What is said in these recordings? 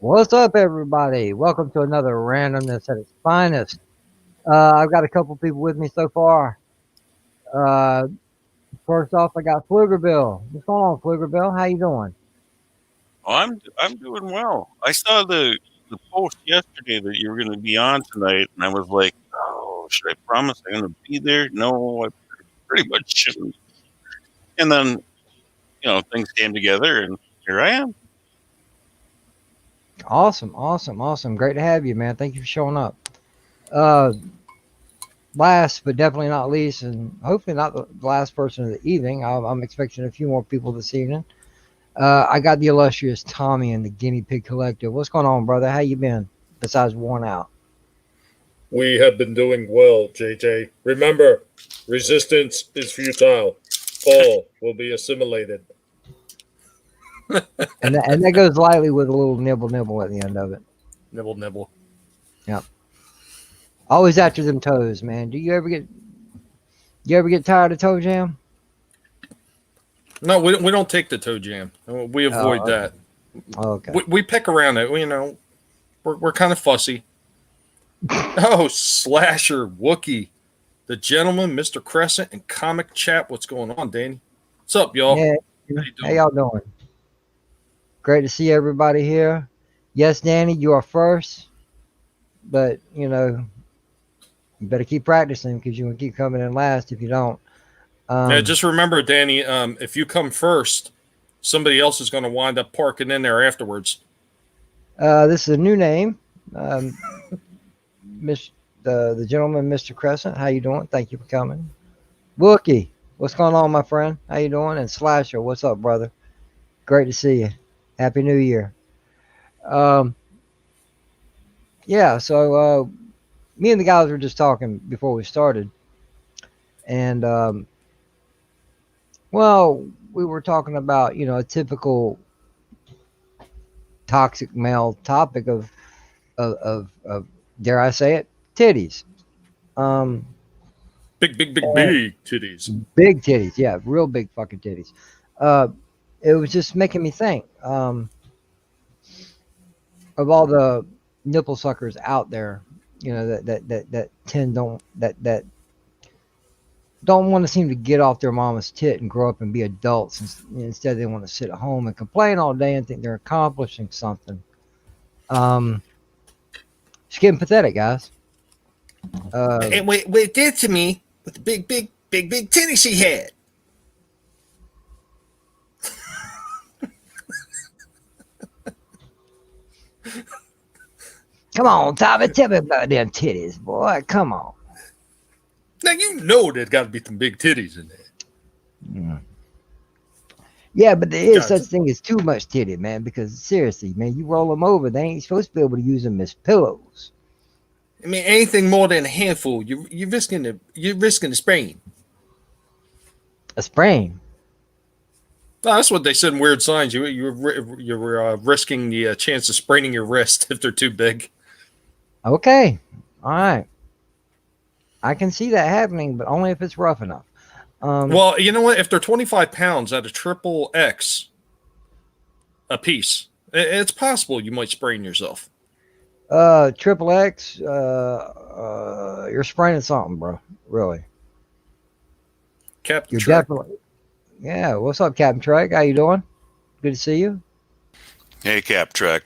What's up, everybody? Welcome to another Randomness at its finest. I've got a couple people with me so far. Uh, First off, I got Pflugerville. What's going on, Pflugerville? How you doing? Oh, I'm doing well. I saw the post yesterday that you were going to be on tonight, and I was like, "Oh, should I promise I'm going to be there?" No, I pretty much shouldn't. And then things came together, and here I am. Awesome. Great to have you, man. Thank you for showing up. Uh, Last but definitely not least, and hopefully not the last person of the evening. I'm expecting a few more people this evening. I got the illustrious Tommy and the Guinea Pig Collective. What's going on, brother? How you been? Besides worn out. We have been doing well, JJ. Remember, resistance is futile. All will be assimilated. And that goes lightly with a little nibble at the end of it. Nibble, nibble. Yep. Always after them toes, man. You ever get tired of toe jam? No, we don't take the toe jam. We avoid that. Okay. We pick around it. We're kind of fussy. Oh, Slasher, Wookie, the gentleman, Mr. Crescent, and Comic Chat. What's going on, Danny? What's up, y'all? Yeah. How y'all doing? Great to see everybody here. Yes, Danny, you are first, but you better keep practicing because you will keep coming in last if you don't. Yeah, just remember, Danny, if you come first, somebody else is going to wind up parking in there afterwards. This is a new name. The gentleman, Mr. Crescent. How you doing? Thank you for coming. Wookie, what's going on, my friend? How you doing? And Slasher, what's up, brother? Great to see you. Happy New Year. Yeah, so me and the guys were just talking before we started. And, well, we were talking about, a typical toxic male topic of dare I say it, titties. Big titties. Big titties, yeah, real big fucking titties. It was just making me think of all the nipple suckers out there, that don't want to seem to get off their mama's tit and grow up and be adults. Instead, they want to sit at home and complain all day and think they're accomplishing something. It's getting pathetic, guys. And what it did to me with the big titty she had. Come on, Tommy, tell me about them titties, boy. Come on. Now you know there's got to be some big titties in there. Yeah, but there is such thing as too much titty, man. Because seriously, man, you roll them over, they ain't supposed to be able to use them as pillows. I mean, anything more than a handful, you're risking a sprain. A sprain. No, that's what they said in Weird Signs. You're risking the chance of spraining your wrist if they're too big. Okay, all right. I can see that happening, but only if it's rough enough. Well, you know what? If they're 25 pounds at a triple X a piece, it's possible you might sprain yourself. Triple X, you're spraining something, bro. Really. Captain You're Trek. definitely. Yeah, what's up, Captain Trek? How you doing? Good to see you. Hey, Cap Trek.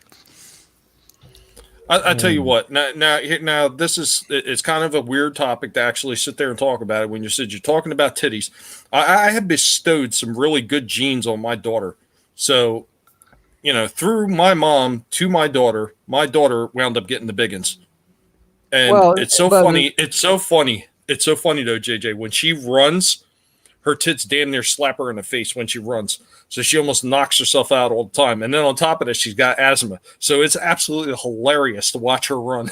I tell you what. Now, it's kind of a weird topic to actually sit there and talk about it. When you said you're talking about titties, I have bestowed some really good genes on my daughter. So, through my mom to my daughter wound up getting the big ones. And it's so funny. It's so funny. It's so funny though, JJ. When she runs, her tits damn near slap her in the face when she runs. So she almost knocks herself out all the time. And then on top of that, she's got asthma. So it's absolutely hilarious to watch her run.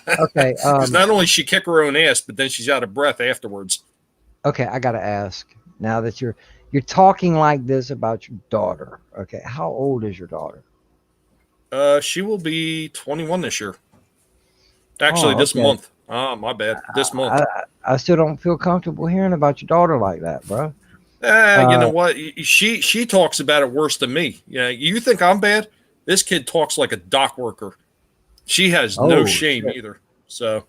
Okay. Because not only she kick her own ass, but then she's out of breath afterwards. Okay, I gotta ask. Now that you're talking like this about your daughter, okay, how old is your daughter? She will be 21 this year. Actually, this month. Oh, my bad. This month. I still don't feel comfortable hearing about your daughter like that, bro. You know what? She talks about it worse than me. Yeah, you think I'm bad? This kid talks like a dock worker. She has no Oh, shame shit. either. So,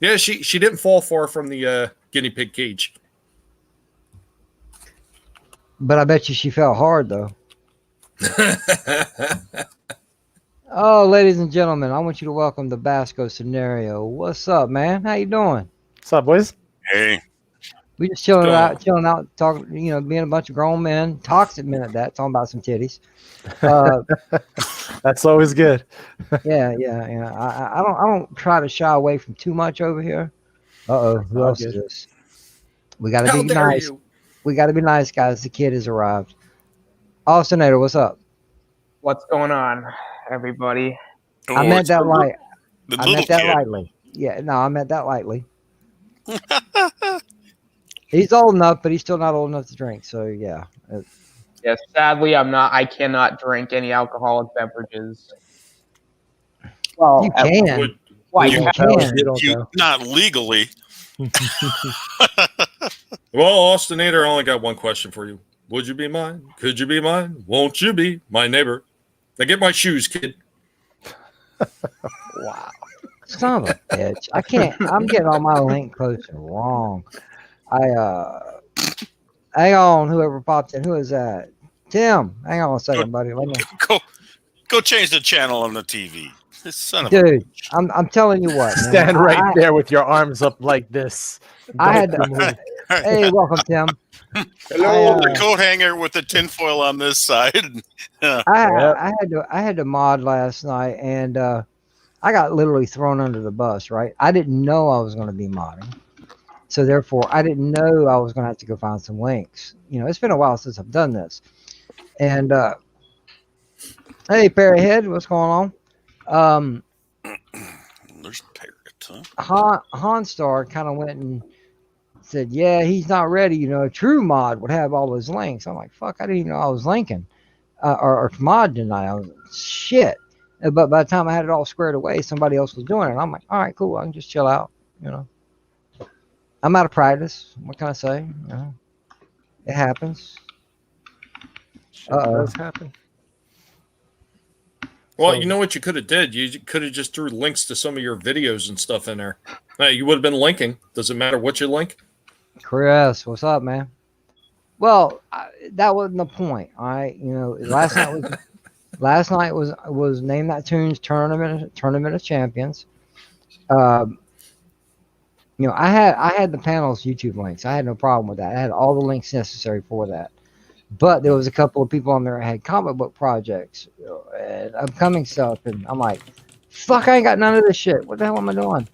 yeah, she didn't fall far from the guinea pig cage. But I bet you she fell hard though. Oh, ladies and gentlemen, I want you to welcome the Basco Scenario. What's up, man? How you doing? What's up, boys? Hey, We just chilling going out, talking, being a bunch of grown men, toxic men at that, talking about some titties. That's always good. Yeah. I don't try to shy away from too much over here. Who all else is good. this? We gotta How be dare nice. you? We gotta be nice, guys. The kid has arrived. Alternator, what's up? What's going on, everybody? I meant it's that the light. The I little meant that kid. lightly. Yeah, no, I meant that lightly. He's old enough, but he's still not old enough to drink. So yeah. Yes, sadly, I'm not. I cannot drink any alcoholic beverages. Well, You can. Would, why? You You have- can. You don't You know. not legally. well, Austinator, I only got one question for you. Would you be mine? Could you be mine? Won't you be my neighbor? Now get my shoes, kid. Wow. Son of a bitch. I can't. I'm getting all my link posts wrong. Hang on, whoever popped in. Who is that? Tim. Hang on a second, buddy. Let me. Go change the channel on the TV. This son of Dude, I'm telling you what, man. Stand right there with your arms up like this. I had Don't to- move. a. Hey, welcome, Tim. Hello, I, the coat hanger with the tinfoil on this side. Yep. I had to mod last night, and I got literally thrown under the bus. Right, I didn't know I was going to be modding, so therefore I didn't know I was going to have to go find some links. It's been a while since I've done this, and hey, Parrothead, what's going on? There's parrot, huh? Honstar kind of went and said, yeah, he's not ready. A true mod would have all his links. I'm like, fuck, I didn't even know I was linking or mod tonight. I was shit. But by the time I had it all squared away, somebody else was doing it. And I'm like, all right, cool. I can just chill out. I'm out of practice. What can I say? It happens. Shit does happen. Well, So- you know what you could have did? You could have just threw links to some of your videos and stuff in there. You would have been linking. Doesn't matter what you link. Chris, what's up, man? Well, that wasn't the point. All right. Last night was Name That Tunes tournament of champions. I had the panel's YouTube links. I had no problem with that. I had all the links necessary for that. But there was a couple of people on there that had comic book projects and upcoming stuff, and I'm like, fuck, I ain't got none of this shit. What the hell am I doing?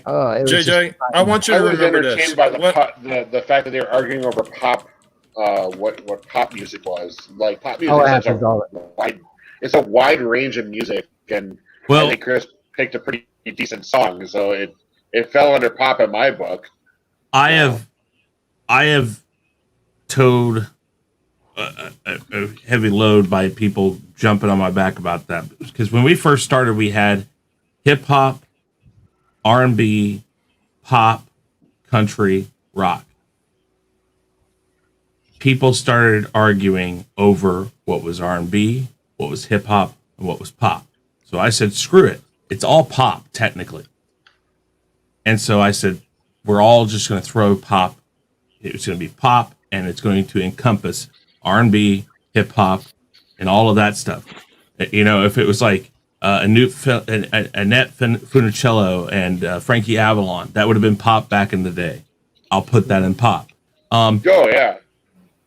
It was JJ, I want you I to was remember this. entertained by What- the fact that they were arguing over pop, what pop music was. Like pop music Oh, it is such happens all it's a wide range of music, and I Well, think Chris picked a pretty decent song, so it fell under pop in my book. I have towed a heavy load by people jumping on my back about that, because when we first started, we had hip hop, R&B, pop, country, rock. People started arguing over what was R&B, what was hip hop, and what was pop. So I said, screw it. It's all pop, technically. And so I said, we're all just going to throw pop. It's going to be pop, and it's going to encompass R&B, hip hop, and all of that stuff. If it was like Annette Funicello and Frankie Avalon, that would have been pop back in the day. I'll put that in pop. Oh yeah,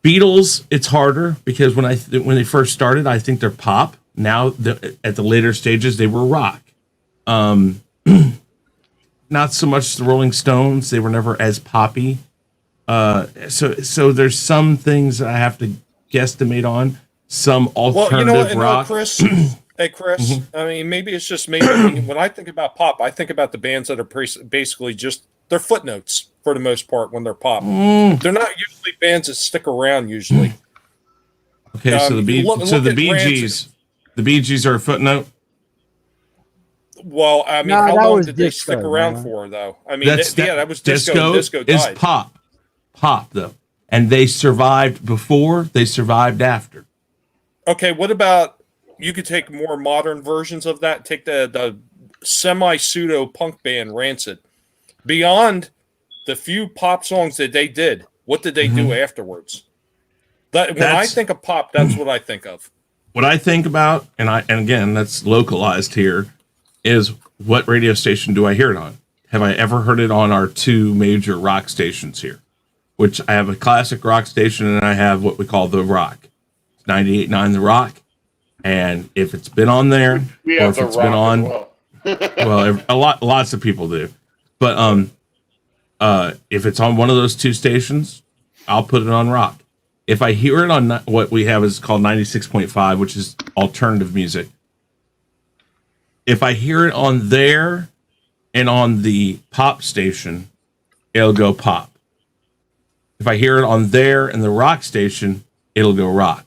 Beatles, it's harder because when they first started, I think they're pop. Now, at the later stages, they were rock. Not so much the Rolling Stones; they were never as poppy. So there's some things I have to guesstimate on. Some alternative rock. Chris. Hey, Chris. I mean, maybe it's just me. I mean, when I think about pop, I think about the bands that are basically just they're footnotes for the most part when they're pop. They're not usually bands that stick around usually. Okay, so the look at Bee Rancid. Gees, the Bee Gees are a footnote. Well, I mean, No, how that long was did they disco, stick around man. for, though? I mean, that was disco. Disco, And disco is died. pop though, and they survived before. They survived after. Okay, what about you could take more modern versions of that. Take the semi pseudo punk band Rancid. Beyond the few pop songs that they did, what did they do afterwards? When I think of pop, that's what I think of. What I think about, and again, that's localized here, is what radio station do I hear it on? Have I ever heard it on our two major rock stations here? Which I have a classic rock station and I have what we call the rock. 98.9 The Rock. And if it's been on there, We or have if the it's been on, rock as well. well, lots of people do. But if it's on one of those two stations, I'll put it on rock. If I hear it on what we have is called 96.5, which is alternative music. If I hear it on there and on the pop station, it'll go pop. If I hear it on there and the rock station, it'll go rock.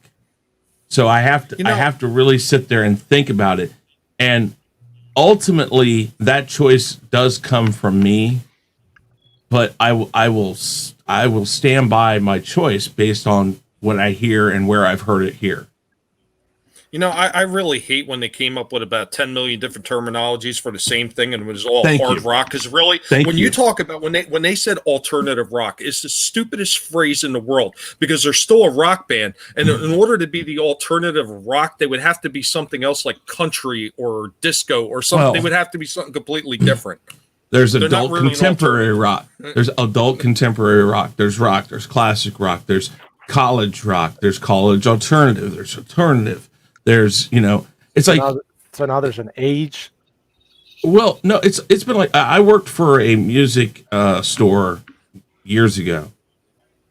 So I have to really sit there and think about it. And ultimately that choice does come from me, but I will stand by my choice based on what I hear and where I've heard it here. I really hate when they came up with about 10 million different terminologies for the same thing, and it was all Thank hard you. rock. Because really, you talk about when they said alternative rock, it's the stupidest phrase in the world, because they're still a rock band, and in order to be the alternative rock, they would have to be something else like country or disco or something. Well, they would have to be something completely different. There's They're adult not really contemporary rock. There's adult contemporary rock. There's rock. There's classic rock. There's college rock. There's college alternative. There's alternative. There's, it's like. So now there's an age. Well, no, it's been like, I worked for a music store years ago,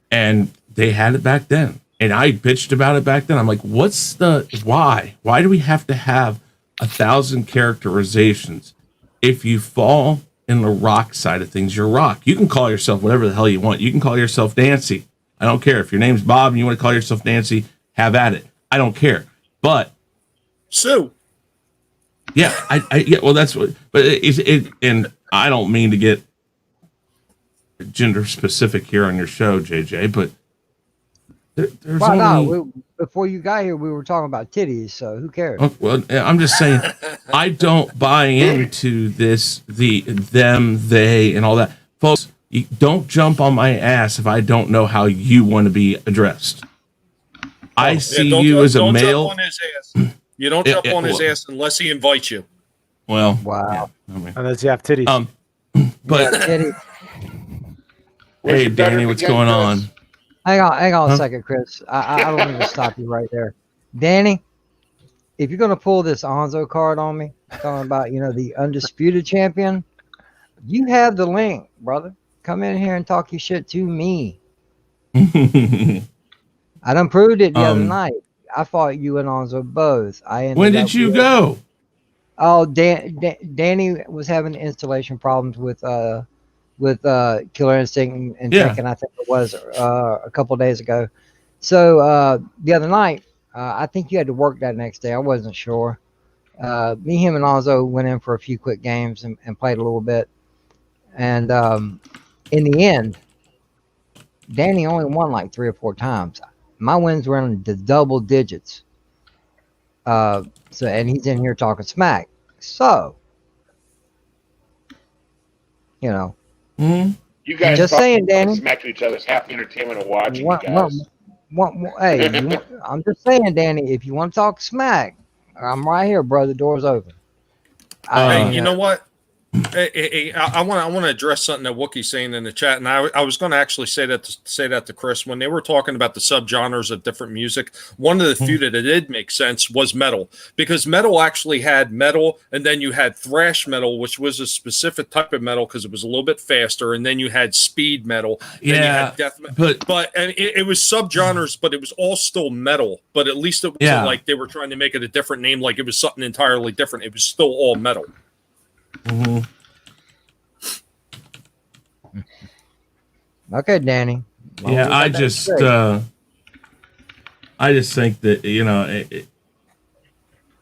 and they had it back then, and I bitched about it back then. I'm like, why do we have to have 1,000 characterizations? If you fall in the rock side of things, you're rock. You can call yourself whatever the hell you want. You can call yourself Nancy. I don't care. If your name's Bob and you want to call yourself Nancy, have at it. I don't care. But Sue. Yeah, well, that's what. But and I don't mean to get gender specific here on your show, JJ. But there's before you got here, we were talking about titties. So who cares? Oh, well, I'm just saying, I don't buy into this, them, they, and all that, folks. You don't jump on my ass if I don't know how you want to be addressed. I see you as a male. Jump on his ass. You don't jump on his ass unless he invites you. Well, wow. Yeah, Unless you have titties. But hey, Danny, what's going on? Hang on a second, Chris. I don't need to stop you right there. Danny, if you're going to pull this Onzo card on me, talking about, the undisputed champion, you have the link, brother. Come in here and talk your shit to me. I done proved it the other night. I fought you and Onzo both. When did you go? Oh, Danny was having installation problems with Killer Instinct and Tekken, I think it was a couple of days ago. So the other night, I think you had to work that next day. I wasn't sure. Me, him, and Onzo went in for a few quick games and played a little bit. And in the end, Danny only won like 3 or 4 times. My wins were in the double digits. And he's in here talking smack. So, Mm-hmm. You guys just saying, Danny. Smack each other's half the entertainment of watching you guys. Hey, I'm just saying, Danny, if you want to talk smack, I'm right here, bro. The door's open. Hey, you know what? I want to address something that Wookie's saying in the chat, and I was going to actually say that to Chris when they were talking about the subgenres of different music. One of the few that it did make sense was metal, because metal actually had metal, and then you had thrash metal, which was a specific type of metal because it was a little bit faster, and then you had speed metal. Then you had death metal. But it was subgenres, but it was all still metal. But at least it wasn't like they were trying to make it a different name, like it was something entirely different. It was still all metal. Mm-hmm. Okay, Danny. Yeah, I just think that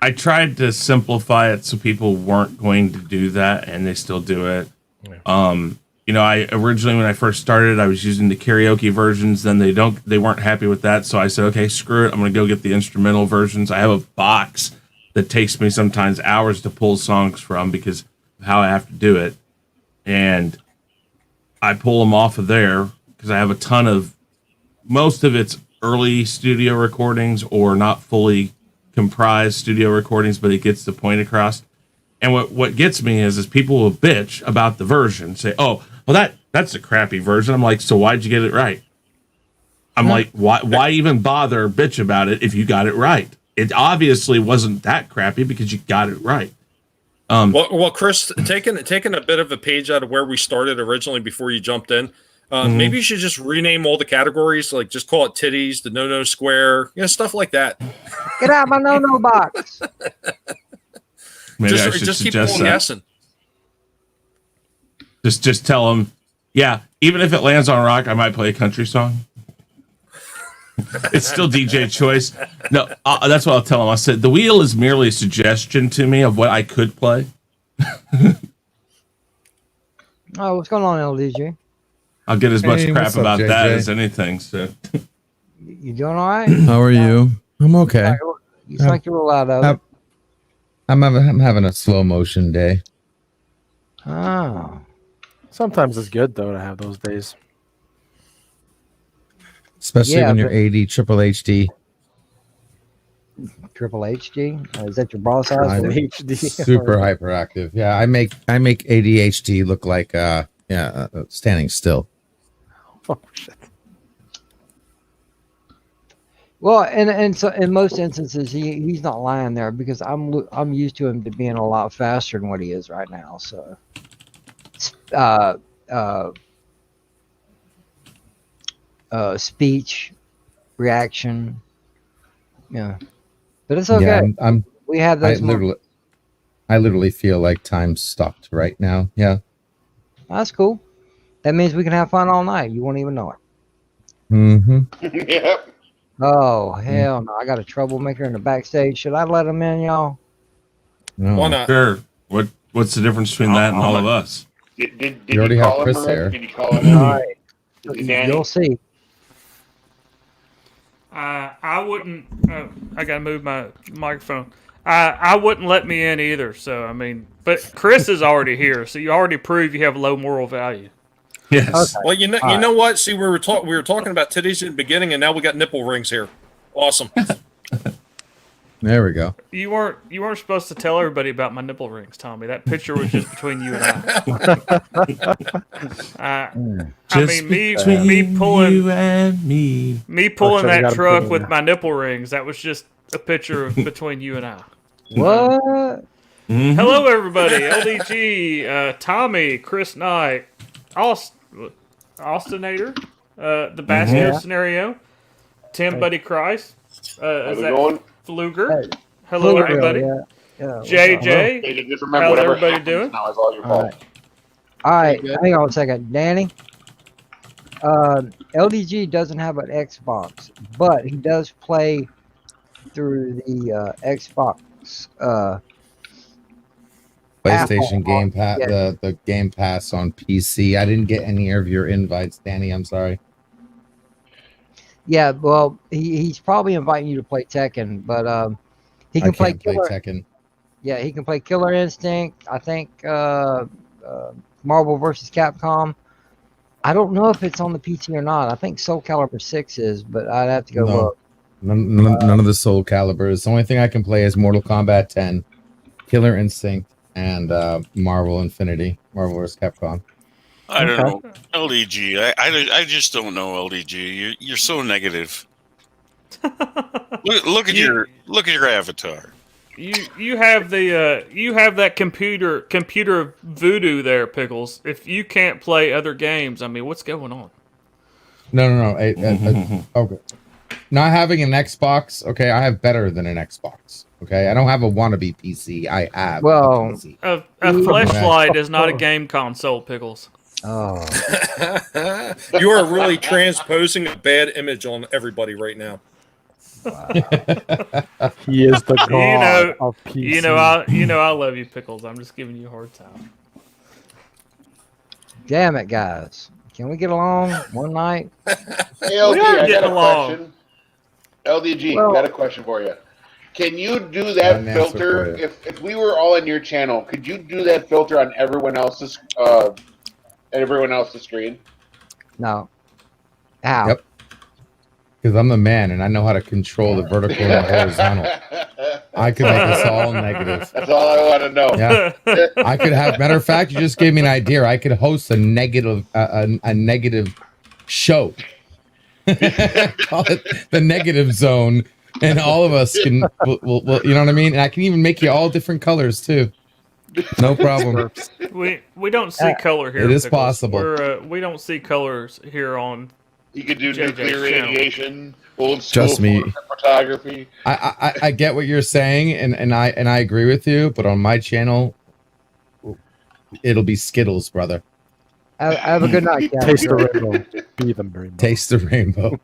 I tried to simplify it so people weren't going to do that, and they still do it. Yeah. I originally, when I first started, I was using the karaoke versions. Then they weren't happy with that, so I said, okay, screw it. I'm going to go get the instrumental versions. I have a box that takes me sometimes hours to pull songs from because of how I have to do it. And I pull them off of there because I have a ton of, most of it's early studio recordings or not fully comprised studio recordings, but it gets the point across. And what gets me is people will bitch about the version, say, "Oh, well that's a crappy version." I'm like, "So why'd you get it right?" I'm like, "Why even bother bitch about it if you got it right? It obviously wasn't that crappy because you got it right." Well, Chris, taking a bit of a page out of where we started originally before you jumped in, maybe you should just rename all the categories, like just call it titties, the no square, stuff like that. Get out of my no box. Maybe I should just keep suggest on that. guessing. Just tell them, yeah, even if it lands on rock, I might play a country song. It's still DJ choice. No, that's what I'll tell them. I said, the wheel is merely a suggestion to me of what I could play. Oh, what's going on, LDG? I'll get as much Hey, crap what's up, about JJ? that as anything. So You doing all right? How are you? I'm okay. You sound like you're a little out of it. I'm having a slow motion day. Oh. Sometimes it's good though to have those days. Especially Yeah, when you're but- 80 triple HD. Triple HD? Is that your bra size? I'm HD. super hyperactive. Yeah, I make ADHD look like standing still. Oh shit. Well, and so in most instances, he's not lying there because I'm used to him to being a lot faster than what he is right now. So, speech, reaction, yeah, but it's okay. Yeah, We have I those. literally feel like time stopped right now. Yeah. That's cool. That means we can have fun all night. You won't even know it. Mm-hmm. Yep. Oh hell no! I got a troublemaker in the backstage. Should I let him in, y'all? No. Why not? sure. What's the difference between that and all of us? Did You already you have call him Chris already? there. Did you call him? All right, Danny? you'll see. I wouldn't. I gotta move my microphone. I wouldn't let me in either. So I mean, but Chris is already here, so you already prove you have low moral value. Yes. Okay. Well, you know what? See, we were talking about titties in the beginning, and now we got nipple rings here. Awesome. There we go. You weren't supposed to tell everybody about my nipple rings, Tommy. That picture was just between you and I. I mean, me pulling you and me. Oh, that gotta truck put it with in. my nipple rings. That was just a picture of between you and I. What? Mhm. Hello, everybody. LDG, Tommy, Chris Knight, Austinator, the Basket Yeah. Scenario, Tim Buddy Christ, How's is it that going? Fluger? Hey, Hello, Fluger, everybody. Yeah. JJ. Hey, just remember, How's whatever everybody happens doing? now is all your All fault. right. All right, hang on a second, Danny. LDG doesn't have an Xbox, but he does play through the Xbox. PlayStation Apple, Game Pass, yeah. the Game Pass on PC. I didn't get any of your invites, Danny. I'm sorry. Yeah, well, he's probably inviting you to play Tekken, but he I can play can't play Killer. Tekken. Yeah, he can play Killer Instinct. I think Marvel vs. Capcom. I don't know if it's on the PC or not. I think Soul Calibur 6 is, but I'd have to go No. look. None of the Soul Calibers. The only thing I can play is Mortal Kombat 10, Killer Instinct, and Marvel vs. Capcom. I don't know. LDG. I just don't know LDG. You're so negative. Look at your avatar. You have that computer voodoo there, Pickles. If you can't play other games, I mean, what's going on? No. Okay. Not having an Xbox, okay, I have better than an Xbox. Okay, I don't have a wannabe PC. I have Well, a PC. A fleshlight is not a game console, Pickles. Oh, You are really transposing a bad image on everybody right now. He is the god You know- of PC. You know I love you, Pickles. I'm just giving you a hard time. damn it, guys. Can we get along one night? Hey, LD, We are I got getting a along. question. LDG, Well- got a question for you. Can you do Got that an answer filter? for you. If we were all in your channel, could you do that filter on everyone else's screen? No. How? Yep. Because I'm the man and I know how to control the vertical and the horizontal. I could make us all negative. That's all I want to know. Yeah. I could have. Matter of fact, you just gave me an idea. I could host a negative show. Call it the negative zone, and all of us can. We'll, you know what I mean? And I can even make you all different colors too. No problem. We don't see color here. It is Pickles. possible. We don't see colors here on. You could do JJ's nuclear channel. radiation, old school Just me. photography. I get what you're saying, and I agree with you. But on my channel, it'll be Skittles, brother. Have a good night, Captain. Taste the rainbow. Be the rainbow. Taste the rainbow.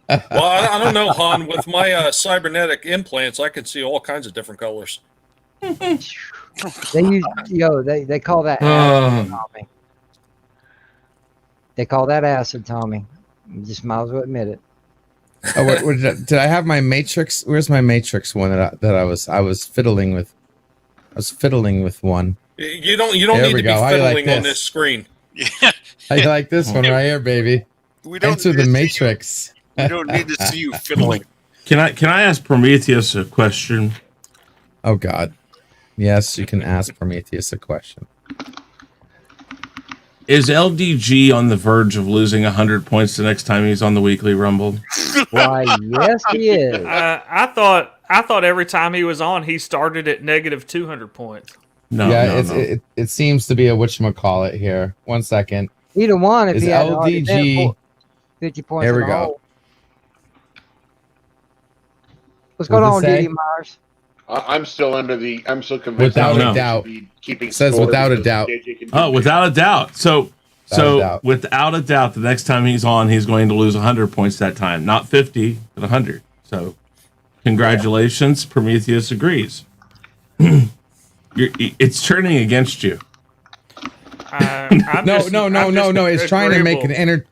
Well, I don't know, Han. With my cybernetic implants, I can see all kinds of different colors. They use, they call that acid, Tommy. They call that acid, Tommy. You just might as well admit it. Oh, did I have my Matrix? Where's my Matrix one that I was fiddling with? I was fiddling with one. You don't There need we to be go. How you like fiddling on this? this screen. Yeah, I like this one right here, baby. we don't Enter need the to see Matrix. you. We don't need to see you fiddling. Can I ask Prometheus a question? Oh God. Yes, you can ask Prometheus a question. Is LDG on the verge of losing 100 points the next time he's on the Weekly Rumble? Why, yes, he is. I thought every time he was on, he started at negative 200 points. No, yeah, no. it seems to be a whatchamacallit here. 1 second. He'd have won if Is he had already been LDG 50 points. There we in the go. hole. What's going What on, does it say? D.D. Myers? I'm still convinced. Without a we doubt. should be keeping It says score without a because doubt. JJ can do Oh, it. without a doubt. So Without a doubt. without a doubt, the next time he's on, he's going to lose 100 points that time. Not 50, but 100. So congratulations. Prometheus agrees. It's turning against you. I'm No, just- no. I'm just It's trying to make agreeable.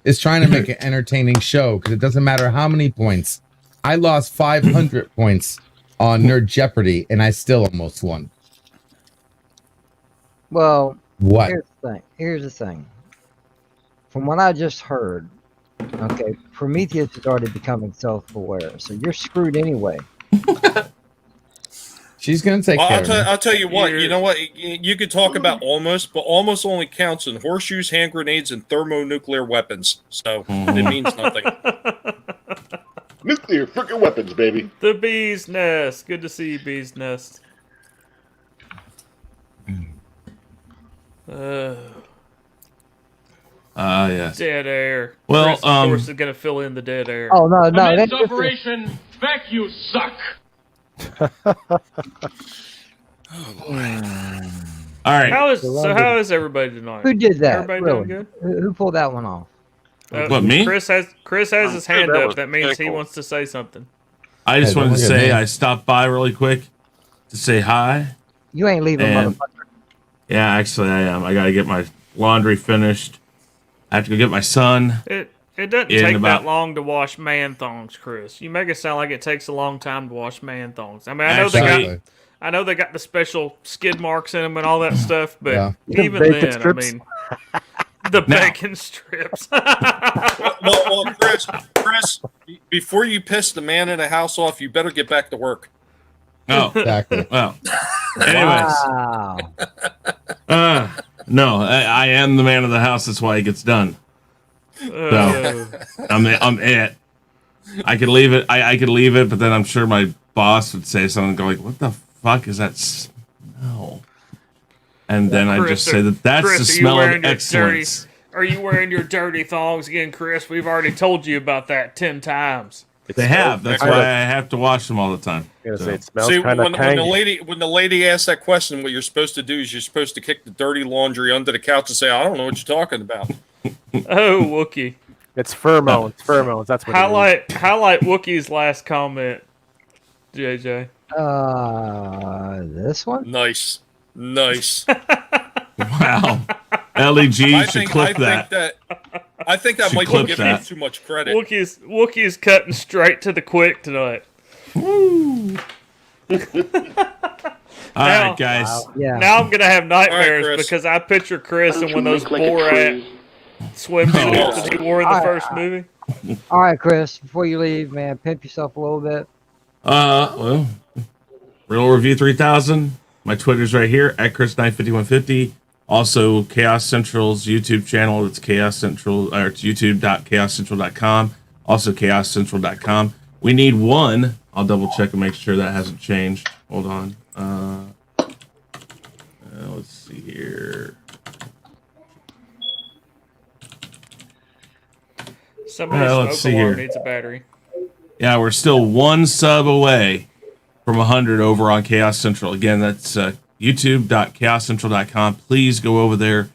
It's trying to make an entertaining show because it doesn't matter how many points. I lost 500 points on Nerd Jeopardy, and I still almost won. Well, What? Here's the thing. From what I just heard, okay, Prometheus is already becoming self-aware, so you're screwed anyway. She's gonna take care of me. I'll tell you what. You're- You know what? You could talk about almost, but almost only counts in horseshoes, hand grenades, and thermonuclear weapons. So it means nothing. Nuclear freaking weapons, baby. The bee's nest. Good to see you, bee's nest. Yes. Dead air. Well, Chris, of course, is going to fill in the dead air. Oh no, no, Commence that's operation. Beck, you suck. All right. How is everybody tonight? who did that? Everybody really? doing Who pulled that one off? What, me? Chris has his sure hand that up. was That means he Pickle. wants to say something. I just Hey, wanted don't to look at say me. I stopped by really quick to say hi. You ain't leaving, And- motherfucker. Yeah, actually, I am. I got to get my laundry finished. I have to go get my son. It doesn't In take about- that long to wash man thongs, Chris. You make it sound like it takes a long time to wash man thongs. I mean, I know Actually- they got the special skid marks in them and all that stuff, but Yeah. even Bacon then, strips. I mean, the Now- bacon strips. Well, Chris, before you piss the man in the house off, you better get back to work. Oh, Exactly. well. Anyways, Wow. no, I am the man of the house. That's why it gets done. Uh, I'm it. I could leave it. I could leave it, but then I'm sure my boss would say something. Go like, "What the fuck is that smell?" And then I Chris, just say that that's Chris, the are you smell wearing of your excellence. Are you wearing your dirty thongs again, Chris? We've already told you about that 10 times. They have. That's kinda- why I have to wash them all the time. I'm gonna So- say it smells See, kind when of the lady asks that question, what you're supposed to do is you're supposed to kick the dirty laundry under the couch and say, "I don't know what you're talking about." Oh, Wookie. It's pheromones. Pheromones. That's what. Highlight Wookie's last comment, JJ. This one? Nice. Wow. LEG should clip that. I think that Should might be clip giving that. you too much credit. Wookie's cutting straight to the quick tonight. Woo. All Now- right, guys. Yeah. Now I'm gonna have nightmares Chris. because I picture Chris Why in don't one of you those look like a Borat tree? swimsuits Oh. that he wore in the All right. first movie. All right, Chris. Before you leave, man, pimp yourself a little bit. Well, Real Review 3000. My Twitter's right here at Chris95150. Also, Chaos Central's YouTube channel. It's Chaos Central, or it's youtube.chaoscentral.com. Also, chaoscentral.com. We need one. I'll double check and make sure that hasn't changed. Hold on. Let's see here. Somebody's let's smoke see alarm here. needs a battery. Yeah, we're still one sub away from 100 over on Chaos Central. Again, that's youtube.chaoscentral.com. Please go over there.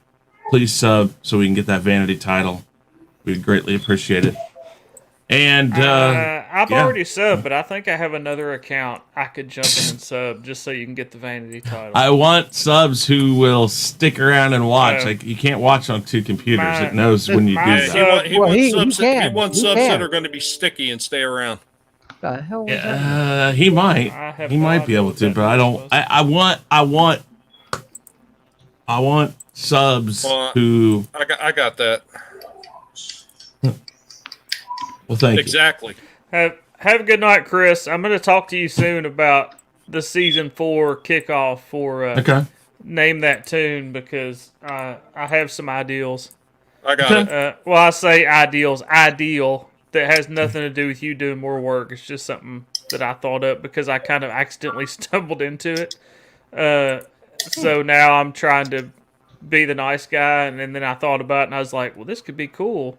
Please sub so we can get that vanity title. We'd greatly appreciate it. And I've yeah. already subbed, but I think I have another account I could jump in and sub just so you can get the vanity title. I want subs who will stick around and watch. Like, you can't watch on two computers. It knows when you do my that. He Well, wants he subs, can. he wants He subs can. that are going to be sticky and stay around. The hell was that? He might. I have He no might be idea able what to, that but I don't. was. I want subs Well, who. I got that. Well, thank you. Exactly. Have a good night, Chris. I'm going to talk to you soon about the season 4 kickoff for Okay. Name That Tune because I have some ideals. I got it. Well, I say ideal that has nothing to do with you doing more work. It's just something that I thought up because I kind of accidentally stumbled into it. So now I'm trying to be the nice guy, and then I thought about it, and I was like, well, this could be cool.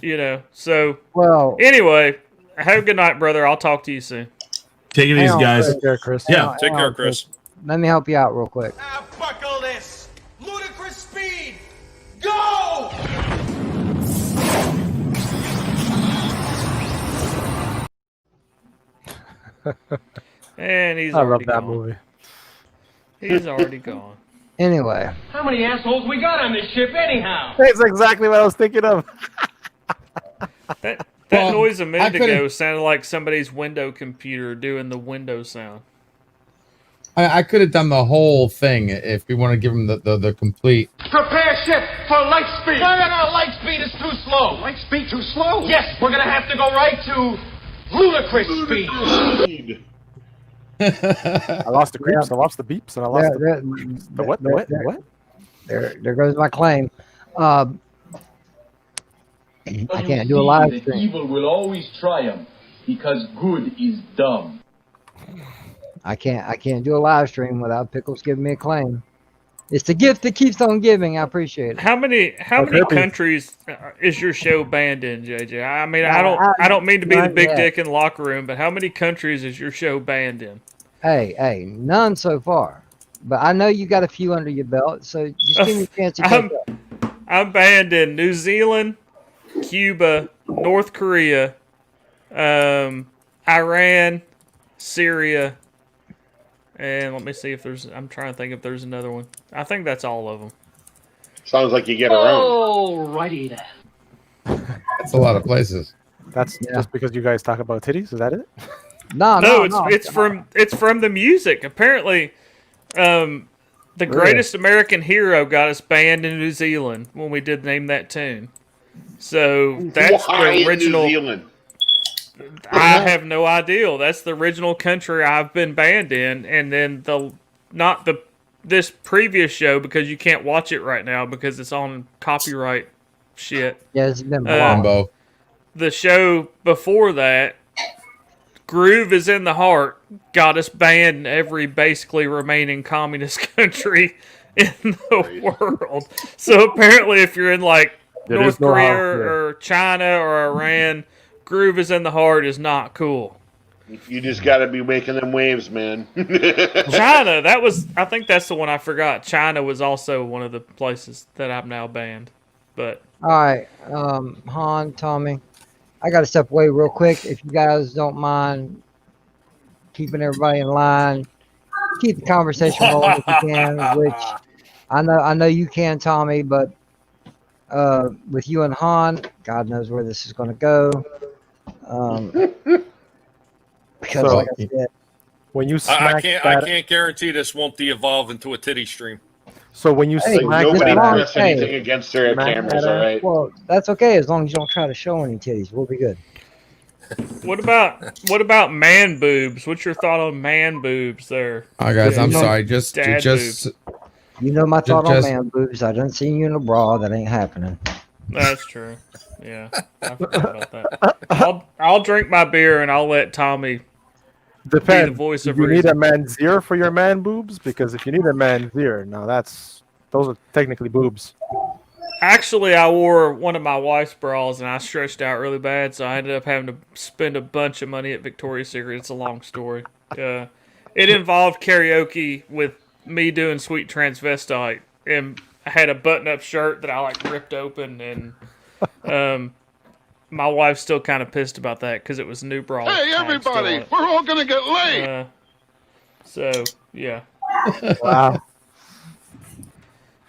You know, so Well, anyway, have a good night, brother. I'll talk to you soon. Take it Hang easy, on, guys. Take care, Chris. Yeah. Take care, Chris. let me help you out real quick. Now buckle this. Ludicrous speed. Go! And he's I love already that gone. movie. He's already gone. Anyway, How many assholes we got on this ship anyhow? That's exactly what I was thinking of. That Well, noise a I minute could've- ago sounded like somebody's window computer doing the window sound. I could have done the whole thing if we want to give him the complete. Prepare ship for light speed. No, light speed is too slow. Light speed too slow? Yes, we're gonna have to go right to ludicrous speed. I lost the creeps. I lost the beeps, and I lost the what? The what? The what? there goes my claim. I can't do a live stream. Evil will always triumph because good is dumb. I can't do a live stream without Pickles giving me a claim. It's the gift that keeps on giving. I appreciate it. How many Okay. countries is your show banned in, JJ? I mean, I don't mean to be the Not big yet. dick in the locker room, but how many countries is your show banned in? Hey, none so far. But I know you got a few under your belt, so just give me a chance to catch up. I'm banned in New Zealand, Cuba, North Korea, Iran, Syria, and let me see if there's. I'm trying to think if there's another one. I think that's all of them. Sounds like you get around. Alrighty then. That's a lot of places. That's Yeah. just because you guys talk about titties. Is that it? No, It's from the music. Apparently, the greatest American hero got us banned in New Zealand when we did Name That Tune. So that's Why the in original. New Zealand? I have no idea. That's the original country I've been banned in, and then this previous show because you can't watch it right now because it's on copyright shit. Yeah, it's been Combo. The show before that, Groove is in the Heart, got us banned in every basically remaining communist country in the world. So apparently, if you're in like There North is no Korea how, yeah. or China or Iran, Groove is in the Heart is not cool. You just got to be making them waves, man. China, I think that's the one I forgot. China was also one of the places that I'm now banned. But All right, Han, Tommy, I got to step away real quick. If you guys don't mind keeping everybody in line, keep the conversation rolling if you can. Which I know you can, Tommy, but with you and Han, God knows where this is going to go. Because, So- like I said, When you I smack can't. that, I can't guarantee this won't de-evolve into a titty stream. so when you Hey, smack Nobody that, press anything against their Smack cameras, that all right? Well, that's okay as long as you don't try to show any titties. We'll be good. What about man boobs? What's your thought on man boobs there? All right, guys, Yeah, I'm you know, sorry. Just dad You know my thought Just- on man boobs. I done seen you in a bra. That ain't happening. That's true. Yeah, I forgot about that. I'll drink my beer and I'll let Tommy be the depends. voice Do of you need a reason. man's ear for your man boobs? Because if you need a man's ear, now those are technically boobs. Actually, I wore one of my wife's bras and I stretched out really bad, so I ended up having to spend a bunch of money at Victoria's Secret. It's a long story. It involved karaoke with me doing Sweet Transvestite, and I had a button-up shirt that I like ripped open, and my wife's still kind of pissed about that because it was new bra. Hey, everybody, we're all gonna get laid. So yeah. Wow.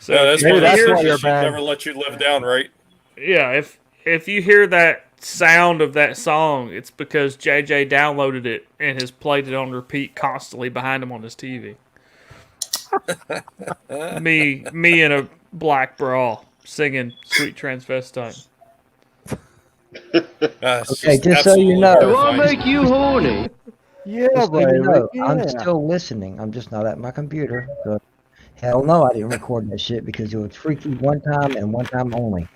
So Yeah, that's if one you of hear- those issues never let you live down, right? Yeah, if you hear that sound of that song, it's because JJ downloaded it and has played it on repeat constantly behind him on his TV. me in a black bra singing "Sweet Transvestite." Okay, just so you know. Do I make you horny? Yeah, Just so you baby. know, Yeah. I'm still listening. I'm just not at my computer. So, hell no, I didn't record that shit because it was freaky one time and one time only.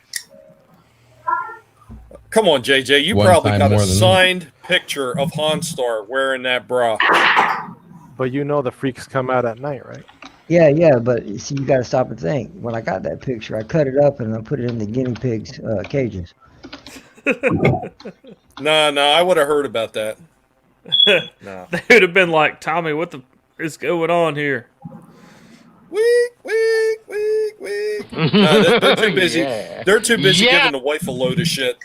Come on, JJ. You One probably time got a more than me. signed picture of Honstar wearing that bra. But you know the freaks come out at night, right? Yeah, but you see, you got to stop and think. When I got that picture, I cut it up and I put it in the guinea pigs' cages. No, I would have heard about that. No. They would have been like, "Tommy, what the is going on here?" Weak. No, they're too busy. Yeah. They're too busy Yeah. giving the wife a load of shit.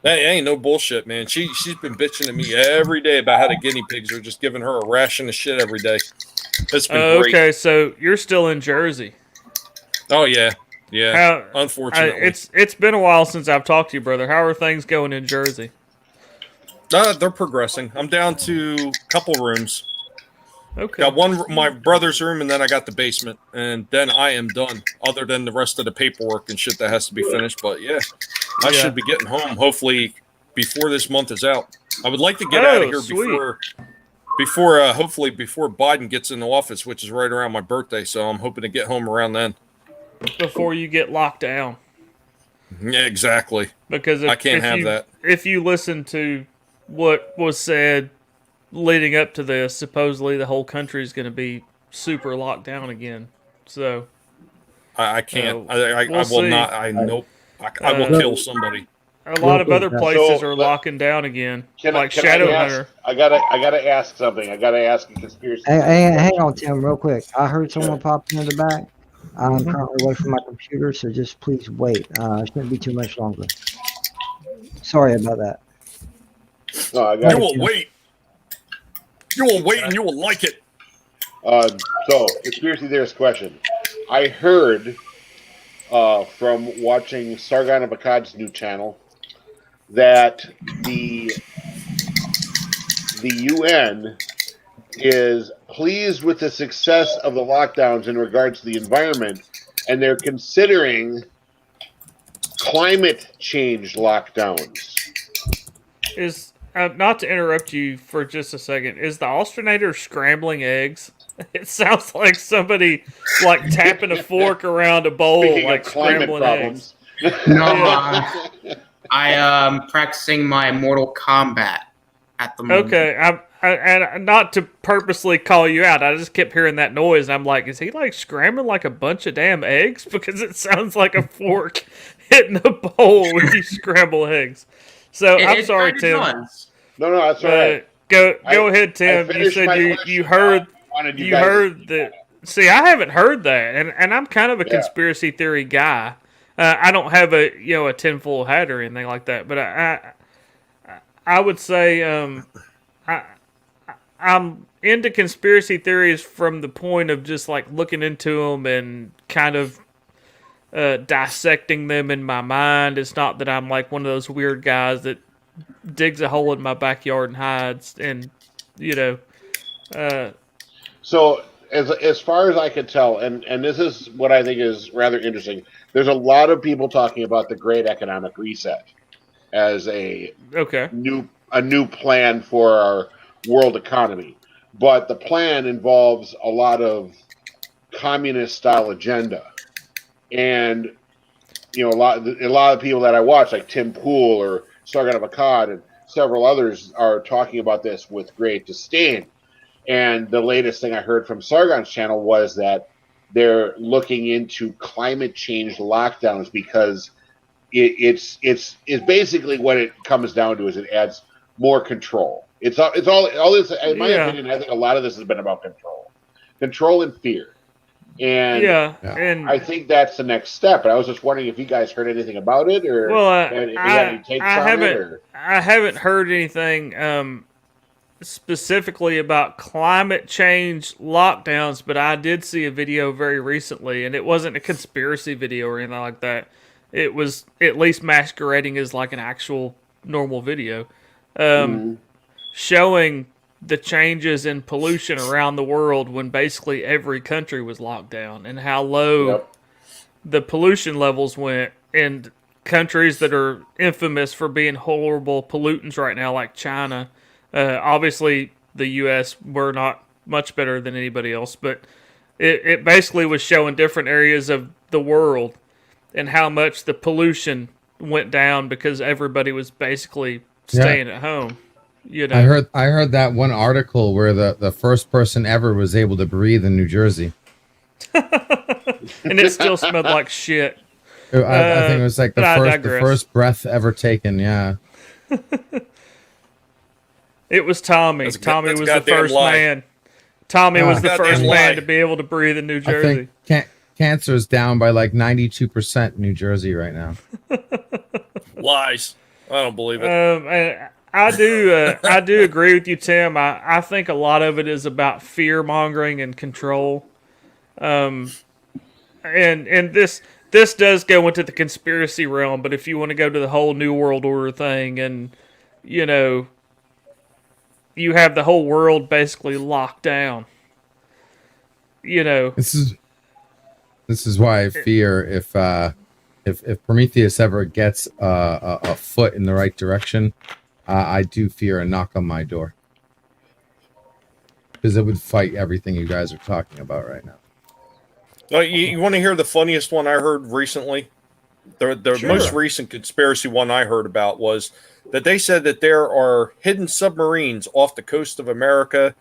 That ain't no bullshit, man. She's been bitching to me every day about how the guinea pigs are just giving her a ration of shit every day. It's been great. Okay, so you're still in Jersey. Oh yeah. How, Unfortunately, it's been a while since I've talked to you, brother. How are things going in Jersey? they're progressing. I'm down to a couple rooms. Okay. Got my brother's room, and then I got the basement, and then I am done. Other than the rest of the paperwork and shit that has to be finished, but yeah, I should be getting home hopefully before this month is out. I would like to get out of here sweet. hopefully before Biden gets into office, which is right around my birthday. So I'm hoping to get home around then. Before you get locked down. Yeah, exactly. Because I can't have that. If you listen to what was said leading up to this, supposedly the whole country is going to be super locked down again. So I can't. I we'll will see. not. I nope. I will kill somebody. A lot of other places So, are locking down again, Can like I Shadowhunter. ask? I gotta ask something. I gotta ask a conspiracy. Hang on, Tim, real quick. I heard someone popping in the back. I'm currently away from my computer, so just please wait. It shouldn't be too much longer. Sorry about that. No, I You got will wait. You will wait, and you will like it. So, conspiracy theorist question. I heard from watching Sargon of Akkad's new channel that the UN is pleased with the success of the lockdowns in regards to the environment, and they're considering climate change lockdowns. Is not to interrupt you for just a second. Is the Austrinator scrambling eggs? It sounds like somebody like tapping a fork around a bowl, Speaking like of climate scrambling eggs. problems. No, I am practicing my Mortal Kombat at the moment. Okay, and not to purposely call you out, I just kept hearing that noise, and I'm like, is he like scrambling like a bunch of damn eggs? Because it sounds like a fork hitting a bowl when you scramble eggs. So I'm sorry, Tim. No, that's all right. Go ahead, Tim. You finished my said question. you heard Wanted you guys to- heard that. See, I haven't heard that, and I'm kind of a conspiracy theory guy. I don't have a tinfoil hat or anything like that, but I would say I'm into conspiracy theories from the point of just like looking into them and kind of dissecting them in my mind. It's not that I'm like one of those weird guys that digs a hole in my backyard and hides and So as far as I could tell, and this is what I think is rather interesting. There's a lot of people talking about the Great Economic Reset as a new plan for our world economy, but the plan involves a lot of communist style agenda, and a lot of people that I watch, like Tim Pool or Sargon Akkad and several others, are talking about this with great disdain. And the latest thing I heard from Sargon's channel was that they're looking into climate change lockdowns because it's basically what it comes down to is it adds more control. It's all this. In my opinion, I think a lot of this has been about control and fear. And and I think that's the next step. And I was just wondering if you guys heard anything about it, or if you had any takes on it. Or... I haven't heard anything specifically about climate change lockdowns, but I did see a video very recently, and it wasn't a conspiracy video or anything like that. It was at least masquerading as like an actual normal video, showing the changes in pollution around the world when basically every country was locked down, and how low the pollution levels went in countries that are infamous for being horrible pollutants right now, like China. Obviously, the U.S. were not much better than anybody else, but it basically was showing different areas of the world and how much the pollution went down because everybody was basically staying at home. I heard that one article where the first person ever was able to breathe in New Jersey. And it still smelled like shit. I think it was like the first breath ever taken, yeah. It was Tommy. Tommy was the first man. Tommy was the first man to be able to breathe in New Jersey. I think cancer is down by like 92% in New Jersey right now. Lies. I don't believe it. I do agree with you, Tim. I think a lot of it is about fear mongering and control. And this does go into the conspiracy realm, but if you want to go to the whole New World Order thing, and you have the whole world basically locked down. This is why I fear if Prometheus ever gets a foot in the right direction, I do fear a knock on my door, because it would fight everything you guys are talking about right now. You want to hear the funniest one I heard recently? The most recent conspiracy one I heard about was that they said that there are hidden submarines off the coast of America,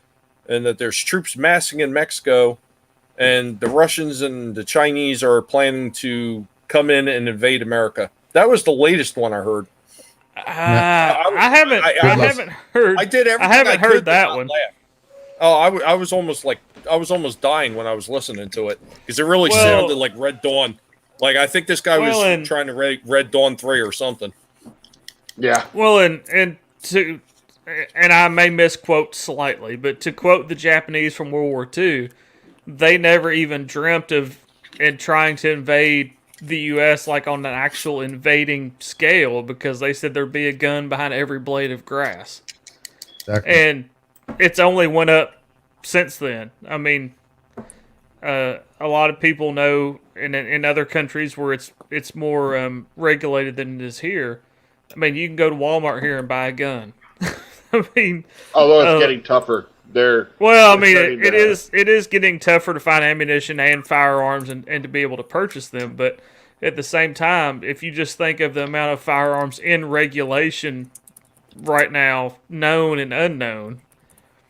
and that there's troops massing in Mexico, and the Russians and the Chinese are planning to come in and invade America. That was the latest one I heard. I haven't heard. I did everything. I haven't heard that one. Laugh. Oh, I was almost dying when I was listening to it, because it really sounded like Red Dawn. Like, I think this guy was trying to Red Dawn 3 or something. Yeah. Well, and I may misquote slightly, but to quote the Japanese from World War II, they never even dreamt of trying to invade the U.S. like on an actual invading scale, because they said there'd be a gun behind every blade of grass. Exactly. And it's only went up since then. I mean, a lot of people know in other countries where it's more regulated than it is here. I mean, you can go to Walmart here and buy a gun. I mean, although it's getting tougher. It is getting tougher to find ammunition and firearms and to be able to purchase them. But at the same time, if you just think of the amount of firearms in regulation right now, known and unknown,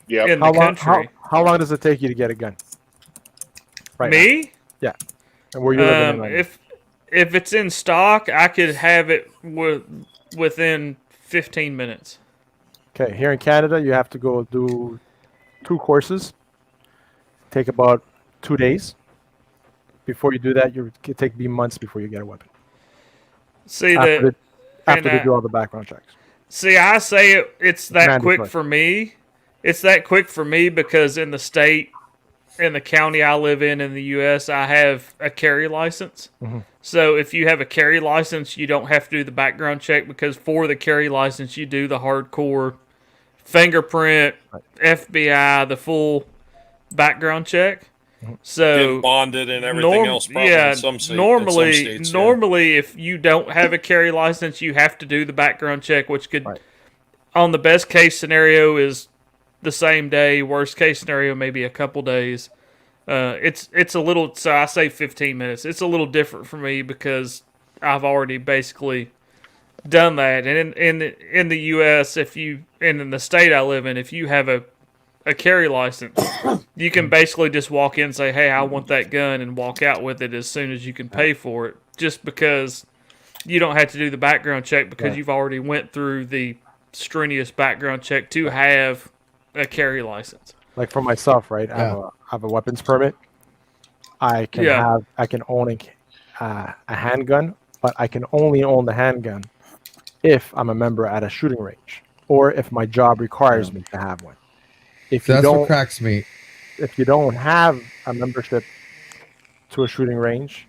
in the country. How long does it take you to get a gun? Right Me? Now? Yeah. And where you living in if it's in stock, I could have it within 15 minutes. Okay, here in Canada, you have to go do 2 courses. Take about 2 days. Before you do that, it could take months before you get a weapon. See, after they do all the background checks. See, I say it's that quick for me. It's that quick for me because in the state, in the county I live in the U.S., I have a carry license. Mm-hmm. So if you have a carry license, you don't have to do the background check, because for the carry license, you do the hardcore fingerprint, FBI, the full background check. So Get bonded and everything else. Probably in some states, normally, if you don't have a carry license, you have to do the background check, which could, on the best case scenario, is the same day. Worst case scenario, maybe a couple days. It's a little. So I say 15 minutes. It's a little different for me because I've already basically done that. And in the U.S., and in the state I live in, if you have a carry license, you can basically just walk in and say, hey, I want that gun, and walk out with it as soon as you can pay for it, just because you don't have to do the background check because you've already went through the strenuous background check to have a carry license. Like for myself, right? I have a weapons permit. I can own a handgun, but I can only own the handgun if I'm a member at a shooting range or if my job requires me to have one. That's what cracks me. If you don't have a membership to a shooting range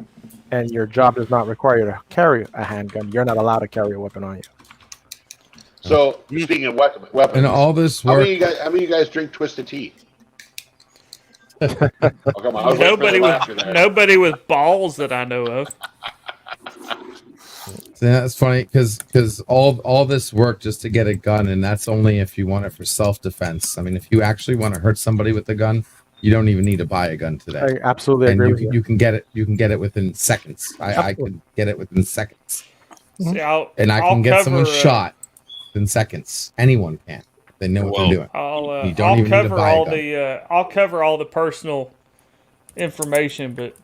and your job does not require you to carry a handgun, you're not allowed to carry a weapon on you. So, speaking of weapons, and all this work, how many of you guys drink Twisted Tea? Come on, nobody with balls that I know of. That's funny because all this work just to get a gun, and that's only if you want it for self-defense. I mean, if you actually want to hurt somebody with a gun, you don't even need to buy a gun today. I absolutely agree with you. You can get it. You can get it within seconds. I could get it within seconds. See, I can get someone shot in seconds. Anyone can. They know what they're doing. I'll cover all the personal information, but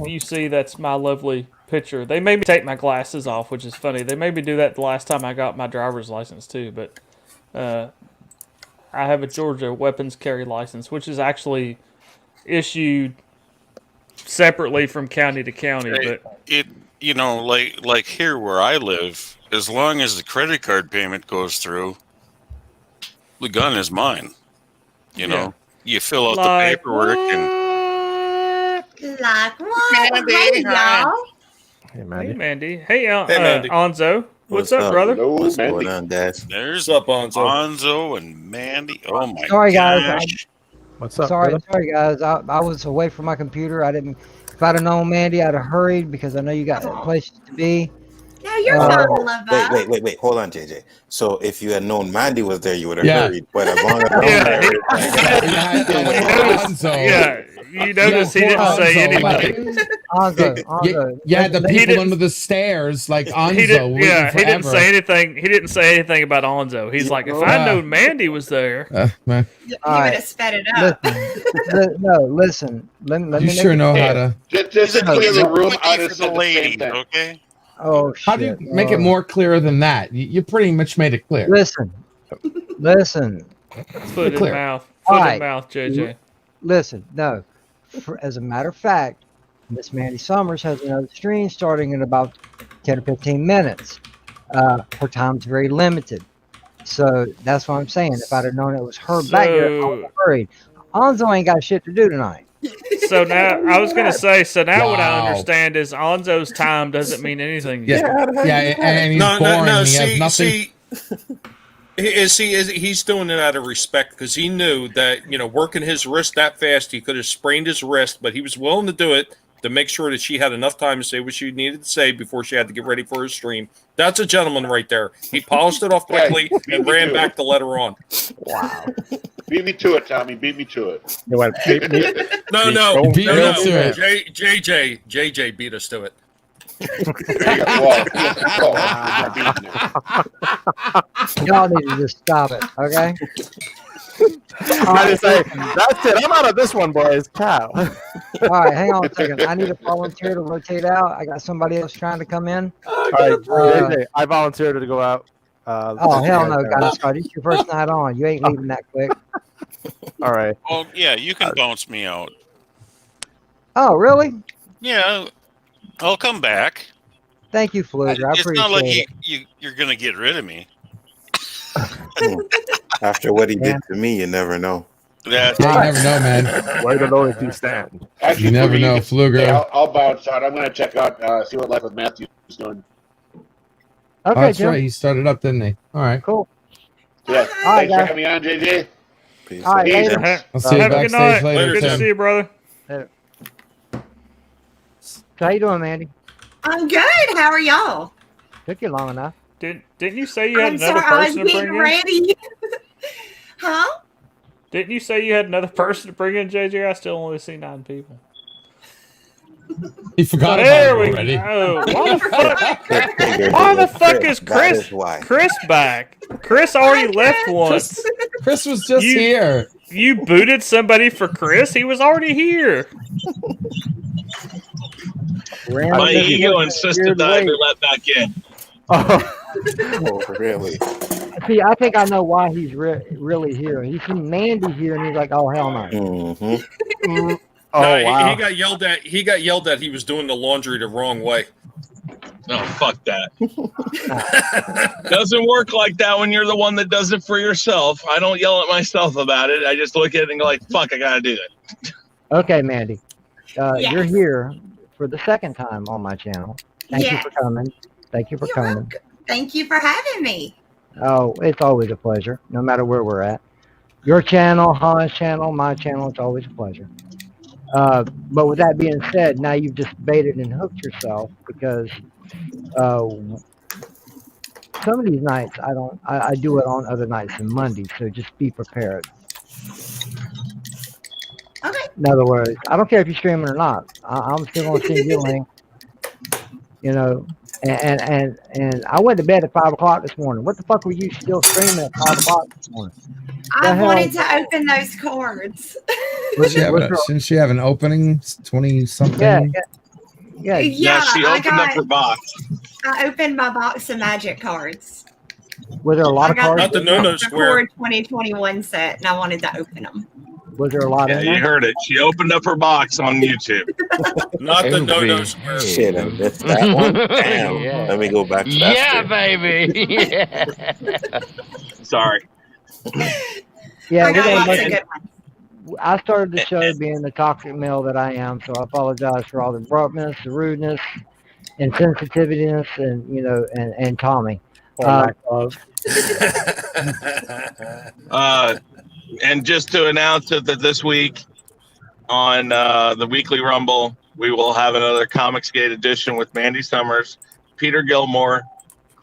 you see, that's my lovely picture. They made me take my glasses off, which is funny. They made me do that the last time I got my driver's license too. But I have a Georgia weapons carry license, which is actually issued separately from county to county. But like here where I live, as long as the credit card payment goes through, the gun is mine. You fill out the paperwork and. Like what? Hey, y'all. Hey, Mandy. Hey, Mandy. Hey, Mandy. Onzo. What's up, brother? Hello, What's Mandy. going on, guys? There's up, Onzo. Onzo and Mandy. Oh my Sorry, gosh. guys. What's up? Sorry, brother? guys. I was away from my computer. If I'd have known Mandy, I'd have hurried because I know you got places to be. No, you're fine, love. Wait. Hold on, JJ. So if you had known Mandy was there, you would have hurried. But as long as you notice he didn't say anything. Onzo. Yeah, the people under the stairs, like Onzo. He didn't say anything. He didn't say anything about Onzo. He's like, if I'd known Mandy was there, you would have sped it up. Listen. Let me You sure know how to. Just clear the room. I for just the said the same ladies, thing. okay? Oh, shit. How do you make it more clearer than that? You pretty much made it clear. Listen. foot in mouth. Foot in mouth, JJ. Listen, no. As a matter of fact, Miss Mandy Summers has another stream starting in about 10 or 15 minutes. Her time's very limited. So that's what I'm saying. If I'd have known it was her back there, I would have hurried. Onzo ain't got shit to do tonight. So now, I was going to say, what I understand is Onzo's time doesn't mean anything. Yeah, and he's boring. He has nothing. He's doing it out of respect because he knew that, working his wrist that fast, he could have sprained his wrist, but he was willing to do it to make sure that she had enough time to say what she needed to say before she had to get ready for her stream. That's a gentleman right there. He polished it off quickly and ran back to let her on. Wow. Beat me to it, Tommy. Beat me to it. No. JJ beat us to it. Y'all need to just stop it, okay? I just say, that's it. I'm out of this one, boys. Cow. All right, hang on a second. I need a volunteer to rotate out. I got somebody else trying to come in. All right, JJ, I volunteered to go out. Oh, hell no, guys. This is your first night on. You ain't leaving that quick. All right. Well, yeah, you can bounce me out. Oh, really? Yeah, I'll come back. Thank you, Fluger. I It's appreciate not like it. you're going to get rid of me. After what he did to me, you never know. You never know, man. Where the Lord do stand? Actually, You never know, Fluger. Yeah, I'll bounce out. I'm going to check out, see what Life with Matthew is doing. Okay, That's Jim. right. He started up, didn't he? All right. Cool. Yeah, Thanks for having me on, JJ. Peace. All right, later. I'll see you Have a good backstage night. later. Good to Tim. see you, brother. So how you doing, Mandy? I'm good. How are y'all? Took you long enough. Didn't you say you had I'm another sorry, I was person to getting bring in? ready. Huh? Didn't you say you had another person to bring in, JJ? I still only see 9 people. He forgot There about it we already. go. Why the fuck? Figured Why it the was fuck is That Chris? is why. Chris back. Chris already left once. Chris was just You- here. You booted somebody for Chris? He was already here. My ego insisted that I be let back in. Oh, really? See, I think I know why he's really here. He's seen Mandy here, and he's like, "Oh hell no!" Mm-hmm. Oh No, wow. he got yelled at. He got yelled at. He was doing the laundry the wrong way. Oh, fuck that. Doesn't work like that when you're the one that does it for yourself. I don't yell at myself about it. I just look at it and go like, fuck, I gotta do that. Okay, Mandy, Yes. you're here for the second time on my channel. Thank you Yes. for coming. Thank you for You're coming. welcome. Thank you for having me. Oh, it's always a pleasure, no matter where we're at. Your channel, Han's channel, my channel, it's always a pleasure. But with that being said, now you've just baited and hooked yourself because some of these nights I do it on other nights than Mondays, so just be prepared. Okay. In other words, I don't care if you're streaming or not. I'm still gonna send you a link. You know, and I went to bed at 5 o'clock this morning. What the fuck were you still streaming at 5 o'clock this morning? I hell? wanted to open those cards. Shouldn't she have an opening? 20 something. Yeah. Yeah, she opened up her box. I opened my box of magic cards. Was there a lot of cards? Not the no-no The square. Core 2021 set, and I wanted to open them. Was there a lot Yeah, in you there? heard it. She opened up her box on YouTube. Not the no-no square. Shit, I missed that one. Damn. Yeah. Let me go back to that. Yeah, screen. baby. Yeah. Sorry. Yeah, I got we're lots gonna of make good it. ones. I started the show being the toxic male that I am, so I apologize for all the abruptness, the rudeness, and sensitiveness, and and Tommy. And just to announce it that this week on the Weekly Rumble, we will have another Comicsgate edition with Mandy Summers, Peter Gilmore,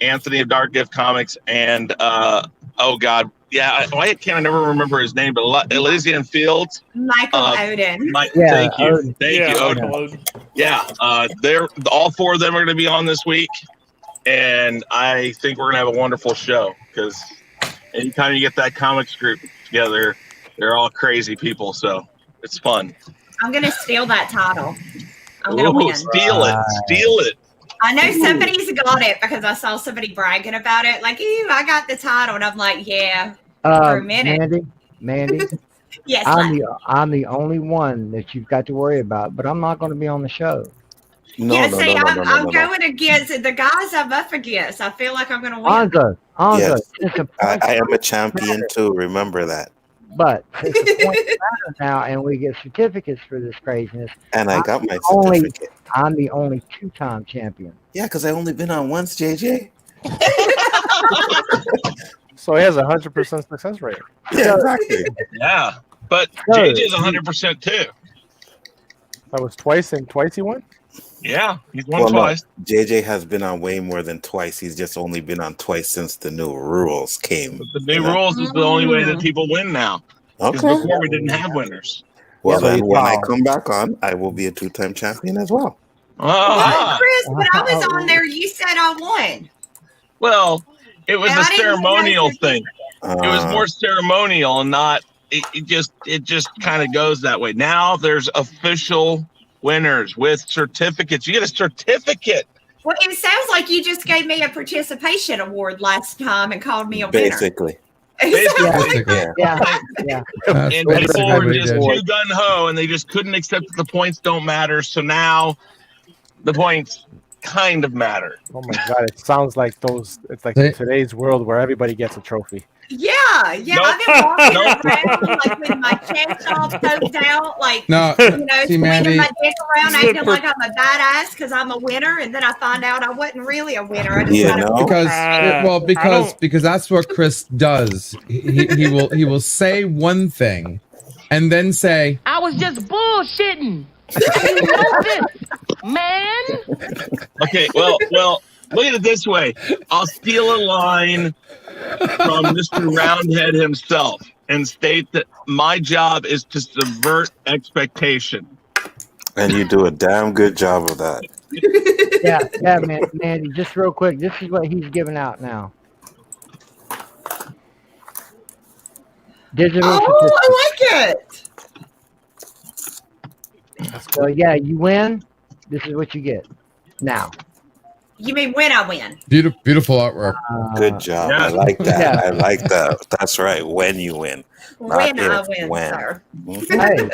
Anthony of Dark Gift Comics, and oh god, yeah, why can't I never remember his name? But Elysian Fields. Michael Odin. Thank you, Odin. thank you, Odin. Michael Odin. Yeah, they're all 4 of them are going to be on this week, and I think we're going to have a wonderful show because anytime you get that comics group together, they're all crazy people, so it's fun. I'm gonna steal that title. I'm gonna win. Steal it. I know somebody's got it because I saw somebody bragging about it. Like, ew, I got the title, and I'm like, yeah. For a minute. Mandy, Yes. I'm the only one that you've got to worry about, but I'm not going to be on the show. I'm going against the guys I'm up against. I feel like I'm going to win. Anzo, Yes. it's a I am a champion too. Remember that. But it's a point matter now, and we get certificates for this craziness. And I got my only, certificate. I'm the only 2-time champion. Yeah, because I only been on once, JJ. So he has 100% success rate. Yeah, exactly. Yeah, but JJ's 100% too. That was twice he won? Yeah, he's won twice. No, JJ has been on way more than twice. He's just only been on twice since the new rules came. The new rules is the only way that people win now. Because before we didn't have winners. Well, then when I come back on, I will be a 2-time champion as well. Well, Chris, when I was on there, you said I won. Well, it was And a I didn't ceremonial know thing. It was more ceremonial and not. It just kind of goes that way. Now there's official winners with certificates. You get a certificate. Well, it sounds like you just gave me a participation award last time and called me a winner. Basically. Yeah. And people were just too gun ho, and they just couldn't accept that the points don't matter. So now the points kind of matter. Oh my god! It sounds like it's like today's world where everybody gets a trophy. Yeah, Yeah, I've been walking around like with my chest all poked out, like No, see, swinging Mandy, my dick around, acting like I'm a badass because I'm a winner, and then I find out I wasn't really a winner. I just got because that's what Chris does. He will say one thing, and then say, I was just bullshitting. Man. Okay, well, look at it this way. I'll steal a line from Mr. Roundhead himself and state that my job is to subvert expectation. And you do a damn good job of that. Yeah, Mandy, just real quick, this is what he's giving out now. Digital I like it. So yeah, you win. This is what you get now. You mean when I win? Beautiful artwork. Good job. I like that. Yeah. I like that. That's right. When you win. When I if, win, when. sir. Hey,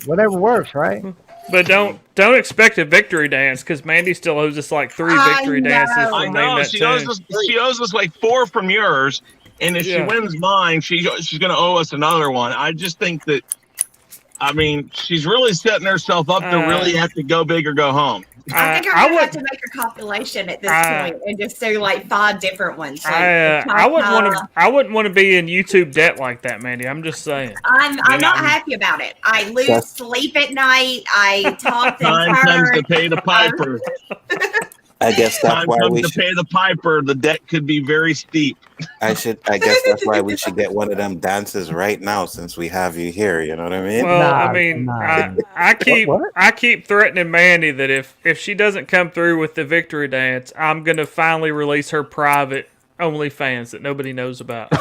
whatever works, right? But don't expect a victory dance because Mandy still owes us like 3 victory dances. I know. She owes us like 4 from yours, and if she wins mine, she's going to owe us another one. I just think that, I mean, she's really setting herself up to really have to go big or go home. I think I'm gonna have to make a compilation at this point and just do like 5 different ones. Like I wouldn't want to be in YouTube debt like that, Mandy. I'm just saying. I'm not happy about it. I lose sleep at night. I talk Time comes to pay the piper. I guess that's Time why comes we to should. pay the piper. The debt could be very steep. I guess that's why we should get one of them dances right now, since we have you here. You know what I mean? Well, I mean, I keep threatening Mandy that if she doesn't come through with the victory dance, I'm gonna finally release her private OnlyFans that nobody knows about.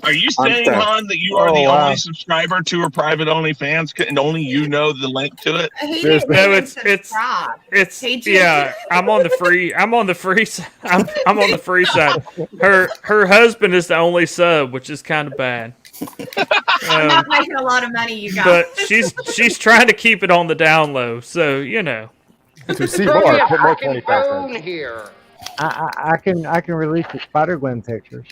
Are you saying, Han, that you are the only subscriber to her private OnlyFans, and only you know the link to it? No, it's yeah. I'm on the free. I'm on the free. I'm on the free side. Her husband is the only sub, which is kind of bad. I'm not making a lot of money, you guys. But she's trying to keep it on the down low, so you know. To see more, put more 20% here. I can release the Spider-Gwen pictures.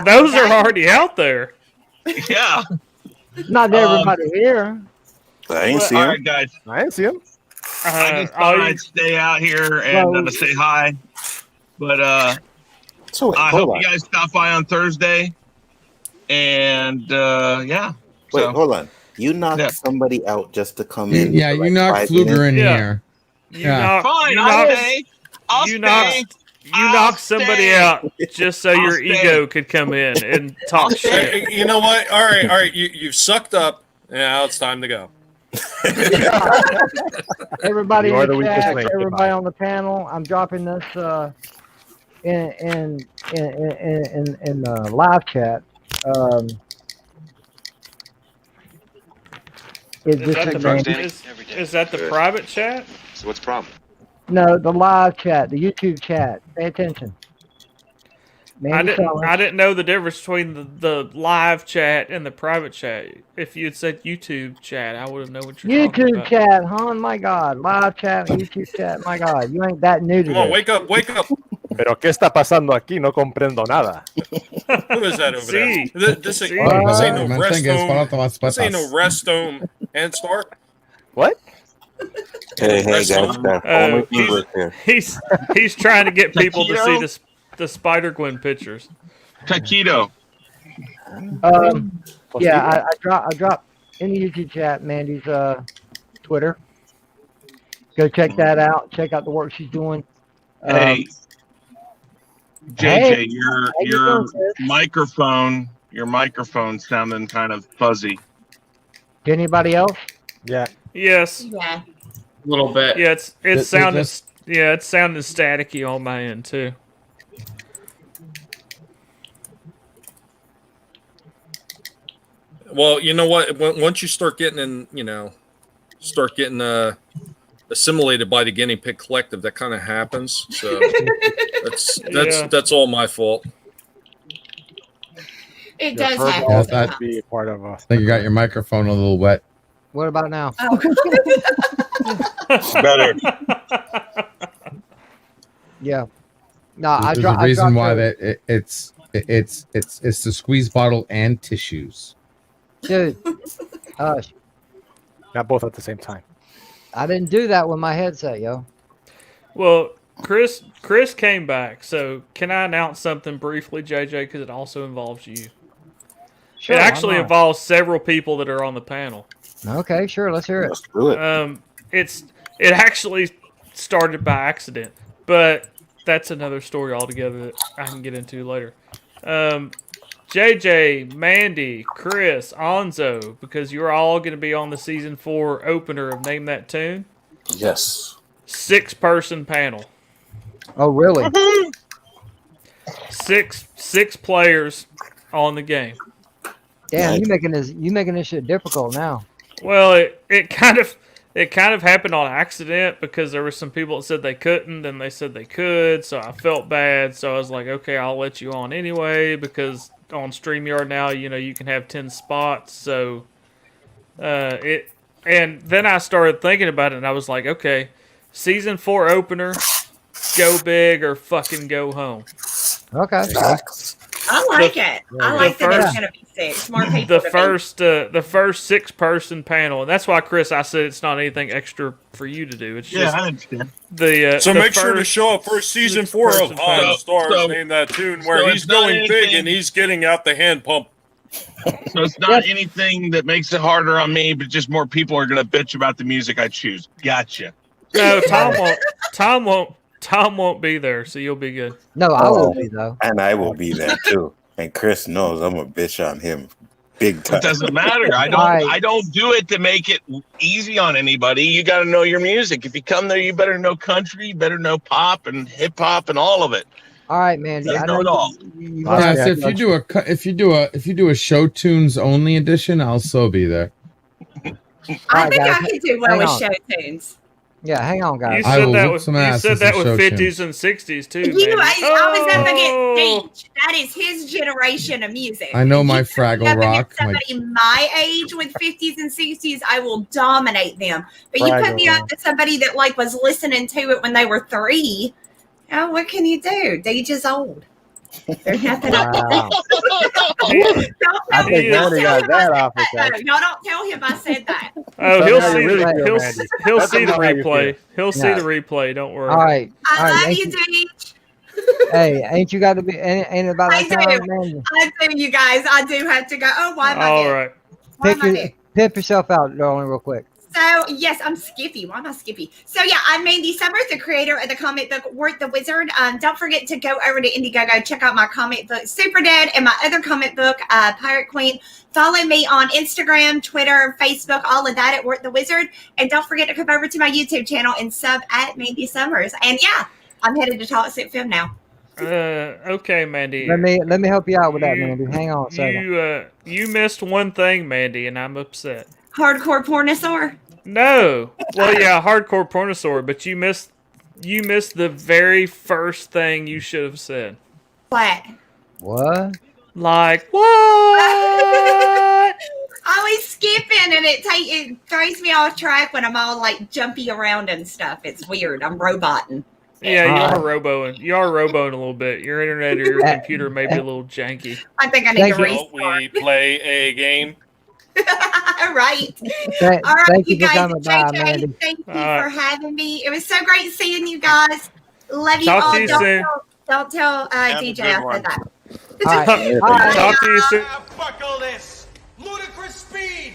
Those are already out there. Yeah. Not everybody here. I ain't see All him. right, guys. I ain't see him. I just thought I'd stay out here and say hi. But I hope you guys stop by on Thursday. And yeah. Wait, hold on. You knocked somebody out just to come in. Yeah, you knocked Fluger in here. Fine, I'll stay. You knocked somebody out just so your ego could come in and talk shit. You know what? All right. You've sucked up. Now it's time to go. Everybody You are in the the chat, weakest link. everybody on the panel. I'm dropping this in the live chat. Is that the private chat? So what's the problem? No, the live chat, the YouTube chat. Pay attention. I didn't know the difference between the live chat and the private chat. If you had said YouTube chat, I would have known what you're talking YouTube about. chat, huh? My God. Live chat, YouTube chat. My God. You ain't that new to Come on, this. wake up. Pero qué está pasando aquí? No comprendo nada. Who is that over Sí. there? This ain't no rest home. This ain't no rest home and start. What? Hey, guys. Only English here. He's trying to get people to see the Spider-Gwen pictures. Taquito. Yeah, I dropped in the YouTube chat Mandy's Twitter. Go check that out. Check out the work she's doing. Hey, JJ, Hey, your microphone sounding kind of fuzzy. Anybody else? Yeah. Yes. Yeah. A little bit. Yeah, it's sounding staticky on my end too. Well, you know what? Once you start getting assimilated by the guinea pig collective, that kind of happens. So that's all my fault. It does happen. happen. That be a part of us. I think you got your microphone a little wet. What about now? Better. Yeah. No, There's a reason why that it's the squeeze bottle and tissues. Dude, Not both at the same time. I didn't do that with my headset, yo. Well, Chris came back, so can I announce something briefly, JJ, because it also involves you? Sure, it actually why not? involves several people that are on the panel. Okay, sure, let's hear it. Let's do it. It actually started by accident, but that's another story altogether that I can get into later. JJ, Mandy, Chris, Onzo, because you're all going to be on the season 4 opener of Name That Tune. Yes. 6-person panel. Oh, really? Six players on the game. Damn, you making this shit difficult now. Well, it kind of happened on accident because there were some people that said they couldn't, and they said they could, so I felt bad. So I was like, okay, I'll let you on anyway, because on StreamYard now, you can have 10 spots. So and then I started thinking about it, and I was like, okay, season 4 opener, go big or fucking go home. Okay. I like it. I like that there's going to be 6 more people. The first 6-person panel, and that's why, Chris, I said it's not anything extra for you to do. It's just I understand. So make sure to show up for season 4 of Hot Stars, Name That Tune, where he's going big and he's getting out the hand pump. So it's not anything that makes it harder on me, but just more people are going to bitch about the music I choose. Gotcha. No, Tom won't be there, so you'll be good. No, I will be though. And I will be there too. And Chris knows I'm a bitch on him, big time. It doesn't matter. I don't do it to make it easy on anybody. You got to know your music. If you come there, you better know country, you better know pop and hip hop and all of it. All right, Mandy. I know it all. Yeah, so if you do a show tunes only edition, I'll so be there. I think I could do well with show tunes. Yeah, hang on, guys. You said that with 50s and 60s too. I was up against Deej. That is his generation of music. I know my If you Fraggle put me up Rock. against somebody my age with 50s and 60s, I will dominate them. But you put me up to somebody that was listening to it when they were 3. Oh, what can you do? Deej is old. There's nothing I can do. I think Mandy got that off his No, y'all don't tell him I said that. Oh, he'll see the replay. He'll see the replay. Don't worry. All right. I love you, Deej. Hey, ain't you got to be? Ain't about that time, Mandy? I do, you guys. I do have to go. Oh, why am I All there? right. Pimp yourself out, darling, real quick. So, yes, I'm Skippy. Why am I Skippy? So, yeah, I'm Mandy Summers, the creator of the comic book Wort the Wizard. Don't forget to go over to Indiegogo, check out my comic book Super Dead and my other comic book, Pirate Queen. Follow me on Instagram, Twitter, Facebook, all of that at Wort the Wizard. And don't forget to come over to my YouTube channel and sub at Mandy Summers. And, yeah, I'm headed to Talk Sit Film now. Okay, Mandy. Let me help you out with that, Mandy. Hang on a second. You missed one thing, Mandy, and I'm upset. Hardcore Pornosaur? No. Well, yeah, hardcore pornosaur, but you missed the very first thing you should have said. What? Like what? I always skipping, and it throws me off track when I'm all jumpy around and stuff. It's weird. I'm roboting. Yeah, you are roboing. You are roboing a little bit. Your internet or your computer may be a little janky. I think I need to restart. We play a game. Right. All right, you guys. JJ, thank you for having me. It was so great seeing you guys. Love you all. Talk to you soon. Don't tell DJ I said that. All right. Talk to you soon. Buckle this. Ludicrous speed.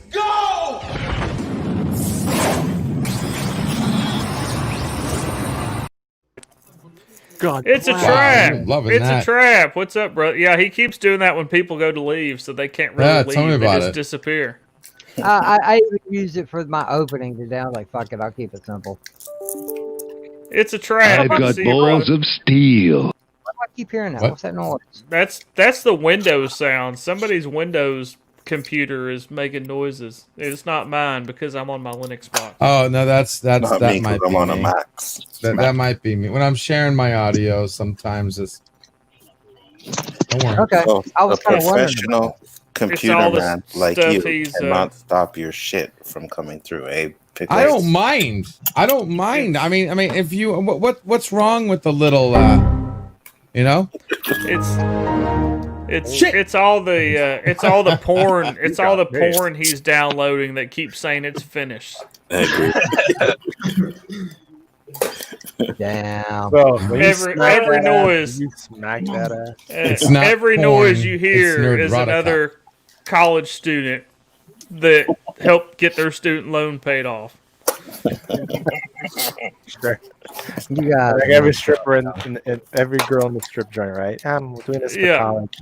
Go! God, it's a trap. It's a trap. What's up, bro? Yeah, he keeps doing that when people go to leave, so they can't really leave. Tell me about they just it. disappear. I even used it for my opening today. I was like, fuck it, I'll keep it simple. It's a trap. I've got balls of steel. Why do I keep hearing that? What? What's that noise? That's the Windows sound. Somebody's Windows computer is making noises. It's not mine because I'm on my Linux box. Oh no, that me, might I'm be on me. a Max. That might be me. When I'm sharing my audio, sometimes it's. Don't worry. Okay, So, I was a kind of wondering. professional computer all the man like stuff you he's, cannot stop your shit from coming through. I don't mind. I mean, if you what's wrong with the little You know, it's all the porn. It's all the porn he's downloading that keeps saying it's finished. Damn. Bro, Every noise. You smack that ass. It's not every porn, noise you it's hear is nerdrotica. another college student that helped get their student loan paid off. Sure. You got like every stripper and every girl in the strip joint, right? I'm doing this for college.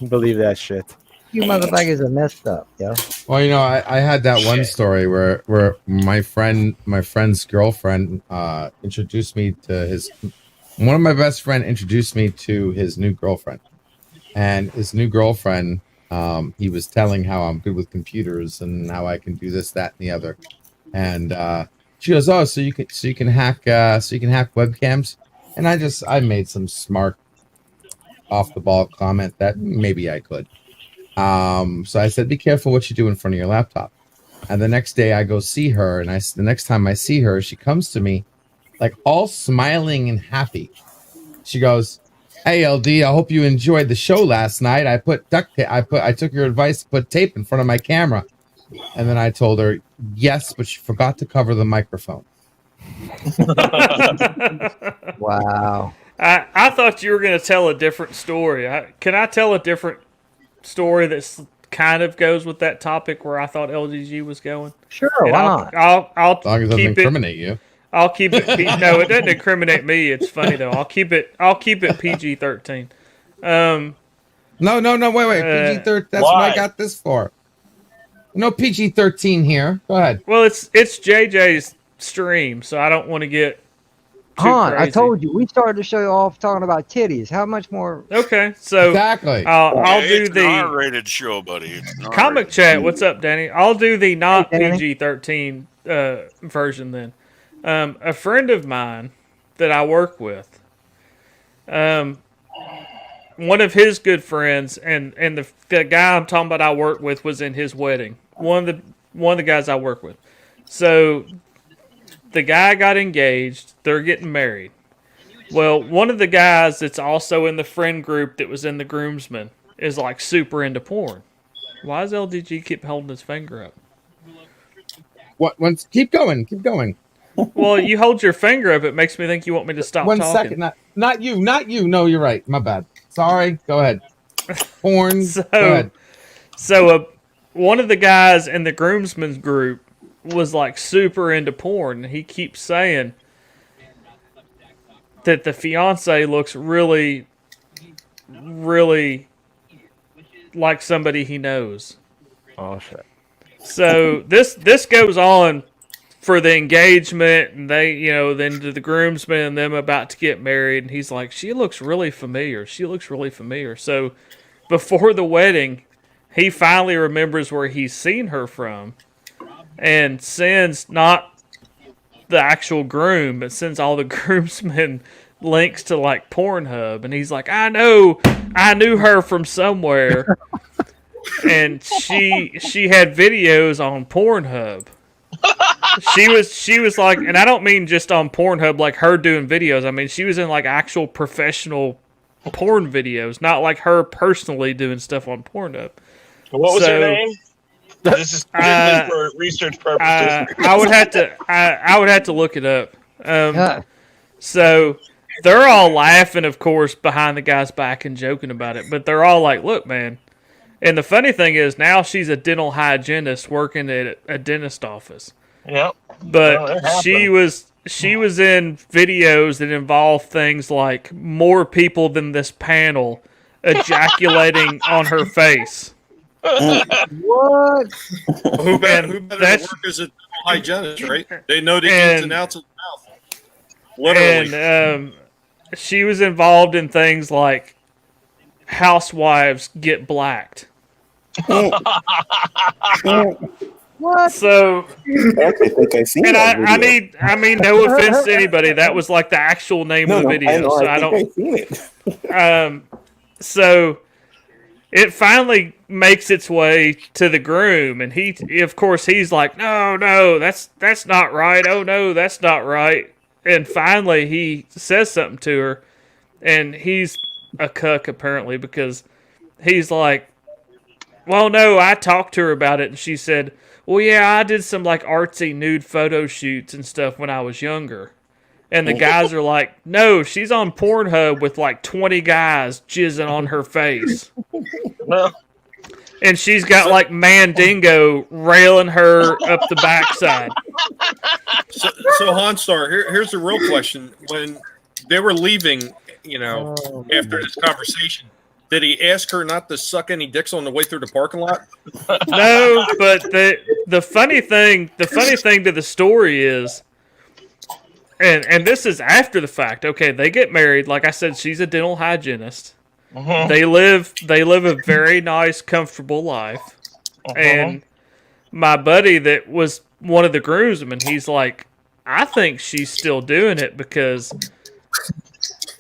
Believe that shit. You motherfuckers are messed up, yo. Well, you know, I had that one story where my friend's girlfriend introduced me to one of my best friend introduced me to his new girlfriend, and his new girlfriend, he was telling how I'm good with computers and how I can do this, that, and the other, and she goes, "Oh, so you can hack webcams," and I made some smart off the ball comment that maybe I could. So I said, be careful what you do in front of your laptop. And the next day I go see her, and the next time I see her, she comes to me like all smiling and happy. She goes, "Hey LD, I hope you enjoyed the show last night. I put duct tape. I took your advice to put tape in front of my camera." And then I told her, "Yes, but she forgot to cover the microphone." Wow. I thought you were going to tell a different story. Can I tell a different story that kind of goes with that topic where I thought LGG was going? Sure, and why not? I'll as long as it doesn't incriminate you. I'll keep it. No, it doesn't incriminate me. It's funny though. I'll keep it PG-13. No, wait. PG-13. That's what I got this for. No PG-13 here. Go ahead. Well, it's JJ's stream, so I don't want to get too crazy. I told you we started the show off talking about titties. How much more? Okay, so exactly. I'll do It's the an R-rated show, buddy. It's an comic R-rated chat. show. What's up, Danny? I'll do the not Hey, Danny. PG-13 version then. A friend of mine that I work with, one of his good friends, and the guy I'm talking about I work with was in his wedding. One of the guys I work with. So the guy got engaged. They're getting married. Well, one of the guys that's also in the friend group that was in the groomsmen is like super into porn. Why does LDG keep holding his finger up? What? Keep going. Well, you hold your finger up. It makes me think you want me to stop One talking. second. Not you. No, you're right. My bad. Sorry. Go ahead. Porn. Go ahead. So one of the guys in the groomsmen's group was like super into porn. He keeps saying that the fiance looks really, really like somebody he knows. Oh shit. So this goes on for the engagement, and then to the groomsmen and them about to get married, and he's like, she looks really familiar. So before the wedding, he finally remembers where he's seen her from, and sends not the actual groom, but sends all the groomsmen links to like Pornhub, and he's like, I knew her from somewhere. And she had videos on Pornhub. She was like, and I don't mean just on Pornhub like her doing videos. I mean she was in like actual professional porn videos, not like her personally doing stuff on Pornhub. What was her name? This is strictly for research purposes. I would have to look it up. So they're all laughing, of course, behind the guy's back and joking about it. But they're all like, "Look, man." And the funny thing is, now she's a dental hygienist working at a dentist office. Yep. But she was in videos that involve things like more people than this panel ejaculating on her face. What? Who better to work as a hygienist, right? They know the ins and outs of the mouth. Literally. And she was involved in things like housewives get blacked. What? So, I think I seen and that I video. mean, no offense to anybody, that was like the actual name of the video. I seen it. So it finally makes its way to the groom, and he's like, no, that's not right. Oh no, that's not right. And finally, he says something to her, and he's a cuck apparently because he's like, well, no, I talked to her about it, and she said, well, yeah, I did some like artsy nude photo shoots and stuff when I was younger. And the guys are like, no, she's on Pornhub with like 20 guys jizzing on her face. And she's got like Mandingo railing her up the backside. So Honstar, here's the real question. When they were leaving, after this conversation, did he ask her not to suck any dicks on the way through the parking lot? No, but the funny thing to the story is, and this is after the fact. Okay, they get married. Like I said, she's a dental hygienist. They live a very nice, comfortable life. And my buddy that was one of the groomsmen, he's like, I think she's still doing it because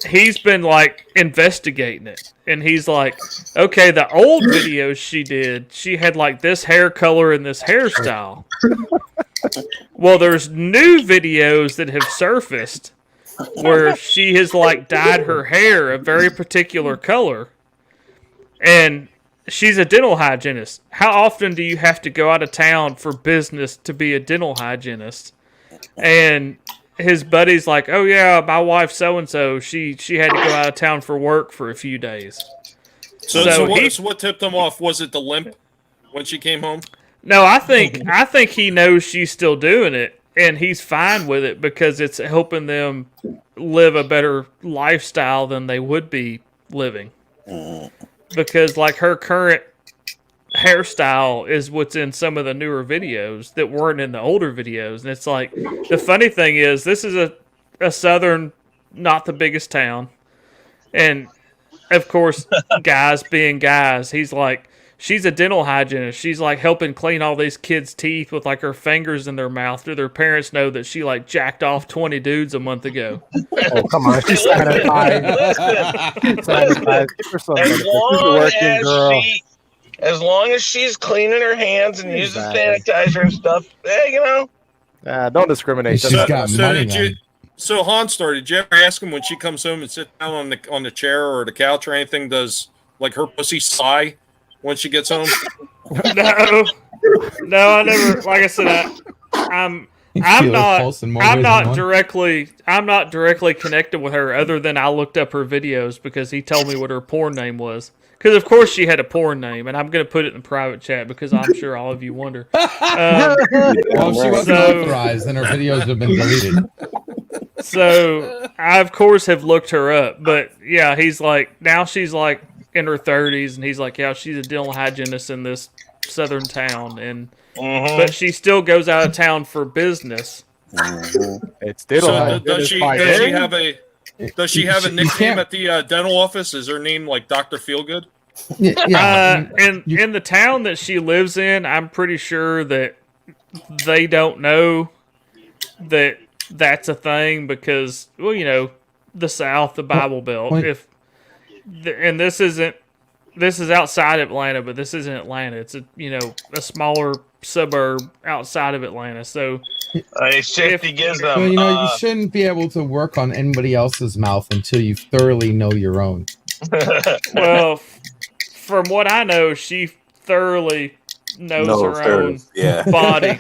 he's been like investigating it. And he's like, okay, the old videos she did, she had like this hair color and this hairstyle. Well, there's new videos that have surfaced where she has like dyed her hair a very particular color. And she's a dental hygienist. How often do you have to go out of town for business to be a dental hygienist? And his buddy's like, oh yeah, my wife so-and-so, she had to go out of town for work for a few days. So what tipped him off? Was it the limp when she came home? No, I think he knows she's still doing it, and he's fine with it because it's helping them live a better lifestyle than they would be living. Because like her current hairstyle is what's in some of the newer videos that weren't in the older videos. And it's like, the funny thing is, this is a southern, not the biggest town. And of course, guys being guys, he's like, she's a dental hygienist. She's like helping clean all these kids' teeth with like her fingers in their mouth. Do their parents know that she like jacked off 20 dudes a month ago? Oh, come on. She's satisfied. As long as she's cleaning her hands and using sanitizer and stuff, don't discriminate. So Honstar, did you ever ask him when she comes home and sit down on the chair or the couch or anything? Does like her pussy sigh when she gets home? No, I never. Like I said, I'm not directly connected with her other than I looked up her videos because he told me what her porn name was. Because of course she had a porn name, and I'm going to put it in the private chat because I'm sure all of you wonder. Well, she wasn't authorized, and her videos have been deleted. So I of course have looked her up, but yeah, he's like, now she's like in her 30s, and he's like, yeah, she's a dental hygienist in this southern town, and but she still goes out of town for business. It's dental. So does she have a nickname at the dental office? Is her name like Dr. Feelgood? In the town that she lives in, I'm pretty sure that they don't know that that's a thing because, well, the South, the Bible Belt. And this is outside Atlanta, but this isn't Atlanta. It's a smaller suburb outside of Atlanta. So you shouldn't be able to work on anybody else's mouth until you thoroughly know your own. Well, from what I know, she thoroughly knows her own body.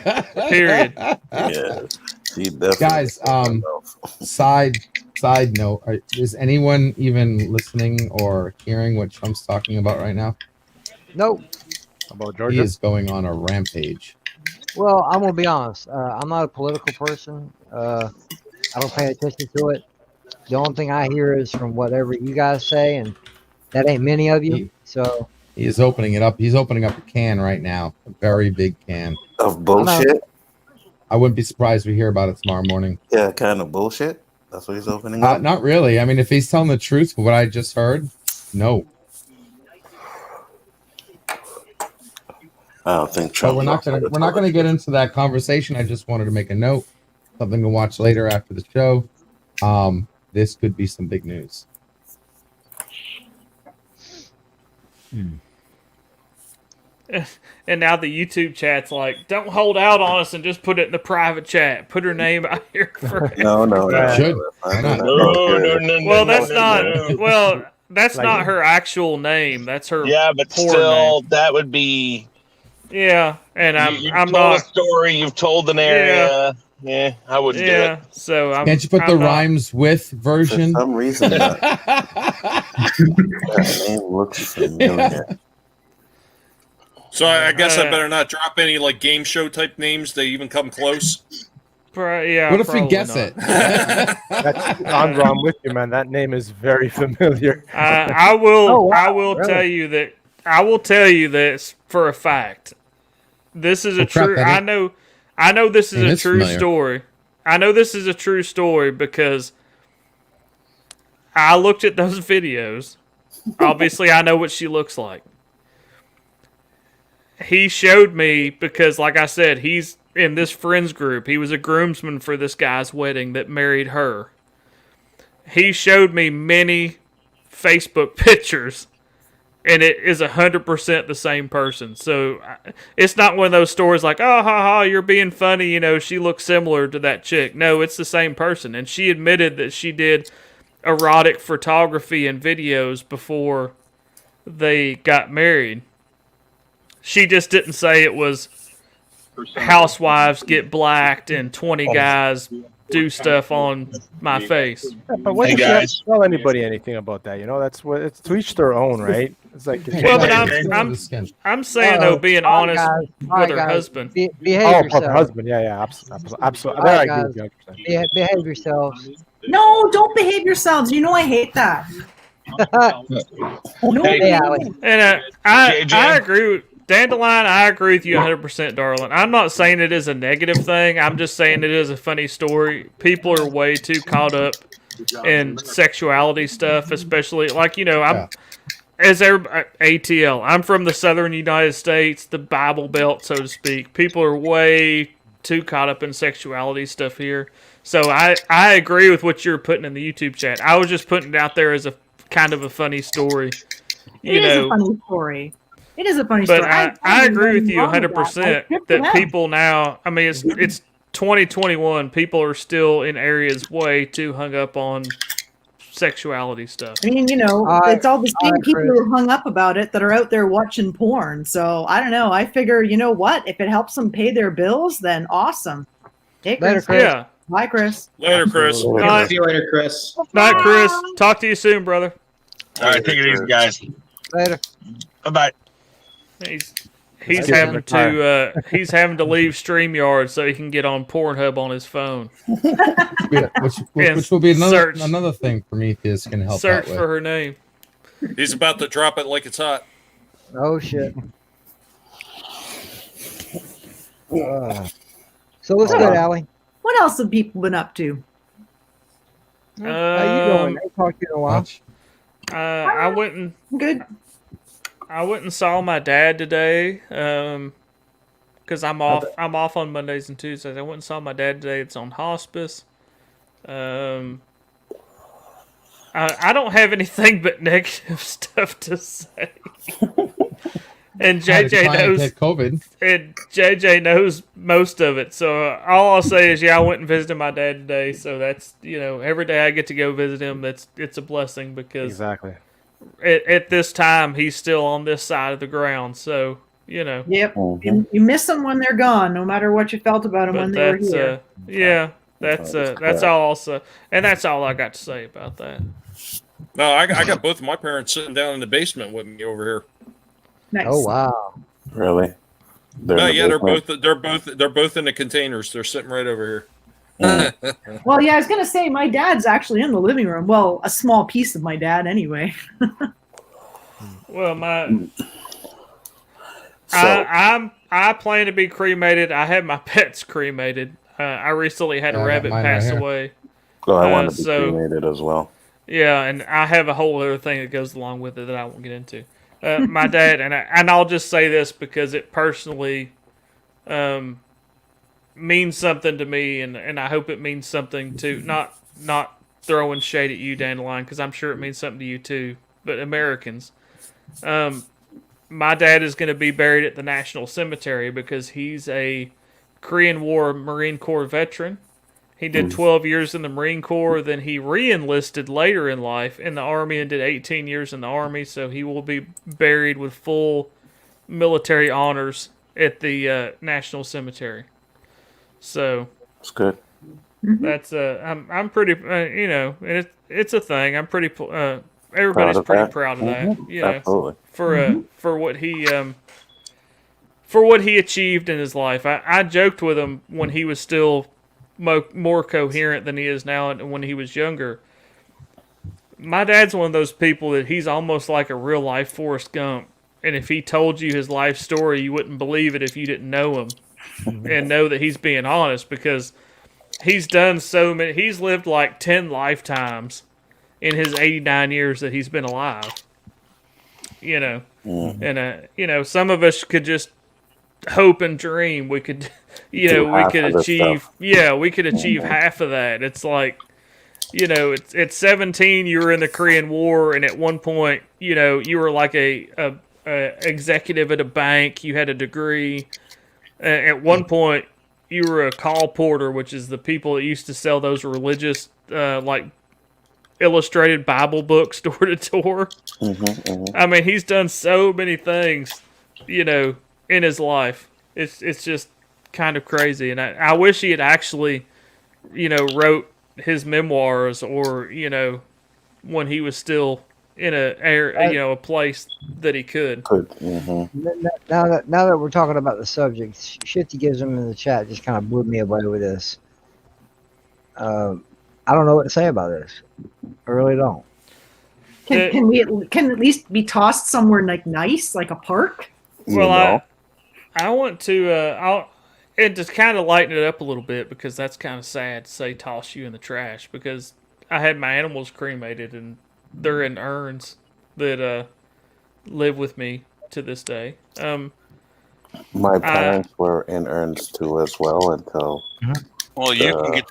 Period. Yeah. Guys, side note, is anyone even listening or hearing what Trump's talking about right now? Nope. About Georgia? He is going on a rampage. Well, I'm gonna be honest. I'm not a political person. I don't pay attention to it. The only thing I hear is from whatever you guys say, and that ain't many of you. So he is opening it up. He's opening up a can right now, a very big can of bullshit. I wouldn't be surprised we hear about it tomorrow morning. Yeah, kind of bullshit. That's what he's opening up. Not really. I mean, if he's telling the truth, what I just heard, no. I don't think Trump. But we're not gonna get into that conversation. I just wanted to make a note, something to watch later after the show. This could be some big news. And now the YouTube chat's like, don't hold out on us and just put it in the private chat. Put her name out here for No. Well, that's not. Well, that's not her actual name. That's her. Yeah, but porn still, name. that would be. Yeah, and You've I'm told not. a story. You've told an area. Yeah, I wouldn't do it. So Can't you put the rhymes with version? For some reason, that name looks familiar. So I guess I better not drop any like game show type names. They even come close. Yeah. What if we guess it? Andra, I'm with you, man. That name is very familiar. I will. Oh, wow. I will Really? tell you that. I will tell you this for a fact. This is a true. I know this is a true story. I know this is a true story because I looked at those videos. Obviously, I know what she looks like. He showed me because, like I said, he's in this friends group. He was a groomsman for this guy's wedding that married her. He showed me many Facebook pictures, and it is 100% the same person. So it's not one of those stories like, oh, ha, ha, you're being funny. You know, she looks similar to that chick. No, it's the same person. And she admitted that she did erotic photography and videos before they got married. She just didn't say it was housewives get blacked and 20 guys do stuff on my face. Yeah, but what if you have to tell anybody anything about that? You know, that's what it's to each their own, right? It's like Well, but I'm saying though, being honest with her husband. Behave yourself. her husband, yeah, absolutely. All right, I agree guys. with you 100%. Behave yourselves. No, don't behave yourselves. You know I hate that. No, Hey, Alex. And I agree with Dandelion. I agree with you 100%, darling. I'm not saying it is a negative thing. I'm just saying it is a funny story. People are way too caught up in sexuality stuff, especially like I'm as ATL. I'm from the southern United States, the Bible Belt, so to speak. People are way too caught up in sexuality stuff here. So I agree with what you're putting in the YouTube chat. I was just putting it out there as a kind of a funny story. It is a funny story. It is a funny But story. I agree with you 100% Good for that them. people now, I mean, it's 2021. People are still in areas way too hung up on sexuality stuff. I mean, it's all the same people who are hung up about it that are out there watching porn. So I don't know. I figure, you know what? If it helps them pay their bills, then awesome. Hey, Later, Chris. Chris. Yeah. Bye, Chris. Later, Chris. Night. See you later, Chris. Night, Chris. Talk to you soon, brother. All right, take it easy, guys. Later. Bye. He's having to leave StreamYard so he can get on Pornhub on his phone. Which will be another thing Prometheus can help Search out with. for her name. He's about to drop it like it's hot. Oh shit. So let's go, Allie. What else have people been up to? How you doing? I talked to you in a while. I went and good. I went and saw my dad today because I'm off. I'm off on Mondays and Tuesdays. I went and saw my dad today. It's on hospice. I don't have anything but negative stuff to say. And JJ knows COVID. And JJ knows most of it. So all I'll say is, I went and visited my dad today. So that's every day I get to go visit him. It's a blessing because exactly at this time he's still on this side of the ground. So Yep. You miss them when they're gone, no matter what you felt about them when they were here. That's all I'll say, and that's all I got to say about that. No, I got both of my parents sitting down in the basement with me over here. Nice. Oh wow! Really? They're both in the containers. They're sitting right over here. Well, I was gonna say my dad's actually in the living room. Well, a small piece of my dad, anyway. Well, I plan to be cremated. I had my pets cremated. I recently had a rabbit pass away. Well, I want to be cremated as well. Yeah, and I have a whole other thing that goes along with it that I won't get into. My dad, and I'll just say this because it personally means something to me, and I hope it means something to not throwing shade at you, Dandelion, because I'm sure it means something to you too. But Americans, my dad is going to be buried at the National Cemetery because he's a Korean War Marine Corps veteran. He did 12 years in the Marine Corps, then he re-enlisted later in life in the Army and did 18 years in the Army, so he will be buried with full military honors at the National Cemetery. So it's good. That's I'm pretty and it's a thing. I'm pretty everybody's pretty proud of that. Absolutely. For what he for what he achieved in his life. I joked with him when he was still more coherent than he is now, and when he was younger. My dad's one of those people that he's almost like a real life Forrest Gump. And if he told you his life story, you wouldn't believe it if you didn't know him and know that he's being honest, because he's done so many. He's lived like 10 lifetimes in his 89 years that he's been alive. And some of us could just hope and dream we could, we could achieve. Yeah, we could achieve half of that. It's like, it's 17. You were in the Korean War, and at one point, you were like a executive at a bank. You had a degree. At one point, you were a call porter, which is the people that used to sell those religious, like illustrated Bible books door to door. I mean, he's done so many things, in his life. It's just kind of crazy, and I wish he had actually, wrote his memoirs, or when he was still in a place that he could. Now that we're talking about the subject, Shifty gives them in the chat just kind of blew me away with this. I don't know what to say about this. I really don't. Can at least be tossed somewhere like nice, like a park? Well, I want to and to kind of lighten it up a little bit, because that's kind of sad to say toss you in the trash, because I had my animals cremated and they're in urns that live with me to this day. My parents were in urns too as well until. Well, you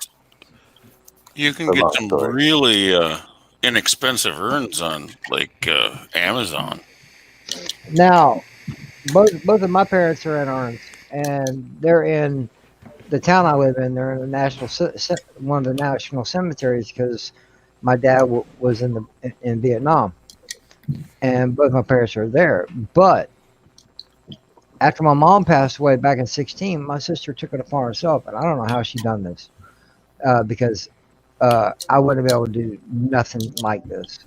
can get some really inexpensive urns on like Amazon. Now, both of my parents are in urns, and they're in the town I live in. They're in the one of the national cemeteries, because my dad was in Vietnam, and both my parents are there. But after my mom passed away back in 2016, my sister took it upon herself, and I don't know how she done this, because I wouldn't be able to do nothing like this.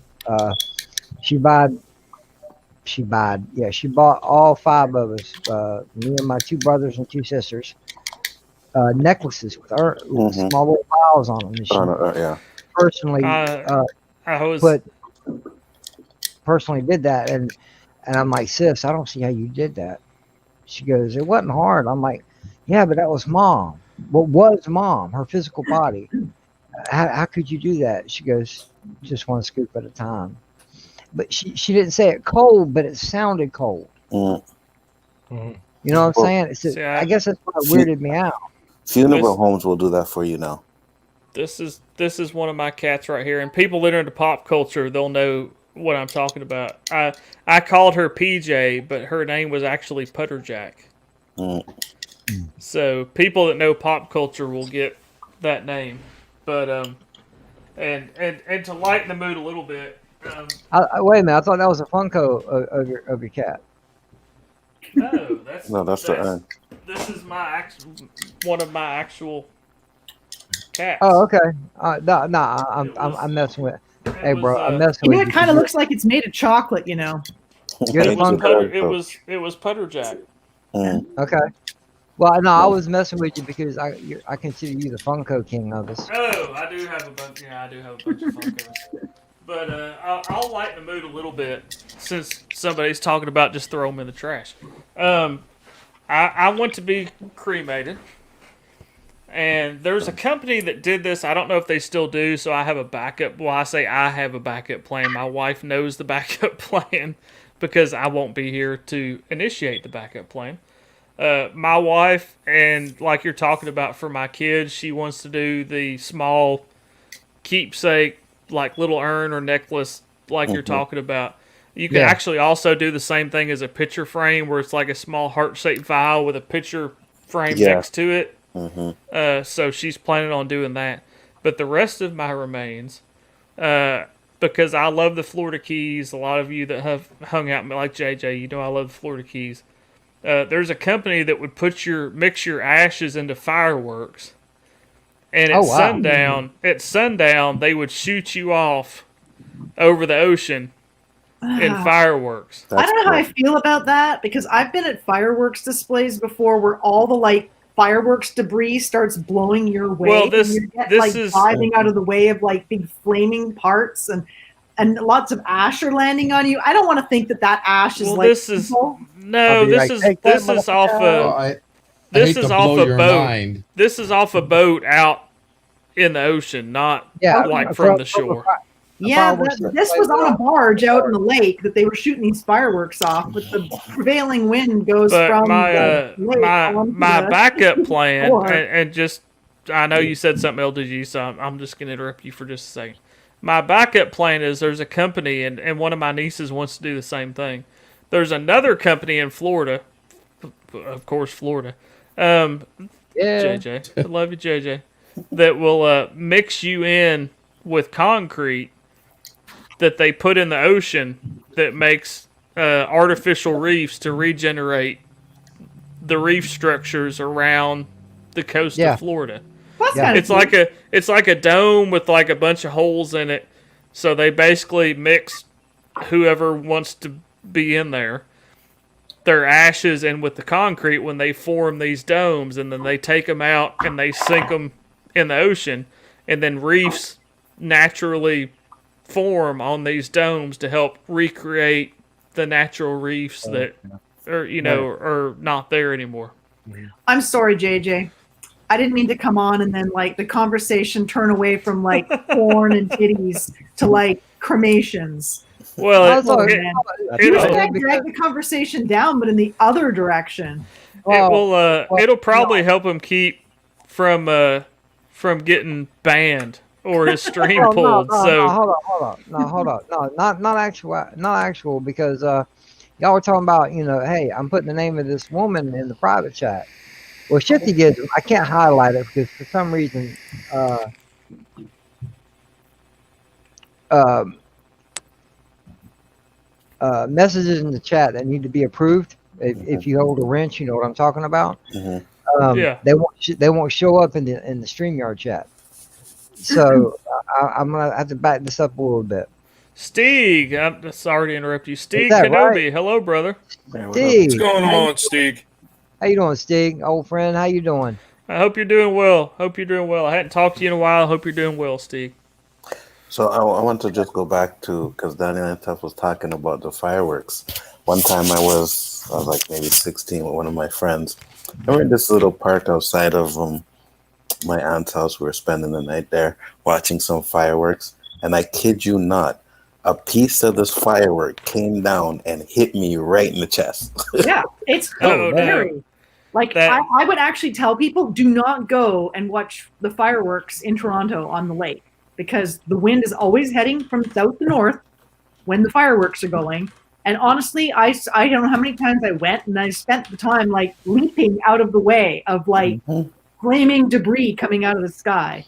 She bought all 5 of us, me and my 2 brothers and 2 sisters, necklaces with small little files on them. And she personally personally did that, and I'm like, sis, I don't see how you did that. She goes, it wasn't hard. I'm like, yeah, but that was mom. What was mom? Her physical body. How could you do that? She goes, just 1 scoop at a time. But she didn't say it cold, but it sounded cold. You know what I'm saying? I guess that's what weirded me out. Funeral homes will do that for you now. This is one of my cats right here, and people that are into pop culture, they'll know what I'm talking about. I called her PJ, but her name was actually Putterjack. So people that know pop culture will get that name. But and to lighten the mood a little bit. Wait a minute! I thought that was a Funko of your cat. No, that's the urn. This is one of my actual cats. Oh, okay. I'm messing with. Hey, bro, I'm messing with you. It kind of looks like it's made of chocolate, It was Putterjack. Okay. Well, no, I was messing with you because I consider you the Funko king of us. Oh, I do have a bunch. Yeah, I do have a bunch of Funkos. But I'll lighten the mood a little bit, since somebody's talking about just throw them in the trash. I want to be cremated, and there's a company that did this. I don't know if they still do, so I have a backup. Well, I say I have a backup plan. My wife knows the backup plan, because I won't be here to initiate the backup plan. My wife, and like you're talking about for my kids, she wants to do the small keepsake, like little urn or necklace, like you're talking about. You can actually also do the same thing as a picture frame, where it's like a small heart-shaped vial with a picture frame next to it. So she's planning on doing that. But the rest of my remains, because I love the Florida Keys, a lot of you that have hung out like JJ, you know I love the Florida Keys. There's a company that would mix your ashes into fireworks, and at sundown they would shoot you off over the ocean in fireworks. I don't know how I feel about that, because I've been at fireworks displays before where all the fireworks debris starts blowing your way. Well, and you get, diving out of the way of big flaming parts, and lots of ash are landing on you. I don't want to think that ash is this is off a boat out in the ocean, not from the shore. Yeah, this was on a barge out in the lake that they were shooting these fireworks off, but the prevailing wind goes from the lake my backup plan, and just, I know you said something, LDG, so I'm just going to interrupt you for just a second. My backup plan is there's a company, and one of my nieces wants to do the same thing. There's another company in Florida, of course, Florida. JJ, I love you, JJ, that will mix you in with concrete that they put in the ocean that makes artificial reefs to regenerate the reef structures around the coast of Florida. It's like a dome with a bunch of holes in it. So they basically mix whoever wants to be in there, their ashes in with the concrete when they form these domes, and then they take them out and they sink them in the ocean, and then reefs naturally form on these domes to help recreate the natural reefs that are not there anymore. I'm sorry, JJ. I didn't mean to come on and then the conversation turn away from porn and titties to cremations. Well, you drag the conversation down, but in the other direction. It'll probably help him keep from getting banned or his stream pulled. Hold on. No, not actual, because y'all were talking about, hey, I'm putting the name of this woman in the private chat. Well, Shifty gives, I can't highlight it because for some reason, messages in the chat that need to be approved. If you hold a wrench, you know what I'm talking about. They won't show up in the StreamYard chat. So I'm gonna have to back this up a little bit. Steve, I'm sorry to interrupt you. Steve Kenobi, right? Hello, brother. What's going on, Steve? How you doing, Steve? Old friend, how you doing? I hope you're doing well. I hadn't talked to you in a while. I hope you're doing well, Steve. So I want to just go back to, because Daniel and Tuff was talking about the fireworks. One time I was like maybe 16 with one of my friends. And we're in this little park outside of my aunt's house. We were spending the night there watching some fireworks. And I kid you not, a piece of this firework came down and hit me right in the chest. Yeah, it's scary. I would actually tell people, do not go and watch the fireworks in Toronto on the lake, because the wind is always heading from south to north when the fireworks are going. And honestly, I don't know how many times I went, and I spent the time leaping out of the way of flaming debris coming out of the sky.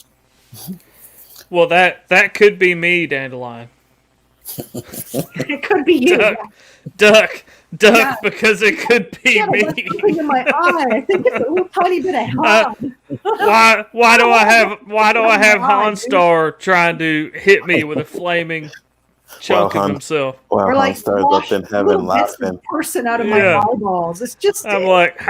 Well, that could be me, Dandelion. It could be you. Duck, because it could be me. Something in my eye. I think it's a little tiny bit of Han. Why do I have Hanstar trying to hit me with a flaming chunk of himself? Well, Hanstar's up in heaven laughing. Person out of my eyeballs. It's just. I'm like,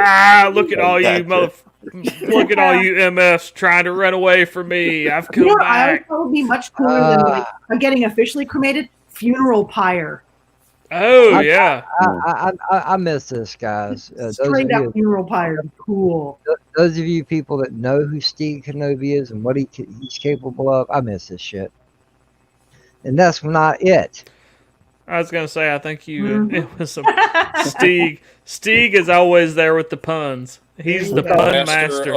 look at all you look at all you MFs trying to run away from me. I've come back. I would be much cooler than getting officially cremated. Funeral pyre. Oh, yeah. I miss this, guys. Straight up funeral pyre. Cool. Those of you people that know who Steve Kenobi is and what he's capable of, I miss this shit. And that's not it. I was going to say, I think it was some Stieg. Stieg is always there with the puns. He's the pun master.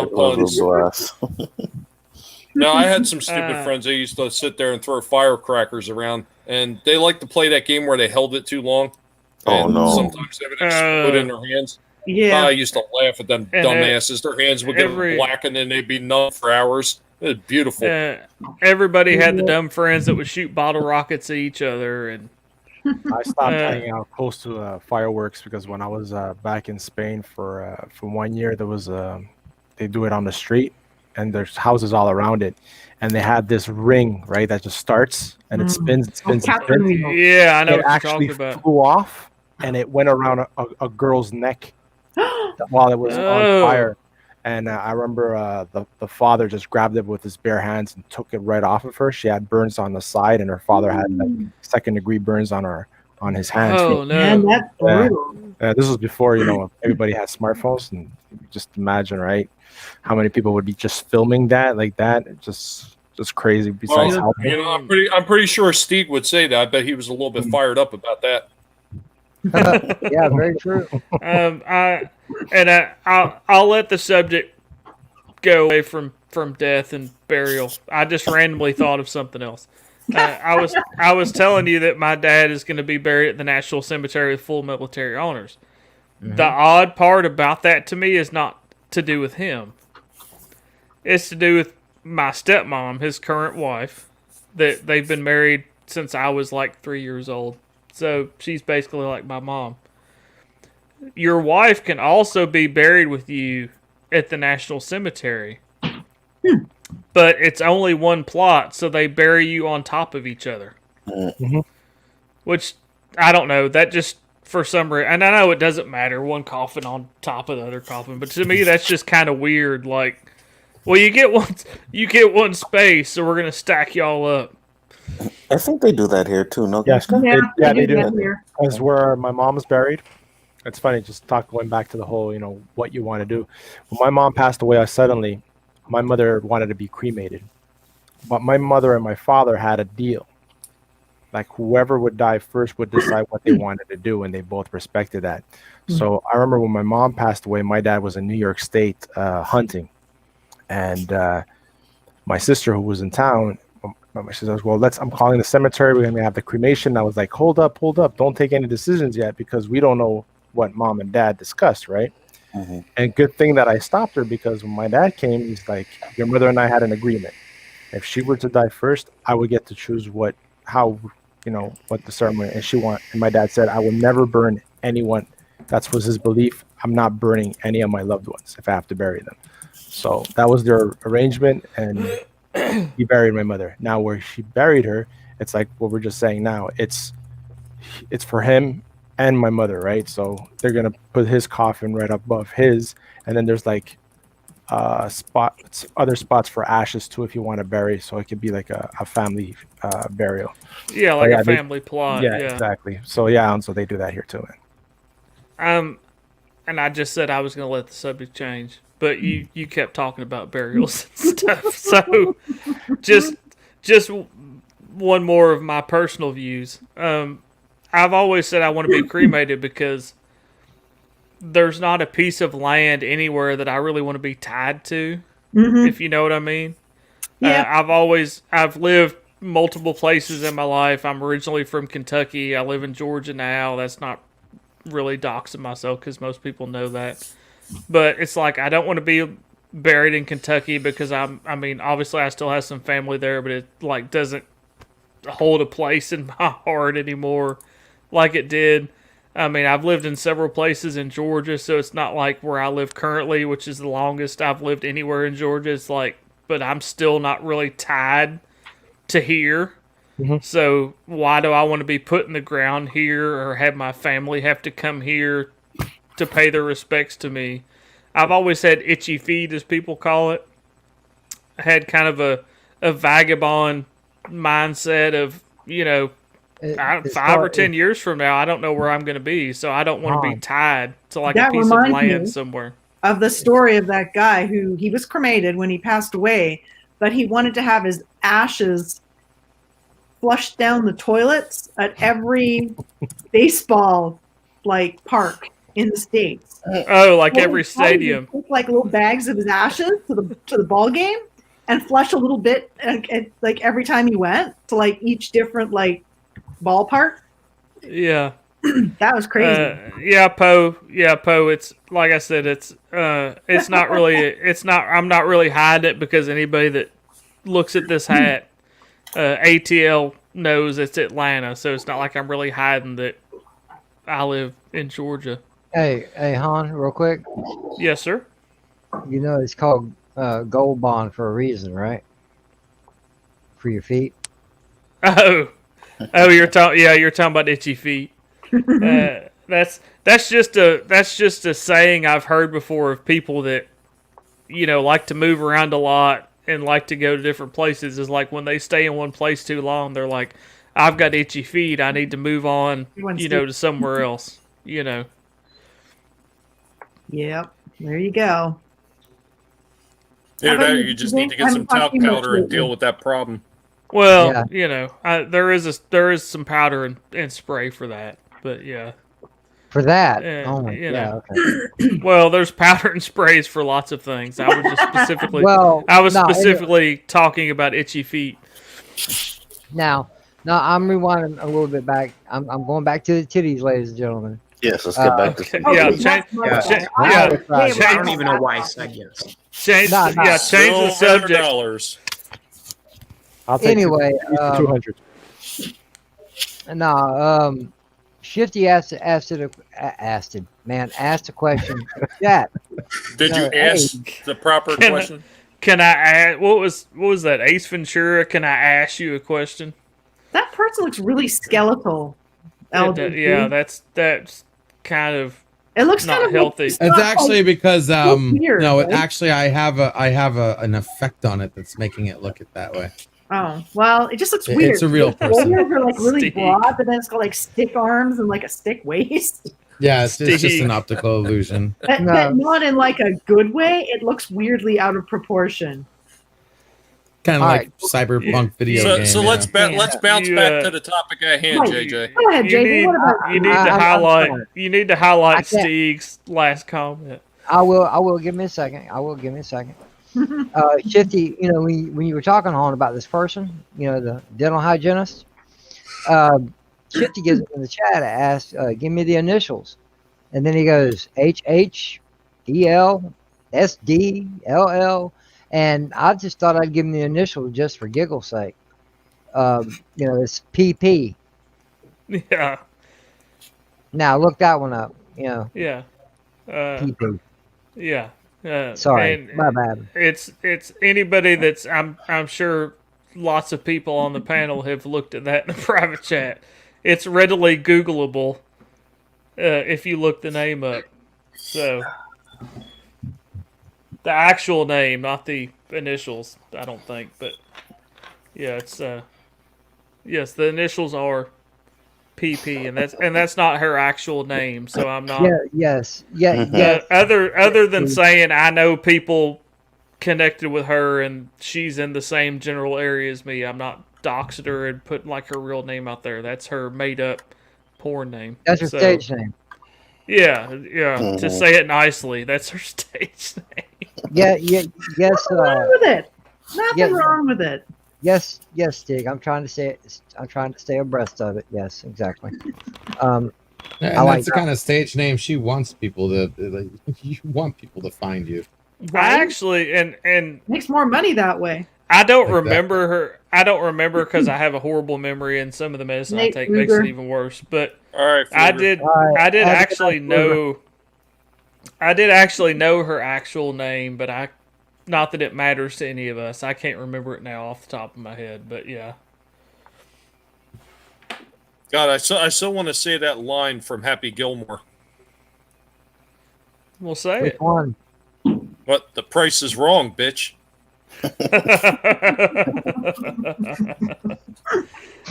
No, I had some stupid friends. They used to sit there and throw firecrackers around and they like to play that game where they held it too long. Oh, And no. sometimes they would explode in their hands. Yeah. I used to laugh at them And dumbasses. Their hands would get blackened and they'd be numb for hours. It was beautiful. Everybody had the dumb friends that would shoot bottle rockets at each other, and I stopped hanging out close to fireworks because when I was back in Spain for 1 year, there was they do it on the street, and there's houses all around it, and they had this ring right that just starts and it spins, it spins, it spins. Yeah, I know It what you're actually talking about. flew off, and it went around a girl's neck while it was on fire. And I remember the father just grabbed it with his bare hands and took it right off of her. She had burns on the side, and her father had like second-degree burns on his hands. Oh no! Man, that's brutal. This was before everybody had smartphones, and just imagine, right? How many people would be just filming that like that? It's just crazy. Besides, I'm pretty sure Steve would say that. I bet he was a little bit fired up about that. Yeah, very true. I'll let the subject go away from death and burial. I just randomly thought of something else. I was telling you that my dad is going to be buried at the National Cemetery with full military honors. Mm-hmm. The odd part about that to me is not to do with him. It's to do with my stepmom, his current wife, that they've been married since I was like 3 years old. So she's basically like my mom. Your wife can also be buried with you at the National Cemetery. But it's only one plot, so they bury you on top of each other. Mm-hmm. Which, I don't know, that just, for some reason, and I know it doesn't matter, one coffin on top of the other coffin, but to me that's just kind of weird, like, well, you get one space, so we're going to stack y'all up. I think they do that here too, no? Yes, Yeah, they do that that. here. That's where my mom's buried. It's funny, just going back to the whole, what you want to do. When my mom passed away, suddenly, my mother wanted to be cremated. But my mother and my father had a deal. Like, whoever would die first would decide what they wanted to do, and they both respected that. So I remember when my mom passed away, my dad was in New York State hunting. And my sister, who was in town, she says, well, I'm calling the cemetery. We're going to have the cremation. I was like, hold up. Don't take any decisions yet because we don't know what mom and dad discussed, right? Mm-hmm. And good thing that I stopped her because when my dad came, he's like, your mother and I had an agreement. If she were to die first, I would get to choose what the ceremony. And my dad said, I will never burn anyone. That was his belief. I'm not burning any of my loved ones if I have to bury them. So that was their arrangement, and he buried my mother. Now where she buried her, it's like what we're just saying now. It's for him and my mother, right? So they're gonna put his coffin right above his, and then there's like other spots for ashes too if you want to bury. So it could be like a family burial. Yeah, like a family plot. Yeah, exactly. So and so they do that here too, man. And I just said I was gonna let the subject change, but you kept talking about burials and stuff. So just one more of my personal views. I've always said I want to be cremated because there's not a piece of land anywhere that I really want to be tied to, if you know what I mean. Yeah. I've lived multiple places in my life. I'm originally from Kentucky. I live in Georgia now. That's not really doxing myself because most people know that. But it's like I don't want to be buried in Kentucky because obviously I still have some family there, but it like doesn't hold a place in my heart anymore like it did. I mean, I've lived in several places in Georgia, so it's not like where I live currently, which is the longest I've lived anywhere in Georgia. It's like, but I'm still not really tied to here. Mm-hmm. So why do I want to be put in the ground here or have my family have to come here to pay their respects to me? I've always had itchy feet, as people call it. I had kind of a vagabond mindset of, 5 or 10 years from now, I don't know where I'm going to be, so I don't want to be tied to like a piece of land somewhere. Of the story of that guy who he was cremated when he passed away, but he wanted to have his ashes flushed down the toilets at every baseball park in the States. Oh, like every stadium. Took like little bags of his ashes to the ball game and flush a little bit and like every time he went to like each different ballpark. Yeah. That was crazy. Yeah, Poe. Yeah, Poe. It's like I said. It's not really. It's not. I'm not really hiding it because anybody that looks at this hat, ATL knows it's Atlanta. So it's not like I'm really hiding that I live in Georgia. Hey, Han, real quick. Yes, sir. You know it's called Gold Bond for a reason, right? For your feet. Oh, you're talking. Yeah, you're talking about itchy feet. That's just a saying I've heard before of people that like to move around a lot and like to go to different places. Is like when they stay in one place too long, they're like, I've got itchy feet. I need to move on, to somewhere else. Yep. There you go. Either that, or you just need to get some talc powder and deal with that problem. Well, there is some powder and spray for that, but yeah. For that, oh my god. Okay. Well, there's powder and sprays for lots of things. I was just specifically, talking about itchy feet. Now, I'm rewinding a little bit back. I'm going back to the titties, ladies and gentlemen. Yes, let's get back to some. I don't even know why I said yes. Change the subject. I'll take anyway, 200. Shifty asked a question. Yeah. Did you ask the proper question? Can I ask? What was that? Ace Ventura? Can I ask you a question? That person looks really skeletal. Yeah, that's kind of. It looks not kind of healthy. It's actually because weird, no, right? actually I have an effect on it that's making it look it that way. Oh, well, it just looks weird. It's a real person. The shoulders are like really broad, but then it's got like stick arms and like a stick waist. Yeah, it's just an optical illusion. But not in like a good way. It looks weirdly out of proportion. Kind of like cyberpunk video game. So let's bounce back to the topic at hand, JJ. Go ahead, JJ. What about You need to highlight Stig's last comment. I will. Give me a second. Shifty, when you were talking on about this person, the dental hygienist, Shifty gives it in the chat, asked, give me the initials. And then he goes, HHEL, SDLL. And I just thought I'd give him the initials just for giggle's sake. It's PP. Yeah. Now look that one up, Yeah. PP. Yeah. Sorry, my bad. It's anybody that's I'm sure lots of people on the panel have looked at that in the private chat. It's readily Googleable if you look the name up. So the actual name, not the initials, I don't think, but yeah, it's yes, the initials are PP, and that's not her actual name, so I'm not. Yes. Other than saying I know people connected with her and she's in the same general area as me, I'm not doxed her and putting like her real name out there. That's her made up porn name. That's her stage name. Yeah. To say it nicely, that's her stage name. Yes. Nothing wrong with it. Nothing wrong with it. Yes, Stig. I'm trying to stay abreast of it. Yes, exactly. And that's the kind of stage name she wants people to. You want people to find you. I actually and makes more money that way. I don't remember her. I don't remember because I have a horrible memory, and some of the medicine I take makes it even worse. But I did actually know her actual name, but not that it matters to any of us. I can't remember it now off the top of my head, but yeah. God, I still want to say that line from Happy Gilmore. We'll say Which it. One? But the price is wrong, bitch.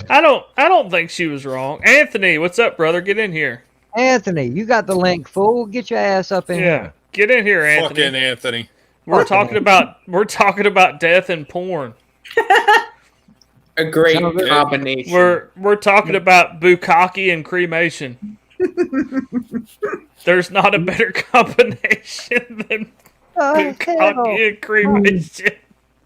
I don't think she was wrong. Anthony, what's up, brother? Get in here. Anthony, you got the link, fool. Get your ass up in here. Get in here, Anthony. Fucking Anthony. We're talking about death and porn. A great combination. We're talking about bukkake and cremation. There's not a better combination than bukkake and cremation.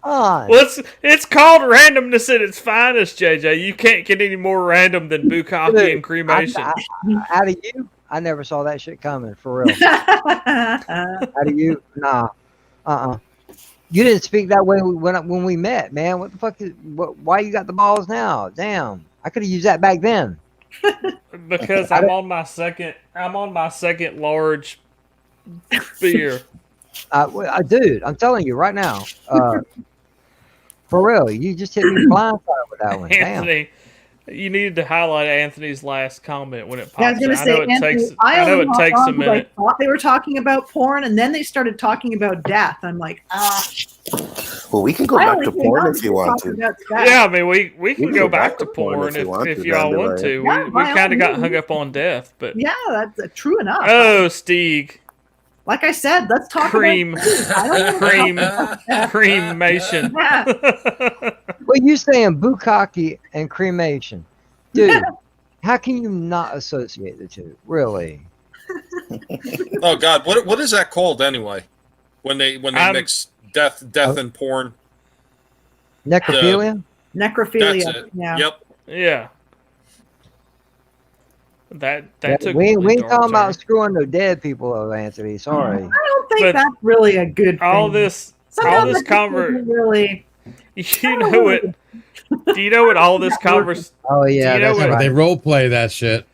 on. Well, it's called randomness at its finest, JJ. You can't get any more random than bukkake and cremation. Out of you, I never saw that shit coming, for real. Out of you, nah. You didn't speak that way when we met, man. What the fuck why you got the balls now? Damn. I could have used that back then. Because I'm on my second large beer. Dude, I'm telling you right now. For real, you just hit me blindsided with that one. Anthony, you needed to highlight Anthony's last comment when it pops. Yeah, I was going to say, Anthony, I know it takes a minute. I thought they were talking about porn, and then they started talking about death. I'm like, Well, we can go back to porn if you want to. Yeah, I mean, we can go back to porn if y'all want to. We kind of got hung up on death, but yeah, that's true enough. Oh, Steeg. Like I said, let's talk cremation. Well, you saying bukkake and cremation, dude? How can you not associate the two? Really? Oh God, what is that called anyway? When they mix death and porn. Necrophilia. Necrophilia. That's it. Yeah. Yep. Yeah. That took. We ain't talking about screwing the dead people, though, Anthony. Sorry. I don't think that's really a good thing. All this conversation. Really. You know what? Do you know what all this conversation? Oh yeah, that's right. They role play that shit.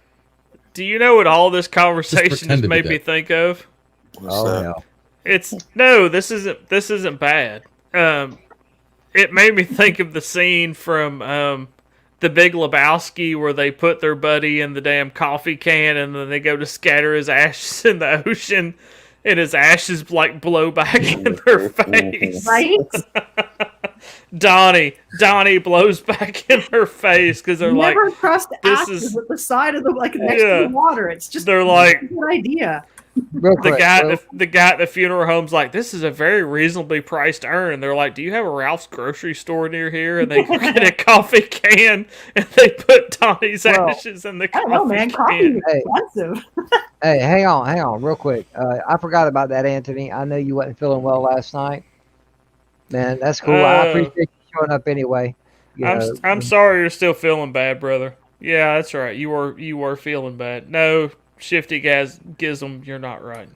Do you know what all this conversation has made me think of? No. This isn't bad. It made me think of the scene from The Big Lebowski where they put their buddy in the damn coffee can and then they go to scatter his ashes in the ocean and his ashes like blow back in their face. Right? Donnie blows back in her face because they're like, never trust ashes at the side of the next to the water. It's just they're like a good idea. The guy at the funeral home's like, this is a very reasonably priced urn. And they're like, do you have a Ralph's grocery store near here? And they go get a coffee can and they put Donnie's ashes in the coffee can. I don't know, man. Coffee is expensive. Hey, hang on, real quick. I forgot about that, Anthony. I know you wasn't feeling well last night. Man, that's cool. I appreciate you showing up anyway. I'm sorry you're still feeling bad, brother. Yeah, that's right. You were feeling bad. No, Shifty Gizm, you're not right.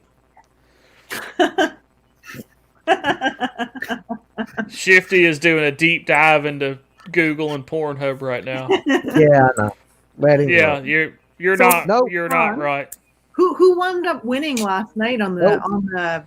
Shifty is doing a deep dive into Google and Pornhub right now. Yeah, I know. Yeah, you're not right. Who wound up winning last night on the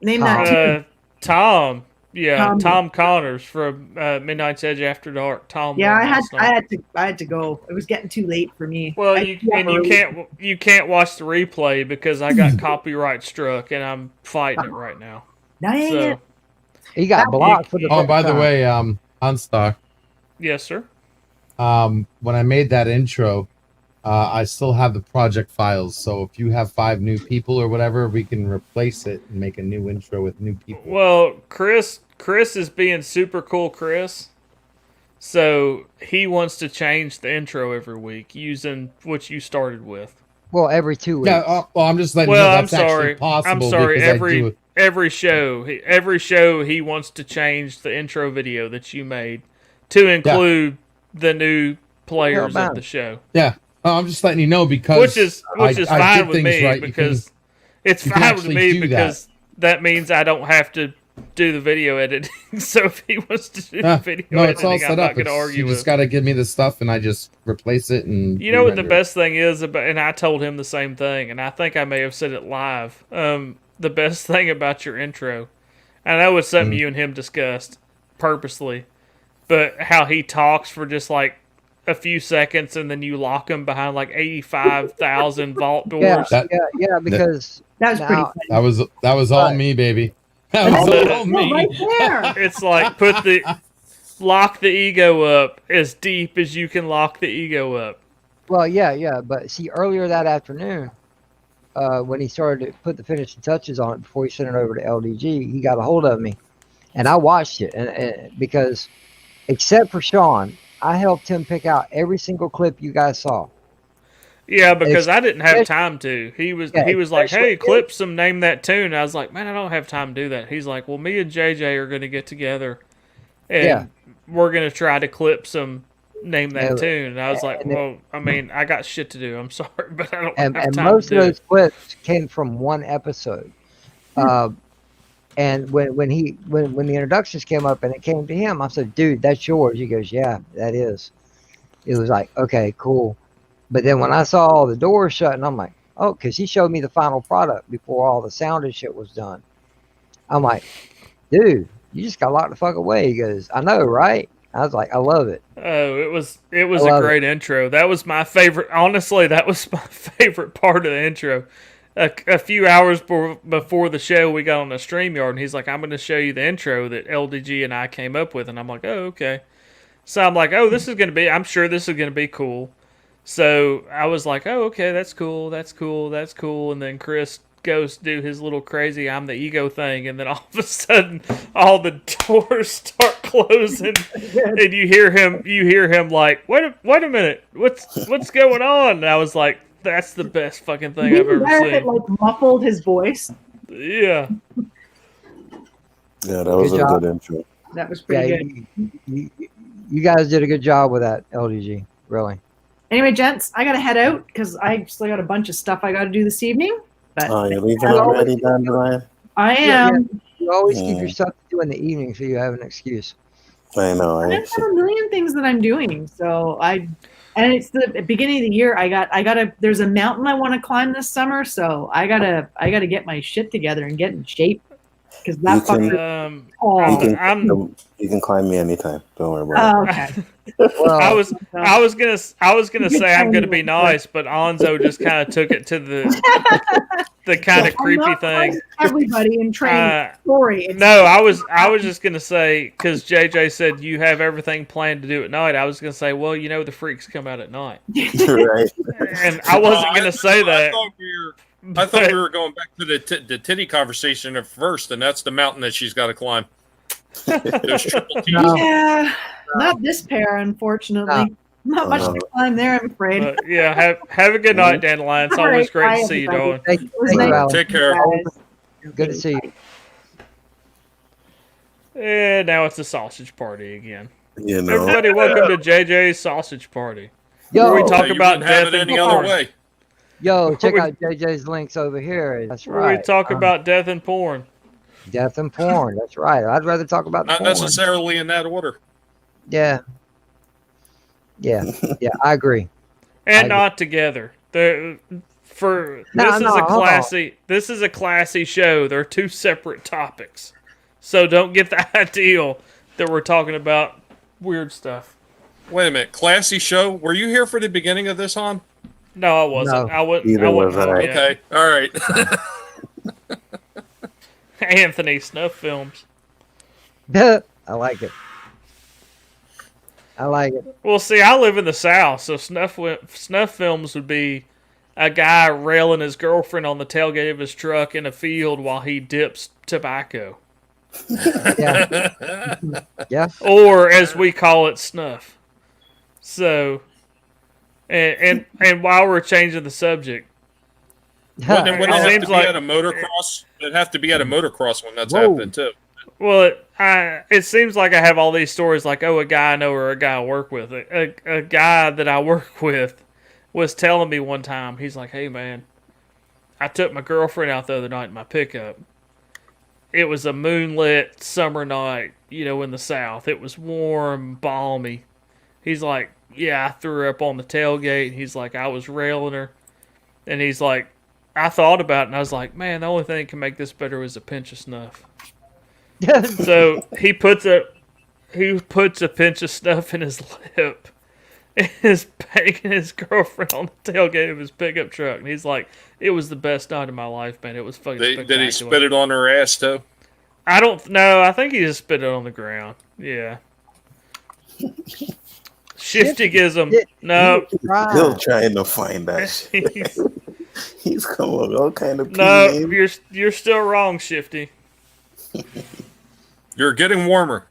name that tune? Tom. Yeah, Tom Connors from Midnight's Edge After Dark. Tom. Yeah, I had to go. It was getting too late for me. Well, you can't watch the replay because I got copyright struck and I'm fighting it right now. Dang it. He got blocked for the. Oh, by the way, Unstock. Yes, sir. When I made that intro, I still have the project files. So if you have 5 new people or whatever, we can replace it and make a new intro with new people. Well, Chris is being super cool, Chris. So he wants to change the intro every week using what you started with. Well, every 2 weeks. Yeah. Well, I'm just letting you know that's actually possible. I'm sorry. Every show he wants to change the intro video that you made to include the new players of the show. Yeah. I'm just letting you know because which is fine with me because it's fine with me because that means I don't have to do the video editing. So if he wants to do the video editing, it's all set I'm up. not going to argue. You just got to give me the stuff and I just replace it. And you know what the best thing is about, and I told him the same thing, and I think I may have said it live. The best thing about your intro, I know it's something you and him discussed purposely, but how he talks for just like a few seconds and then you lock him behind like 85,000 vault doors. Yeah, because that was pretty funny. That was all me, baby. That was all me. Right there. It's like lock the ego up as deep as you can lock the ego up. Well, yeah, but see, earlier that afternoon, when he started to put the finishing touches on it before he sent it over to LDG, he got a hold of me, and I watched it, and because except for Sean, I helped him pick out every single clip you guys saw. Yeah, because I didn't have time to. He was like, "Hey, clip some, name that tune." I was like, "Man, I don't have time to do that." He's like, "Well, me and JJ are going to get together and we're gonna try to clip some name that Yeah. tune. And I was like, And well, I mean, I got shit to do. I'm sorry, but I don't and have time most to of do those it. clips came from one episode. And when the introductions came up and it came to him, I said, "Dude, that's yours." He goes, "Yeah, that is." It was like, okay, cool. But then when I saw all the doors shut, and I'm like, oh, because he showed me the final product before all the sound and shit was done. I'm like, dude, you just got locked the fuck away. He goes, I know, right? I was like, I love it. Oh, it was a great intro. That was my favorite. Honestly, that was my favorite part of the intro. A few hours before the show, we got on the StreamYard, and he's like, I'm going to show you the intro that LDG and I came up with. And I'm like, oh, okay. So I'm like, oh, this is going to be, I'm sure this is going to be cool. So I was like, oh, okay, that's cool, that's cool, that's cool. And then Chris goes to do his little crazy I'm the ego thing, and then all of a sudden all the doors start closing, and you hear him like, wait a minute, what's going on? And I was like, that's the best fucking thing I've ever seen. It like muffled his voice. Yeah. Yeah, that was a good intro. That was pretty good. You guys did a good job with that, LDG. Really. Anyway, gents, I gotta head out because I still got a bunch of stuff I gotta do this evening. But you're leaving already, Dandelion? I am. Yeah. You always keep your stuff to do in the evening, so you have an excuse. I know. I have a million things that I'm doing, and it's the beginning of the year. There's a mountain I want to climb this summer, so I gotta get my shit together and get in shape. Because that you can climb me anytime. Don't worry about it. Okay. Well, I was gonna say I'm gonna be nice, but Anzo just kind of took it to the kind of creepy thing. Everybody in training story. No, I was just gonna say, because JJ said you have everything planned to do at night. I was gonna say, well, the freaks come out at night. Right. And I wasn't gonna say that. I thought we were going back to the titty conversation at first, and that's the mountain that she's got to climb. There's triple T's. Yeah, not this pair, unfortunately. Not much to climb there, I'm afraid. Yeah, have a good night, Dandelion. It's always great to see you, darling. Take care. Good to see you. And now it's a sausage party again. You Everybody, welcome to JJ's Sausage Party. Yo, where we talk about death and any other way. Yo, check out JJ's links over here. That's right. We talk about death and porn. Death and porn. That's right. I'd rather talk about not porn. necessarily in that order. Yeah. Yeah. I agree. And not together. This is a classy show. They're two separate topics. So don't get the idea that we're talking about weird stuff. Wait a minute, classy show. Were you here for the beginning of this, Han? No, I wasn't. No. I wasn't. Either was I. Okay, all right. Anthony, snuff films. I like it. I like it. Well, see, I live in the South, so snuff films would be a guy railing his girlfriend on the tailgate of his truck in a field while he dips tobacco. Yeah. Yeah. Or, as we call it, snuff. So... And while we're changing the subject, Wouldn't it have to be at a motocross? It'd have to be at a motocross when that's happening too. Well, it seems like I have all these stories like, oh, a guy I know or a guy I work with. A guy that I work with was telling me one time, he's like, hey, man, I took my girlfriend out the other night in my pickup. It was a moonlit summer night, in the South. It was warm, balmy. He's like, yeah, I threw her up on the tailgate. He's like, I was railing her. And he's like, I thought about it, and I was like, man, the only thing that can make this better is a pinch of snuff. So he puts a pinch of snuff in his lip and is banging his girlfriend on the tailgate of his pickup truck. And he's like, it was the best night of my life, man. It was fucking spectacular. Did he spit it on her ass, too? I don't know. I think he just spit it on the ground. Yeah. Shifty Gism. No. Still trying to find that shit. He's coming with all kind of names. You're still wrong, Shifty. You're getting warmer.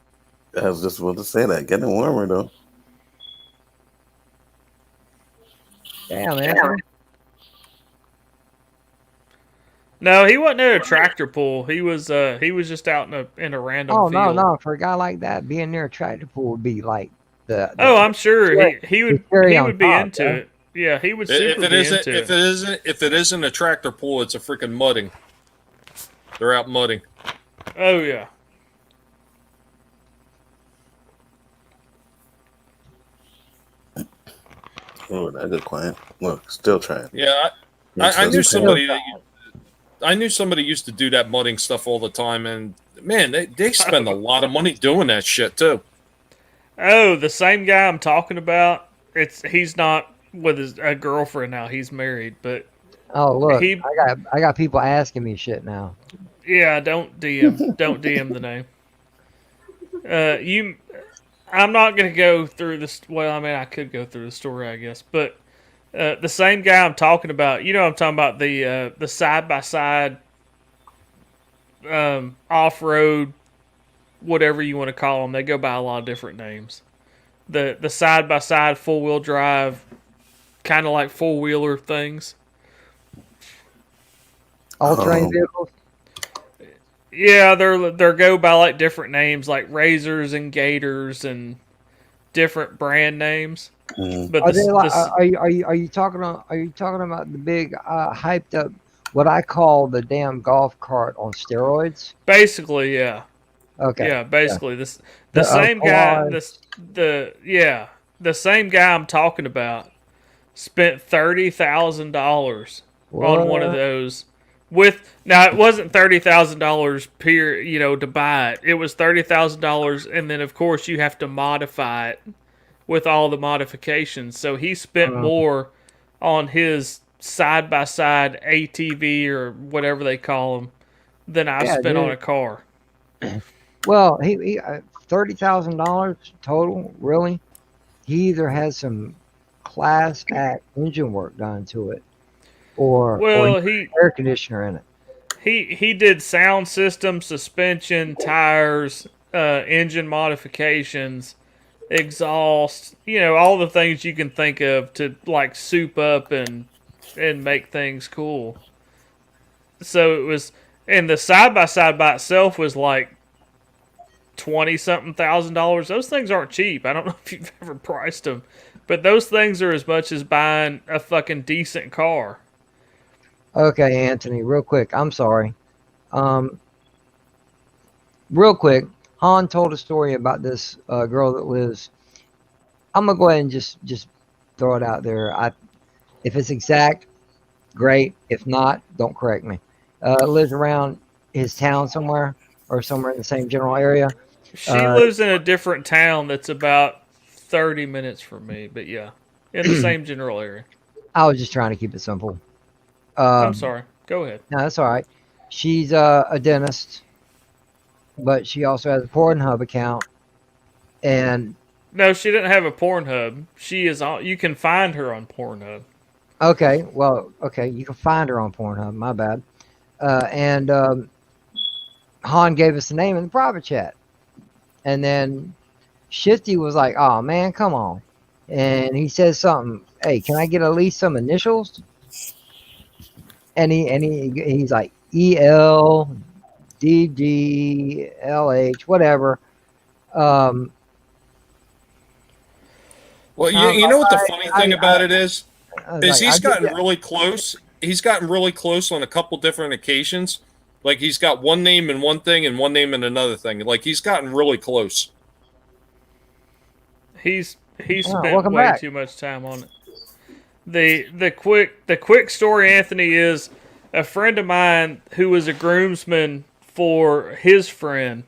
I was just about to say that. Getting warmer, though. Damn, man. No, he wasn't at a tractor pull. He was just out in a random Oh no, field. no! For a guy like that, being near a tractor pool would be like the Oh, I'm sure he cherry would on be top, into yeah. it. Yeah, he would If super it be isn't, into it. if it isn't a tractor pull, it's a freaking mudding. They're out mudding. Oh yeah. Oh, that good quiet. Look, still trying. Yeah, I knew somebody. I knew somebody used to do that mudding stuff all the time, and man, they spend a lot of money doing that shit too. Oh, the same guy I'm talking about. He's not with a girlfriend now. He's married, but Oh look, I got people asking me shit now. yeah, don't DM the name. I'm not gonna go through this. Well, I mean, I could go through the story, I guess, but the same guy I'm talking about. You know, I'm talking about the side by side, off road, whatever you want to call them. They go by a lot of different names. The side by side 4-wheel drive, kind of like 4-wheeler things. All terrain vehicles. Yeah, they're go by like different names, like Razors and Gators and different brand names. But are you talking about the big hyped up what I call the damn golf cart on steroids? Basically, yeah. Okay. Yeah, basically the same guy. The same guy I'm talking about spent $30,000 on one of those. Now it wasn't $30,000 to buy it. It was $30,000, and then of course you have to modify it with all the modifications. So he spent more on his side by side ATV or whatever they call them than I spent on a car. Well, he $30,000 total. Really, he either has some class act engine work done to it, or air conditioner in it. He did sound system, suspension, tires, engine modifications, exhaust, all the things you can think of to like soup up and make things cool. So it was, and the side by side by itself was like $20-something thousand. Those things aren't cheap. I don't know if you've ever priced them, but those things are as much as buying a fucking decent car. Okay, Anthony, real quick. I'm sorry. Real quick, Han told a story about this girl that lives. I'm gonna go ahead and just throw it out there. If it's exact, great. If not, don't correct me. Lives around his town somewhere, or somewhere in the same general area. She lives in a different town that's about 30 minutes from me, but yeah, in the same general area. I was just trying to keep it simple. I'm sorry. Go ahead. No, that's all right. She's a dentist, but she also has a Pornhub account. And no, she didn't have a Pornhub. She is on. You can find her on Pornhub. Okay, you can find her on Pornhub. My bad. And Han gave us the name in the private chat, and then Shifty was like, "Oh man, come on," and he says something. Hey, can I get at least some initials? And he's like ELDDLH, whatever. Well, you know what the funny thing about it is he's gotten really close. He's gotten really close on a couple different occasions. Like he's got one name in one thing and one name in another thing. Like he's gotten really close. He's spent way too much time on it. The quick story, Anthony, is a friend of mine who was a groomsman for his friend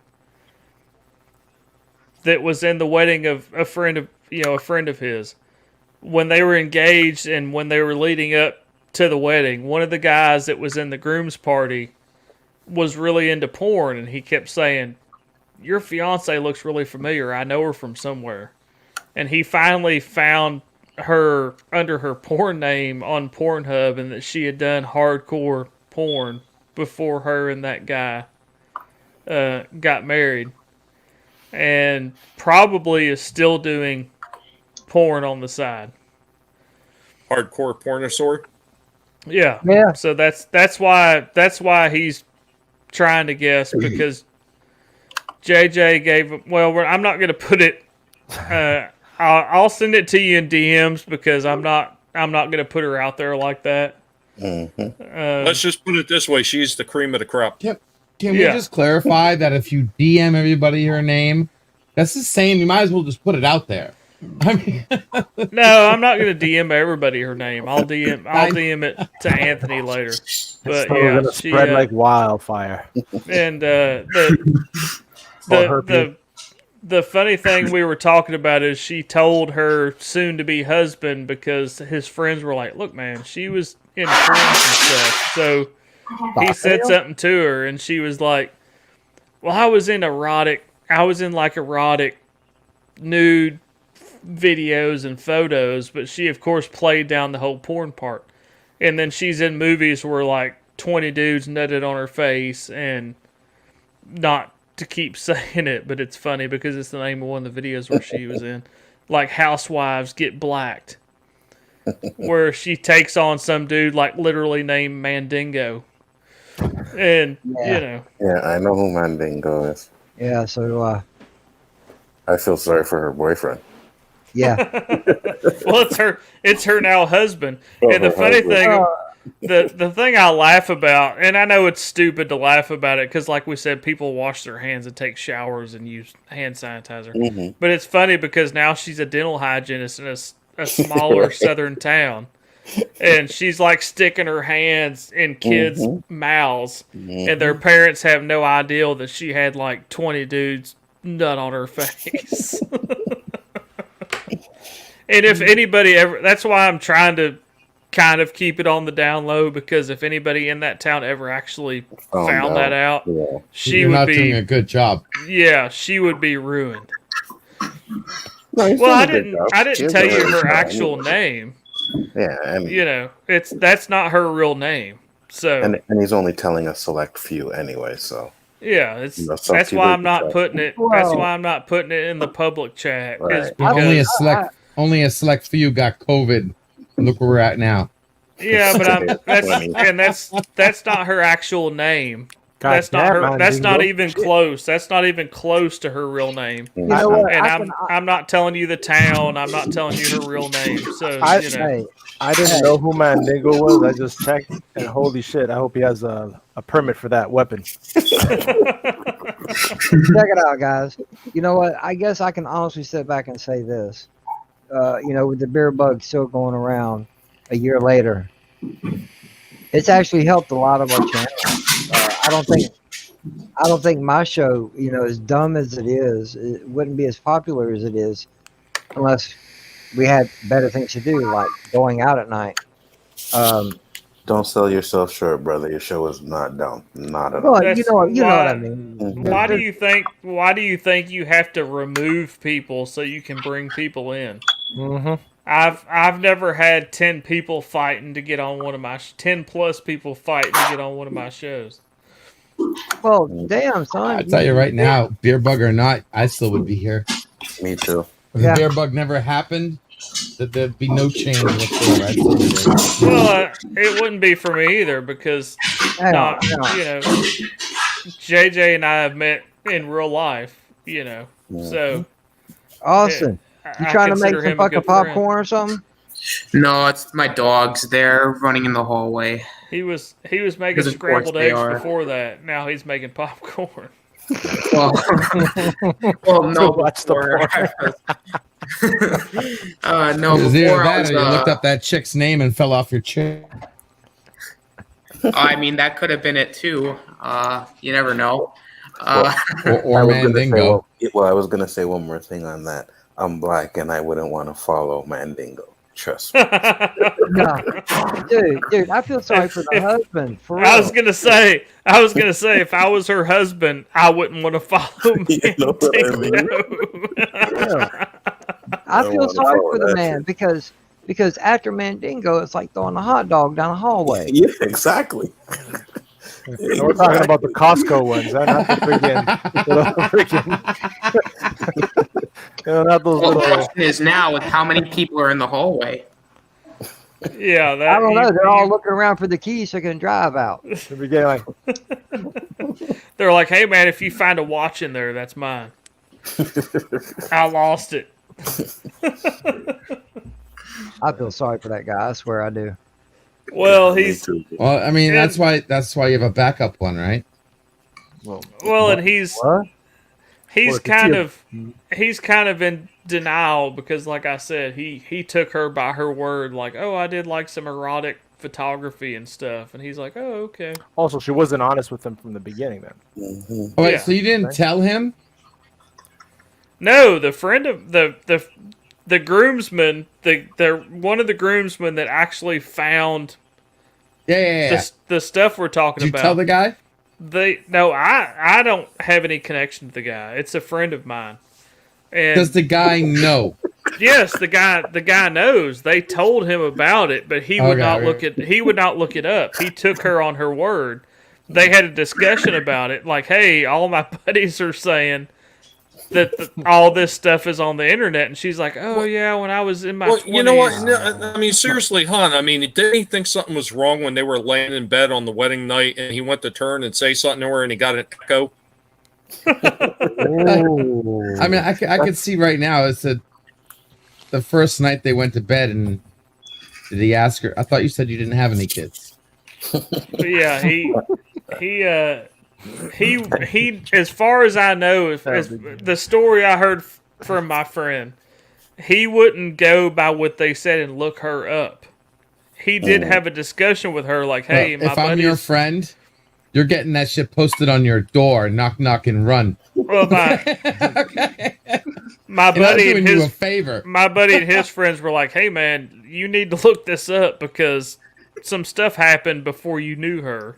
that was in the wedding of a friend of his. When they were engaged and when they were leading up to the wedding, one of the guys that was in the groom's party was really into porn, and he kept saying, "Your fiance looks really familiar. I know her from somewhere." And he finally found her under her porn name on Pornhub, and that she had done hardcore porn before her and that guy got married, and probably is still doing porn on the side. Hardcore pornosaur? Yeah. Yeah. So that's why he's trying to guess, because JJ gave him. Well, I'm not going to put it. I'll send it to you in DMs because I'm not going to put her out there like that. Let's just put it this way: she's the cream of the crop. Can we just clarify that if you DM everybody her name, that's the same. You might as well just put it out there. I mean, no, I'm not going to DM everybody her name. I'll DM it to Anthony later. But We're gonna spread like wildfire. And the funny thing we were talking about is she told her soon-to-be husband, because his friends were like, "Look, man, she was in porn and stuff." So he said something to her, and she was like, "Well, I was in erotic nude videos and photos," but she of course played down the whole porn part. And then she's in movies where like 20 dudes nutted on her face, and not to keep saying it, but it's funny because it's the name of one of the videos where she was in, like Housewives Get Blacked, where she takes on some dude like literally named Mandingo. And you know. Yeah, I know who Mandingo is. Yeah, so I feel sorry for her boyfriend. Yeah. Well, it's her now husband. And the funny thing, the thing I laugh about, and I know it's stupid to laugh about it, because like we said, people wash their hands and take showers and use hand sanitizer. Mm-hmm. But it's funny because now she's a dental hygienist in a smaller southern town. And she's like sticking her hands in kids' mouths, and their parents have no idea that she had like 20 dudes nut on her face. And if anybody ever, that's why I'm trying to kind of keep it on the down low, because if anybody in that town ever actually found that out, she You're would not be doing a good job. Yeah, she would be ruined. No, Well, I didn't tell you her actual name. Yeah, and You know, that's not her real name. So and he's only telling a select few anyway. So yeah, that's why I'm not putting it. That's why I'm not putting it in the public chat. Is because, Only a select few got COVID. Look where we're at now. yeah, but that's not her actual name. God That's not damn, her. man, That's Dingo. not even close. That's not even close to her real name. You know what? And I'm not telling you the town. I'm not telling you her real name. So you know. I didn't know who Mandingo was. I just checked, and holy shit! I hope he has a permit for that weapon. Check it out, guys. You know what? I guess I can honestly sit back and say this. You know, with the beer bug still going around a year later, it's actually helped a lot of our channels. I don't think my show, you know, as dumb as it is, it wouldn't be as popular as it is unless we had better things to do, like going out at night. don't sell yourself short, brother. Your show is not down, not at all. Well, you know what I mean. Why do you think you have to remove people so you can bring people in? Mm-hmm. I've never had 10 people fighting to get on one of my 10 plus people fighting to get on one of my shows. Well, damn, son. I tell you right now, beer bug or not, I still would be here. Me too. If the beer bug never happened, there'd be no change whatsoever. I'd still be there. Well, it wouldn't be for me either because, you know, JJ and I have met in real life, you know, so. Austin, you trying to make some fucking popcorn or something? No, it's my dogs. They're running in the hallway. He was making scrambled eggs before that. Now he's making popcorn. Well, no. Watch the no. It was either Before that or you looked up that chick's name and fell off your chair. I mean, that could have been it too. You never know. Or Mandingo. Well, I was gonna say one more thing on that. I'm black and I wouldn't want to follow Mandingo. Trust me. No. Dude, I feel sorry for the husband. For real. I was gonna say, if I was her husband, I wouldn't want to follow Mandingo. I feel sorry for the man because after Mandingo, it's like throwing a hot dog down a hallway. Yeah, exactly. We're talking about the Costco ones, not the freaking. Not those Well, the little. question is now with how many people are in the hallway. Yeah, that, I don't know. They're all looking around for the keys so they can drive out. Like, they're like, "Hey, man, if you find a watch in there, that's mine. I lost it." I feel sorry for that guy. I swear I do. Well, he's Well, I mean, that's why you have a backup one, right? Well, and he's kind of in denial because, like I said, he took her by her word, like, "Oh, I did like some erotic photography and stuff," and he's like, "Oh, okay." Also, she wasn't honest with him from the beginning. Then. Oh, wait, so you didn't tell him? No, the friend of the groomsman, the one of the groomsmen that actually found the stuff we're talking Did you about. tell the guy? No, I don't have any connection to the guy. It's a friend of mine. And Does the guy know? Yes, the guy knows. They told him about it, but he would not look it up. He took her on her word. They had a discussion about it, like, "Hey, all my buddies are saying that all this stuff is on the internet," and she's like, "Oh yeah, when I was in my 20s. You know what? No, I mean, seriously, hon. I mean, didn't he think something was wrong when they were laying in bed on the wedding night, and he went to turn and say something to her, and he got an echo? I mean, I could see right now. It's the first night they went to bed, and did he ask her? I thought you said you didn't have any kids. But yeah, he as far as I know, as the story I heard from my friend, he wouldn't go by what they said and look her up. He did have a discussion with her, like, "Hey, well, if I'm your friend, you're getting that shit posted on your door, knock, knock, and run." Well, my buddy and his favor. My buddy and his friends were like, "Hey, man, you need to look this up because some stuff happened before you knew her."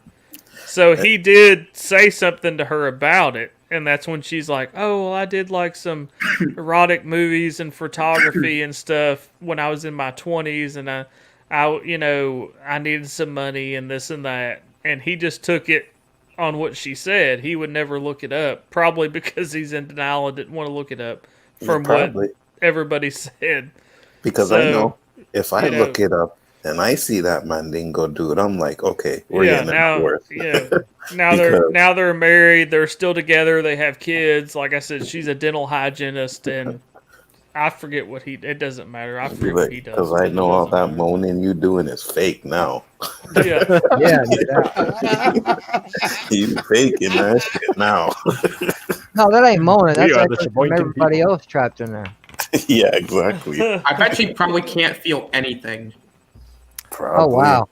So he did say something to her about it, and that's when she's like, "Oh, well, I did like some erotic movies and photography and stuff when I was in my 20s, and I needed some money and this and that." And he just took it on what she said. He would never look it up, probably because he's in denial and didn't want to look it up from what everybody said. Because I know if I look it up and I see that Mandingo dude, I'm like, okay, we're getting it worse. Now they're married. They're still together. They have kids. Like I said, she's a dental hygienist, and I forget what it doesn't matter. I forget what he does. Because I know all that moaning you doing is fake now. Yeah. He's faking that shit now. No, that ain't moaning. That's actually from everybody else trapped in there. Yeah, exactly. I bet she probably can't feel anything. Probably. Oh, wow.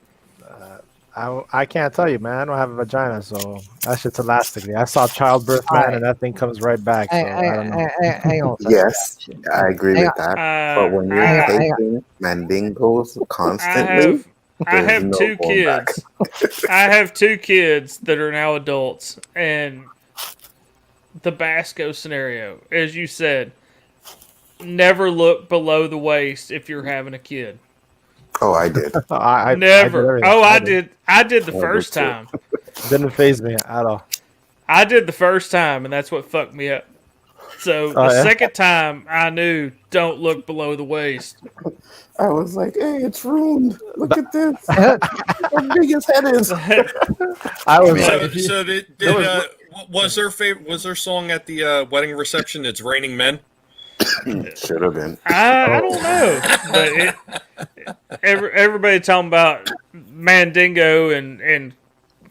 I can't tell you, man. I don't have a vagina, so that shit's elastic. I saw childbirth, man, and that thing comes right back. So I don't know. Hang on. Yes, I agree with that. But when you're taking Mandingos constantly, I have two kids. I have two kids that are now adults, and the Basco scenario, as you said, never look below the waist if you're having a kid. Oh, I did. Never. I did the first time. Didn't faze me at all. I did the first time, and that's what fucked me up. So second time, I knew don't look below the waist. I was like, "Hey, it's ruined. Look at this. How big his head is." I was was their song at the wedding reception? It's Raining Men. Should have been. I don't know, but everybody talking about Mandingo and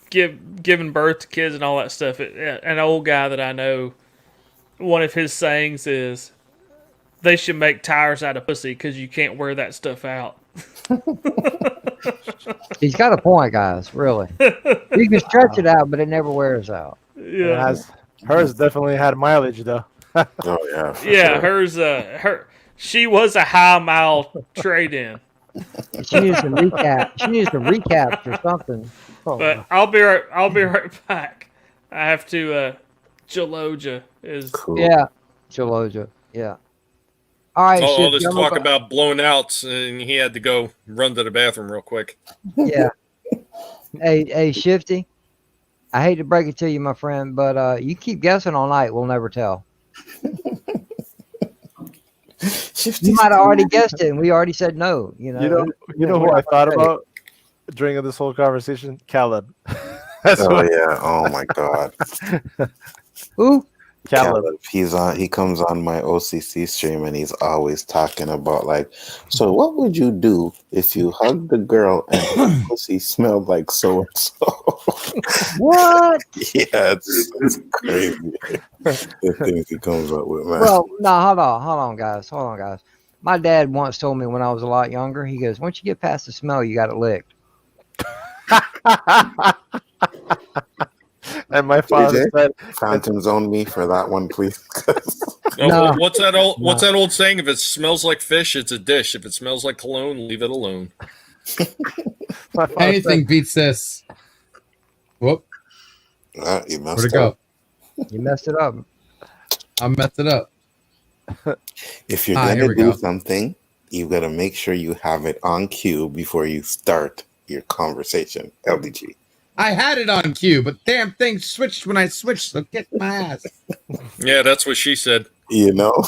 giving birth to kids and all that stuff. An old guy that I know, one of his sayings is, "They should make tires out of pussy because you can't wear that stuff out." He's got a point, guys. Really, you can stretch it out, but it never wears out. Yeah, hers definitely had mileage though. Oh yeah. Yeah, sure. She was a high mile trade-in. She needs some recap. She needs some recaps or something. But I'll be right back. I have to. Jaloja is cool. Yeah, Jaloja. Yeah. All right. All this talk about blown outs, and he had to go run to the bathroom real quick. Yeah. Hey, Shifty. I hate to break it to you, my friend, but you keep guessing all night. We'll never tell. You might have already guessed it, and we already said no. You know who I thought about during this whole conversation? Caleb. Yeah. Oh my God. Who? Caleb. He comes on my OCC stream and he's always talking about like, so what would you do if you hugged the girl and her pussy smelled like so and so? What? Yeah, it's crazy. The things he comes up with, man. Well, no, hold on, guys. My dad once told me when I was a lot younger. He goes, "Once you get past the smell, you got it licked." And my father said, "Phantom zone me for that one, please." What's that old saying? If it smells like fish, it's a dish. If it smells like cologne, leave it alone. Anything beats this. Whoop. You Where'd it go? You messed it up. I messed it up. If you're gonna do something, you gotta make sure you have it on cue before you start your conversation. LDG. I had it on cue, but damn thing switched when I switched, so get my ass. Yeah, that's what she said. You know?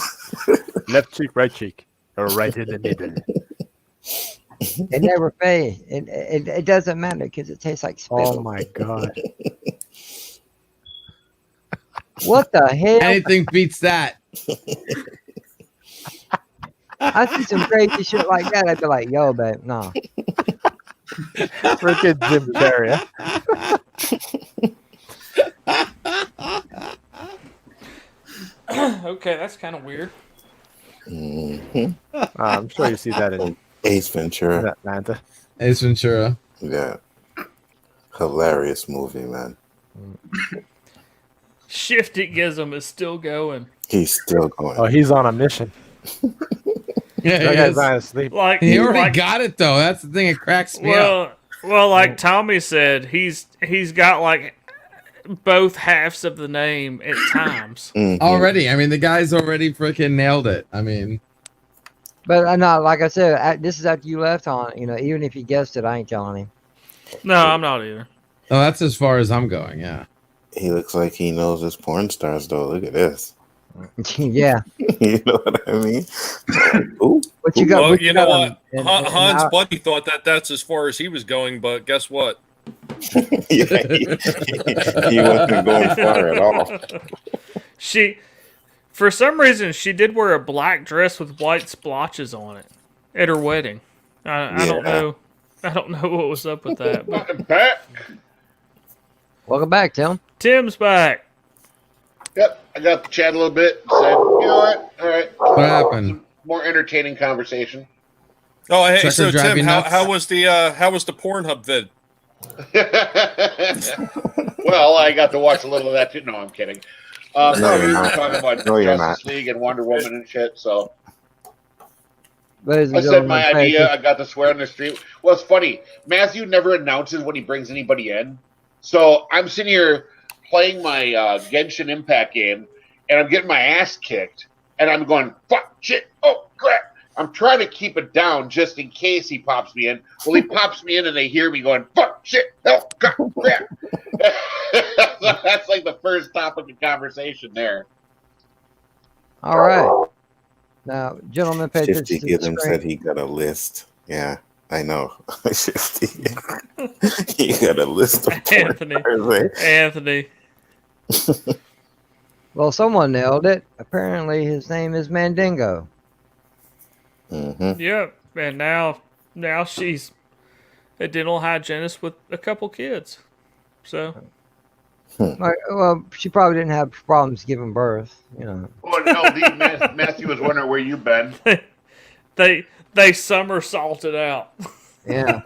Left cheek, right cheek, or right in the middle. It never fades. It doesn't matter because it tastes like spittle. Oh my God. What the hell? Anything beats that. I see some crazy shit like that. I'd be like, yo, babe, no. Freaking Jim Carrey. Okay, that's kind of weird. Mm-hmm. I'm sure you see that in Ace Ventura. Atlanta. Ace Ventura. Yeah. Hilarious movie, man. Shifty Gizm is still going. He's still going. Oh, he's on a mission. Yeah, that guy's not asleep. Like he already got it though. That's the thing that cracks me up. Well, like Tommy said, he's got like both halves of the name at times. Mm-hmm. Already, I mean, the guy's already freaking nailed it. I mean, but no, like I said, this is after you left on. Even if you guessed it, I ain't telling him. No, I'm not either. Oh, that's as far as I'm going. Yeah. He looks like he knows his porn stars, though. Look at this. Yeah. You know what I mean? Ooh. What you got? Well, what you know got what? Hans Buddy thought that's as far as he was going, but guess what? Yeah, he wasn't going far at all. For some reason, she did wear a black dress with white splotches on it at her wedding. I don't know. I don't know what was up with that. Welcome back. Welcome back, Tim. Tim's back. Yep, I got to chat a little bit. Said, you know what? All right. What happened? More entertaining conversation. Oh, hey, Checker so drive Tim, you nuts? how was the Pornhub vid? Well, I got to watch a little of that too. No, I'm kidding. No, We you're were not. talking about No, you're Justice not. League and Wonder Woman and shit. So Ladies and I said gentlemen, my thank idea. you. I got to swear on the street. Well, it's funny. Matthew never announces when he brings anybody in. So I'm sitting here playing my Genshin Impact game, and I'm getting my ass kicked. And I'm going, fuck, shit, oh, crap. I'm trying to keep it down just in case he pops me in. Well, he pops me in, and they hear me going, fuck, shit, oh, crap. That's like the first topic of conversation there. All right. Now, gentlemen, pay attention Shifty to the Gibbon screen. said he got a list. Yeah, I know. Shifty. He got a list of Anthony. Anthony. Well, someone nailed it. Apparently, his name is Mandingo. Mm-hmm. Yep. And now she's a dental hygienist with a couple kids. So. Well, she probably didn't have problems giving birth, Oh, no, Matthew was wondering where you've been. They somersaulted out. Yeah.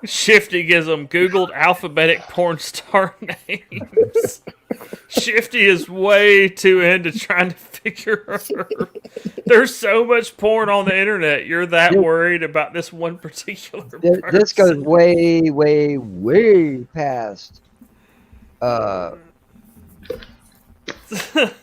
Shifty Gizm Googled alphabetic porn star names. Shifty is way too into trying to figure her. There's so much porn on the internet. You're that worried about this one particular person. This goes way, way, way past. Never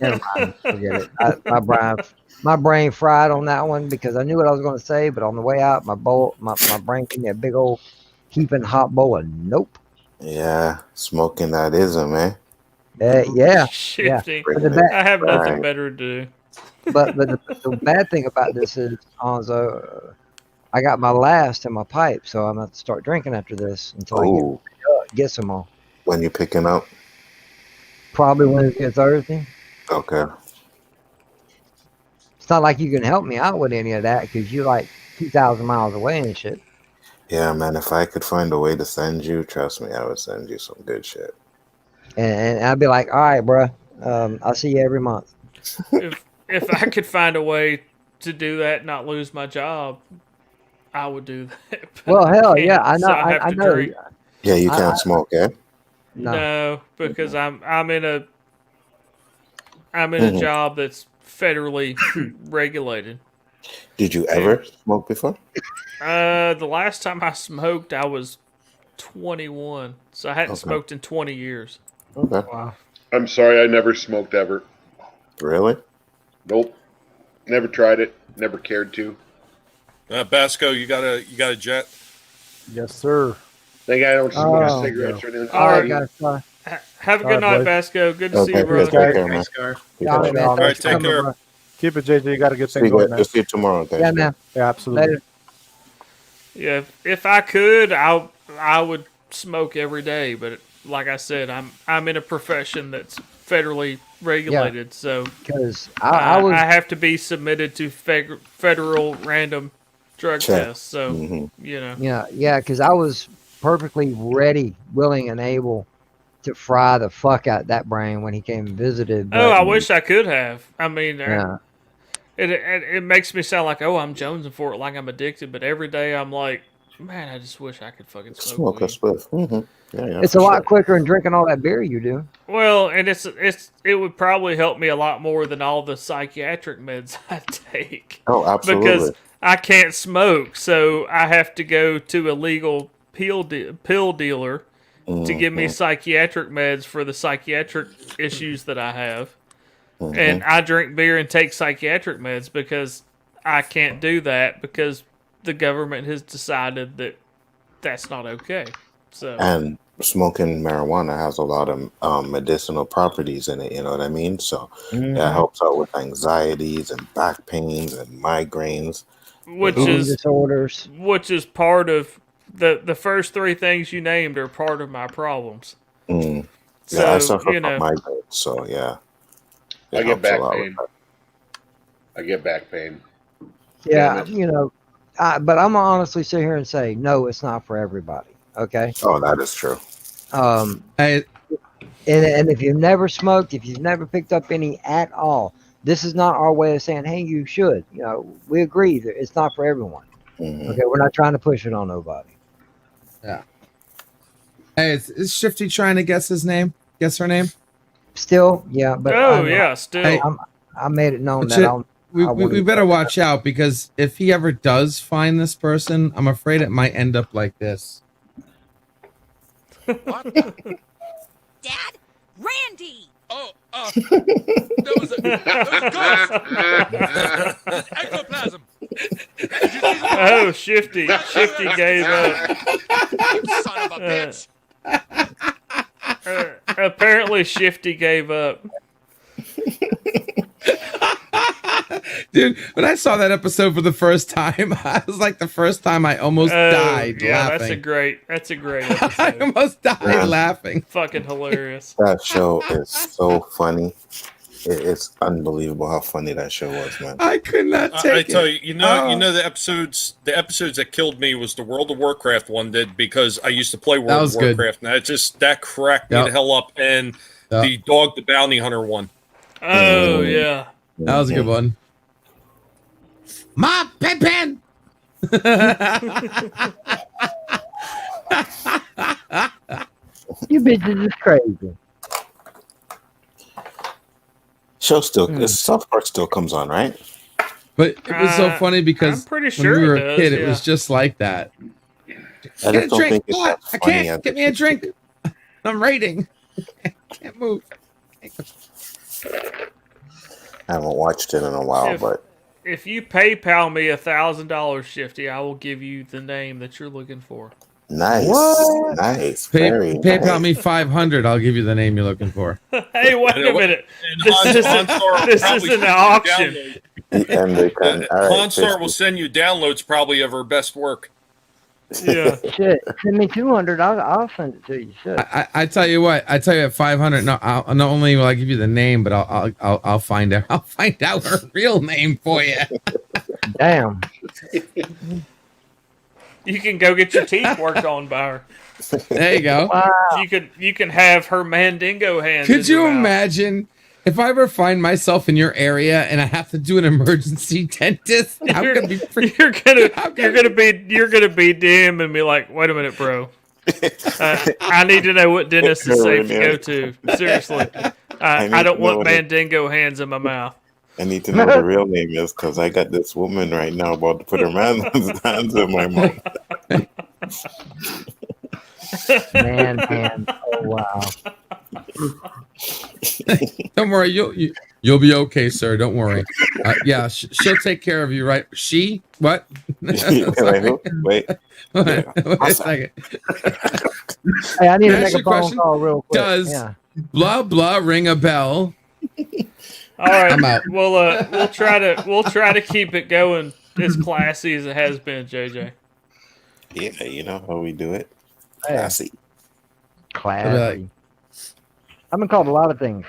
mind. Forget it. My brain fried on that one because I knew what I was going to say, but on the way out, my brain gave me a big old heaping hot bowl of nope. Yeah, smoking that ism, eh? Yeah. Shifty. But the I have nothing Right. better to do. but the bad thing about this is, Alonzo, I got my last in my pipe, so I'm gonna have to start drinking after this until Oh, I get some more. when you picking up? Probably Wednesday or Thursday. Okay. It's not like you can help me out with any of that because you're like 2,000 miles away and shit. Yeah, man. If I could find a way to send you, trust me, I would send you some good shit. And I'd be like, all right, bro, I'll see you every month. If I could find a way to do that, and not lose my job, I would do that. But Well, hell can't, yeah, I know. So I have I to know. drink. Yeah, you can't smoke, eh? No, because I'm in a Mhm. job that's federally regulated. Did you ever smoke before? The last time I smoked, I was 21, so I hadn't Okay. smoked in 20 years. Okay. Wow. I'm sorry, I never smoked ever. Really? Nope. Never tried it. Never cared to. Basco, you got a jet? Yes, sir. Think I don't smoke Oh, cigarettes or anything. All right, guys. Sorry. Have a All good right, night, boys. Basco. Good to see you, Okay. brother. Take care, man. Thanks, Gar. Yeah, man. All Thanks right, for take coming, care. bro. Keep it, JJ. You got a good thing See going, you, man. see you tomorrow. Thanks, Yeah, man. man. Yeah, absolutely. Later. Yeah, if I could, I would smoke every day, but like I said, I'm in a profession that's federally regulated, so Because I was. I have to be submitted to federal random drug Check. tests. So Mm-hmm. you know, Yeah, because I was perfectly ready, willing, and able to fry the fuck out that brain when he came and visited. oh, But I wish I could have. I mean, yeah, it makes me sound like, oh, I'm jonesing for it, like I'm addicted. But every day I'm like, man, I just wish I could fucking smoke Smoke a weed. spliff. Mm-hmm. Yeah, it's for a lot sure. quicker than drinking all that beer you do. Well, and it would probably help me a lot more than all the psychiatric meds I take. Oh, absolutely. Because I can't smoke, so I have to go to a legal pill dealer to give me Mhm. psychiatric meds for the psychiatric issues that I have. Mhm. And I drink beer and take psychiatric meds because I can't do that because the government has decided that that's not okay. So And smoking marijuana has a lot of medicinal properties in it. You know what I mean? So that helps out with anxieties and back pains and migraines. which you know. Eating is disorders. which is part of the first three things you named are part of my problems. Mm. So Yeah, I suffer you from know, migraines. So yeah, it I get helps a back lot pain. with that. I get back pain. Yeah, Damn it. but I'm gonna honestly sit here and say, no, it's not for everybody. Okay. Oh, that is true. Hey, And if you've never smoked, if you've never picked up any at all, this is not our way of saying, hey, you should. We agree that it's not for everyone. Mhm. Okay, we're not trying to push it on nobody. yeah. Hey, is Shifty trying to guess his name? Guess her name? Still, yeah, but still. Hey, I made it known But that you- we wouldn't- better watch out because if he ever does find this person, I'm afraid it might end up like this. What? Dad? Randy! Oh, there was a ghost! Ectoplasm! Oh, Shifty gave up. Son of a bitch! Apparently, Shifty gave up. Dude, when I saw that episode for the first time, I was like the first time I almost died Yeah, laughing. that's a great episode. I almost died laughing. Fucking hilarious. That show is so funny. It's unbelievable how funny that show was, man. I could not take I tell it. you, the episodes that killed me was the World of Warcraft one did because I used to play World was of good. Warcraft, and that cracked me Yep. the hell up. And Yep. the Dog the Bounty Hunter one. Oh yeah, That was a good one. Ma Pen. You bitches is crazy. Show still, South Park still comes on, right? But it was so funny because I'm pretty when sure we were it a does, kid, it yeah. was just like that. I Get just a don't drink. think it's What? that I funny can't. as Get it me a used to drink. be. I'm raiding. Can't move. I haven't watched it in a while, but If you PayPal me $1,000, Shifty, I will give you the name that you're looking for. Nice. What? Nice. PayPal nice. me 500. I'll give you the name you're looking for. Hey, wait a minute. This isn't an auction. And they can. All right, Constar will send you downloads probably of her best work. Yeah. Shit. Send me 200. I'll send it to you. Shit. I tell you what. I tell you at 500. No, not only will I give you the name, but I'll find out. I'll find out her real name for you. Damn. You can go get your teeth worked on by her. There you go. Wow. You can have her mandingo hands. Could you imagine if I ever find myself in your area and I have to do an emergency dentist? You're gonna be DM and be like, wait a minute, bro. I need to know what dentist is safe to go to. Seriously, I don't want mandingo hands in my mouth. I need to know what the real name is because I got this woman right now about to put her hands in my mouth. Man. Oh wow. Don't worry, you'll be okay, sir. Don't worry. Yeah, she'll take care of you, right? She? What? Wait. Wait a second. Hey, I need to Can I make ask a you phone question? call real quick. Does Yeah. blah blah ring a bell? All right, I'm out. We'll try to keep it going as classy as it has been, JJ. Yeah, you know how we do it. Classy. Classy. I've been called a lot of things.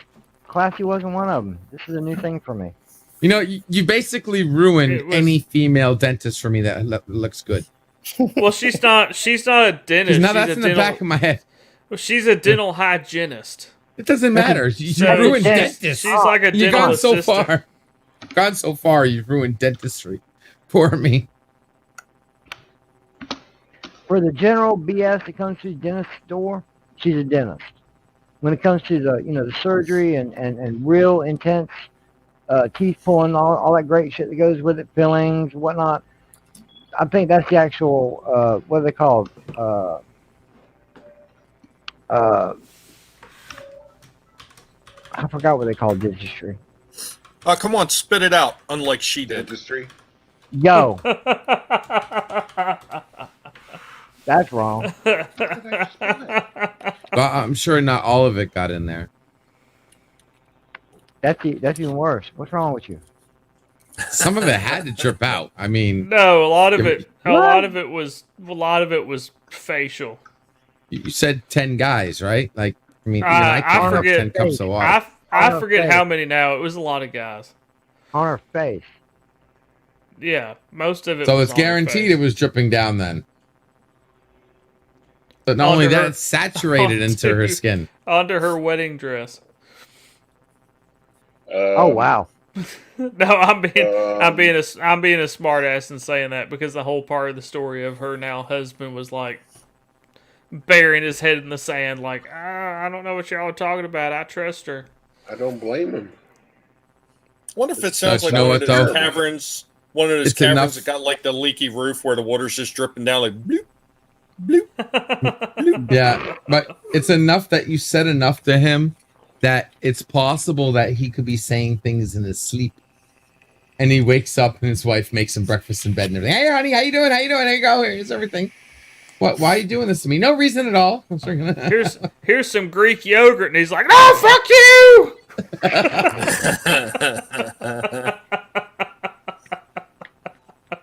Classy wasn't one of them. This is a new thing for me. You know, you basically ruined any female dentist for me that looks good. Well, she's not a dentist. Now that's in the back of my head. Well, she's a dental hygienist. It doesn't matter. You So ruined she's dentist. like a You've dental gone so assistant. far. Gone so far. You've ruined dentistry for me. For the general BS that comes to the dentist store, she's a dentist. When it comes to the surgery and real intense teeth pulling, all that great shit that goes with it, fillings, whatnot, I think that's the actual what are they called? I forgot what they call dentistry. Come on, spit it out. Unlike she did. Dentistry. Yo. That's wrong. Well, I'm sure not all of it got in there. That's even worse. What's wrong with you? Some of it had to drip out. I mean, No, a lot of it was facial. you said 10 guys, right? Like, I mean, even I I can't have forget. 10 cups of water. I forget how many now. It was a lot of guys. On her face. Yeah, most of it. So was it's on her guaranteed face. it was dripping down then. But not only Onto that, her- it's saturated into her skin. Onto her wedding dress. Oh wow. No, I'm being a smart ass and saying that because the whole part of the story of her now husband was like burying his head in the sand, like I don't know what y'all are talking about. I trust her. I don't blame him. Wonder if it sounds you like know one what, of those though? caverns. One of those It's caverns enough- that got like the leaky roof where the water's just dripping down like bloop, bloop. Yeah, but it's enough that you said enough to him that it's possible that he could be saying things in his sleep. And he wakes up and his wife makes him breakfast in bed and everything. Hey, honey, how you doing? How you doing? There you go. Here's everything. What? Why are you doing this to me? No reason at all. Here's some Greek yogurt, and he's like, "No, fuck you."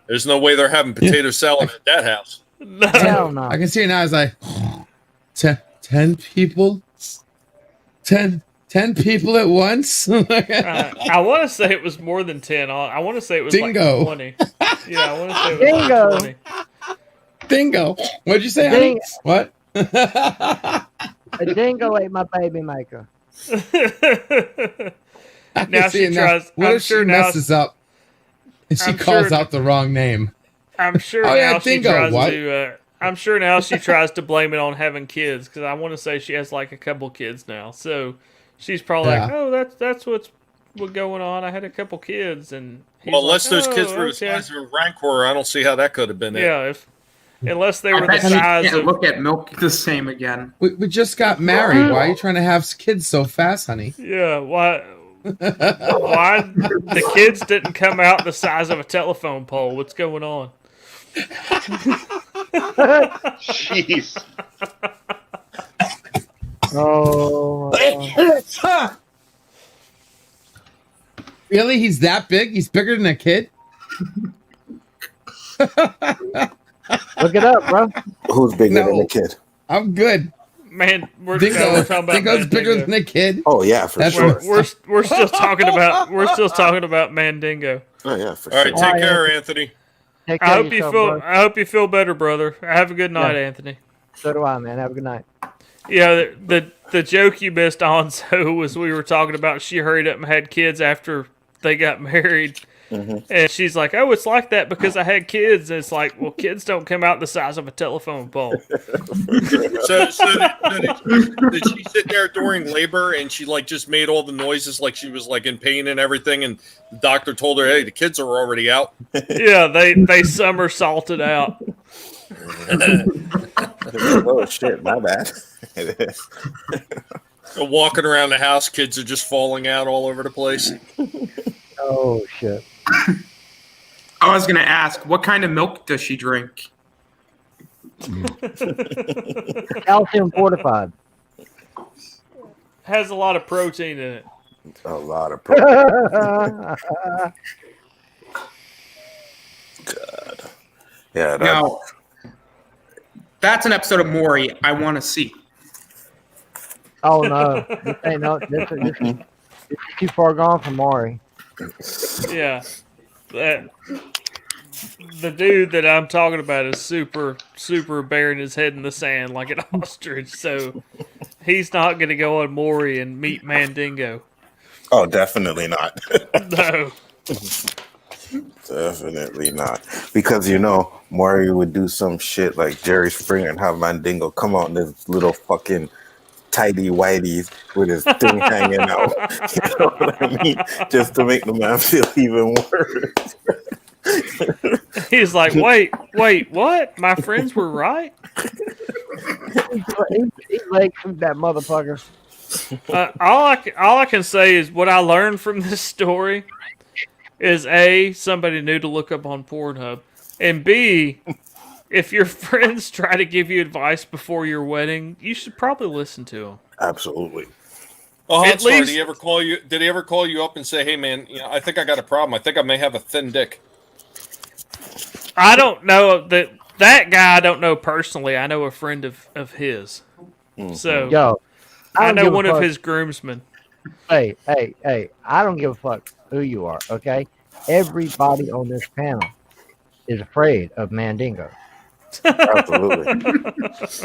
There's no way they're having potato salad at that house. Hell no. I can see it now. It's like 10 people, 10 people at once. I want to say it was more than 10. I want to say it was Dingo. like 20. Yeah, I want to say it was Dingo. like 20. Dingo. What'd you say, honey? Ding- What? A dingo ate my baby maker. I can Now see she it now. tries. What I'm if sure she now. messes up and she I'm calls sure- out the wrong name? I'm sure Oh, yeah, now she dingo. tries What? to. I'm sure now she tries to blame it on having kids because I want to say she has like a couple kids now. So she's probably like, Yeah. "Oh, that's what's going on. I had a couple kids." And he's Well, unless like, those kids "Oh, were the okay." size of a rancor, I don't see how that could have been it. Yeah, unless they I were the bet she size can't of. look at milk the same again. We just got married. Why are you trying to have kids so fast, honey? Yeah, why the kids didn't come out the size of a telephone pole? What's going on? Jeez. Oh. Really? He's that big? He's bigger than a kid? Look it up, bro. Who's bigger than a kid? I'm good. Man, we're Dingo. talking about Dingo's bigger Mandingo. than a kid. Oh yeah, for That's sure. We're still talking about Mandingo. Oh yeah, for All sure. right, take care, Anthony. Take I care hope of you yourself, feel. bro. I hope you feel better, brother. Have a good night, Yeah. Anthony. So do I, man. Have a good night. Yeah, the joke you missed on so was we were talking about she hurried up and had kids after they got married. And she's like, "Oh, it's like that because I had kids." And it's like, well, kids don't come out the size of a telephone pole. So did she sit there during labor and she like just made all the noises like she was like in pain and everything? And the doctor told her, "Hey, the kids are already out." Yeah, they somersaulted out. Oh shit, my bad. So walking around the house, kids are just falling out all over the place. Oh shit. I was going to ask, what kind of milk does she drink? Calcium fortified. Has a lot of protein in it. A lot of protein. God. Yeah. Now, that's an episode of Maury I want to see. Oh no. This is too far gone from Maury. Yeah. The dude that I'm talking about is super burying his head in the sand like an ostrich, so he's not going to go on Maury and meet Mandingo. Oh, definitely not. No. Definitely not. Because, Maury would do some shit like Jerry Springer and have Mandingo come out in this little fucking tidy whities with his thing hanging out. You know what I mean? Just to make the man feel even worse. He's like, wait, what? My friends were right? He legs from that motherfucker. All I can say is what I learned from this story is A, somebody new to look up on Pornhub, and B, if your friends try to give you advice before your wedding, you should probably listen to them. Absolutely. Oh, At sorry. least- Did he ever call you? Did he ever call you up and say, "Hey, man, I think I got a problem. I think I may have a thin dick." I don't know that guy. I don't know personally. I know a friend of his. So Yo, I don't know give a one of fuck. his groomsmen. Hey, I don't give a fuck who you are, okay? Everybody on this panel is afraid of Mandingo. Absolutely.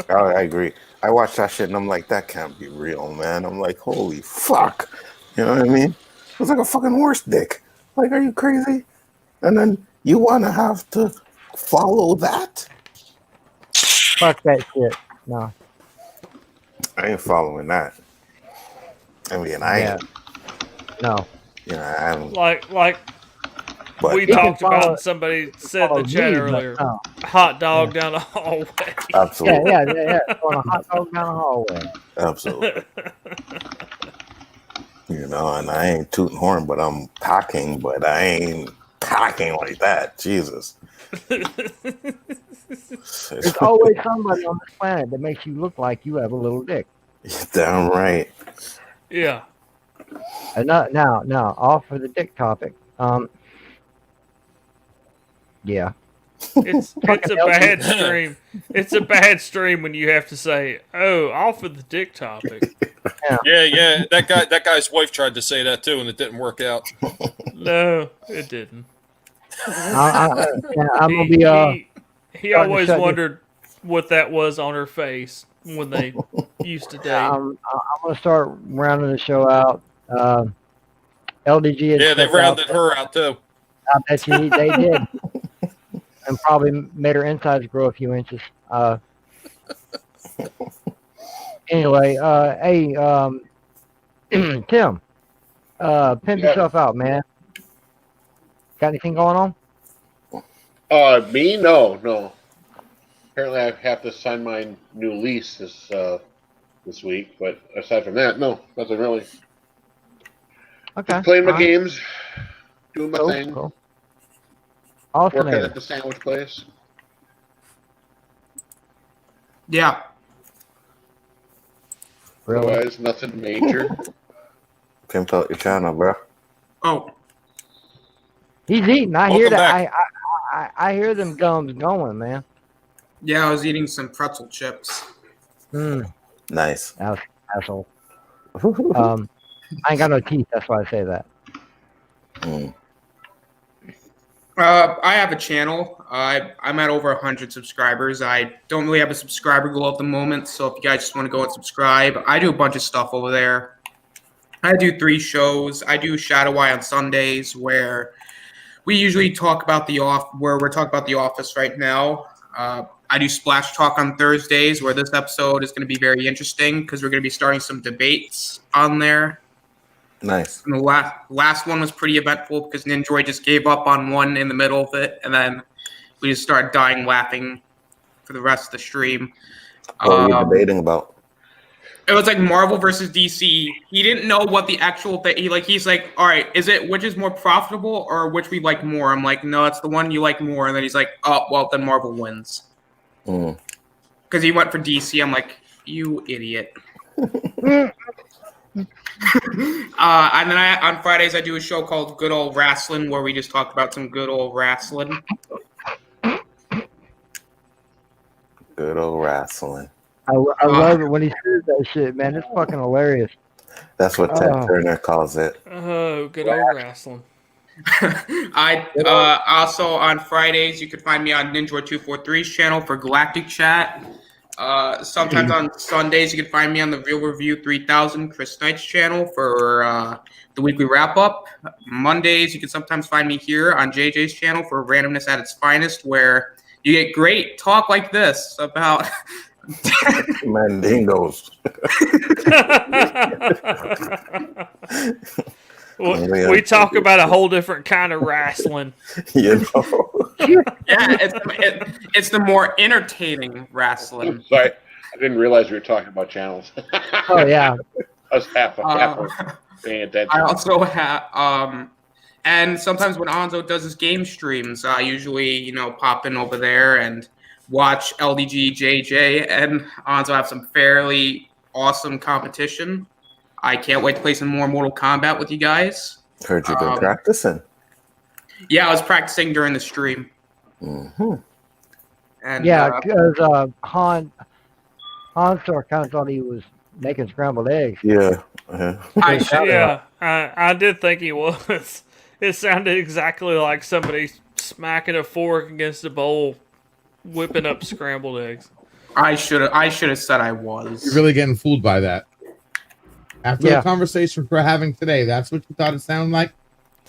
I agree. I watched that shit and I'm like, that can't be real, man. I'm like, holy fuck. You know what I mean? It's like a fucking horse dick. Like, are you crazy? And then you want to have to follow that? Fuck that shit. No. I ain't following that. I mean, I ain't. No. I'm. Like But we You can talked about. follow- And somebody said in follow the chat me, but earlier. no. Hot dog down the hallway. Absolutely. Yeah. On a hot dog down the hallway. Absolutely. And I ain't tooting horn, but I'm packing, but I ain't packing like that. Jesus. There's always somebody on this planet that makes you look like you have a little dick. Damn right. Yeah. And now, off of the dick topic. Yeah. It's a bad stream. It's a bad stream when you have to say, "Oh, off of the dick topic." Yeah. That guy's wife tried to say that too, and it didn't work out. No, it didn't. I'm gonna be He starting to always shut wondered what that was on her face when they used to date. I'm gonna start rounding the show out. LDG. Yeah, they rounded her out too. I bet you they did, and probably made her insides grow a few inches. Anyway, hey, Tim, pimp yourself out, man. Got anything going on? Me? No. Apparently, I have to sign my new lease this week, but aside from that, no, nothing really. Okay. Just playing my all right. games, doing my thing, Cool. Awesome. working at the sandwich place. Yeah. Otherwise, nothing major. Pimp out your channel, bro. Oh. He's eating. I hear Welcome that. back. I hear them gums going, man. Yeah, I was eating some pretzel chips. Nice. Asshole. I ain't got no teeth. That's why I say that. I have a channel. I'm at over 100 subscribers. I don't really have a subscriber goal at the moment, so if you guys just want to go and subscribe, I do a bunch of stuff over there. I do 3 shows. I do Shadow Eye on Sundays, where we usually talk about where we're talking about The Office right now. I do Splash Talk on Thursdays, where this episode is going to be very interesting because we're going to be starting some debates on there. Nice. And the last one was pretty eventful because Ninjoy just gave up on one in the middle of it, and then we just started dying laughing for the rest of the stream. What were you debating about? It was like Marvel versus DC. He didn't know what the actual thing. He's like, all right, which is more profitable or which we like more? I'm like, no, it's the one you like more. And then he's like, oh, well, then Marvel wins. Because he went for DC. I'm like, you idiot. And then on Fridays I do a show called Good Old Wrestling, where we just talk about some good old wrestling. Good old wrestling. I love it when he says that shit, man. It's fucking hilarious. That's what Ted Turner calls it. Oh, good old wrestling. I also on Fridays you can find me on Ninja243's channel for Galactic Chat. Sometimes on Sundays you can find me on the Real Review 3000 Chris Knight's channel for the weekly wrap up. Mondays you can sometimes find me here on JJ's channel for Randomness at its finest, where you get great talk like this about Mandingos. We talk about a whole different kind of wrestling. You know? Yeah, it's the more entertaining wrestling. Sorry, I didn't realize we were talking about channels. Oh yeah, I was half paying attention. I also have and sometimes when Anzo does his game streams, I usually pop in over there and watch LDG JJ and Anzo have some fairly awesome competition. I can't wait to play some more Mortal Kombat with you guys. Heard you've been practicing. Yeah, I was practicing during the stream. Mm-hmm. And yeah, because Hanzo kind of thought he was making scrambled eggs. Yeah. I did think he was. It sounded exactly like somebody smacking a fork against a bowl, whipping up scrambled eggs. I should have said I was. You're really getting fooled by that. After the conversation we're having today, that's what you thought it sounded like?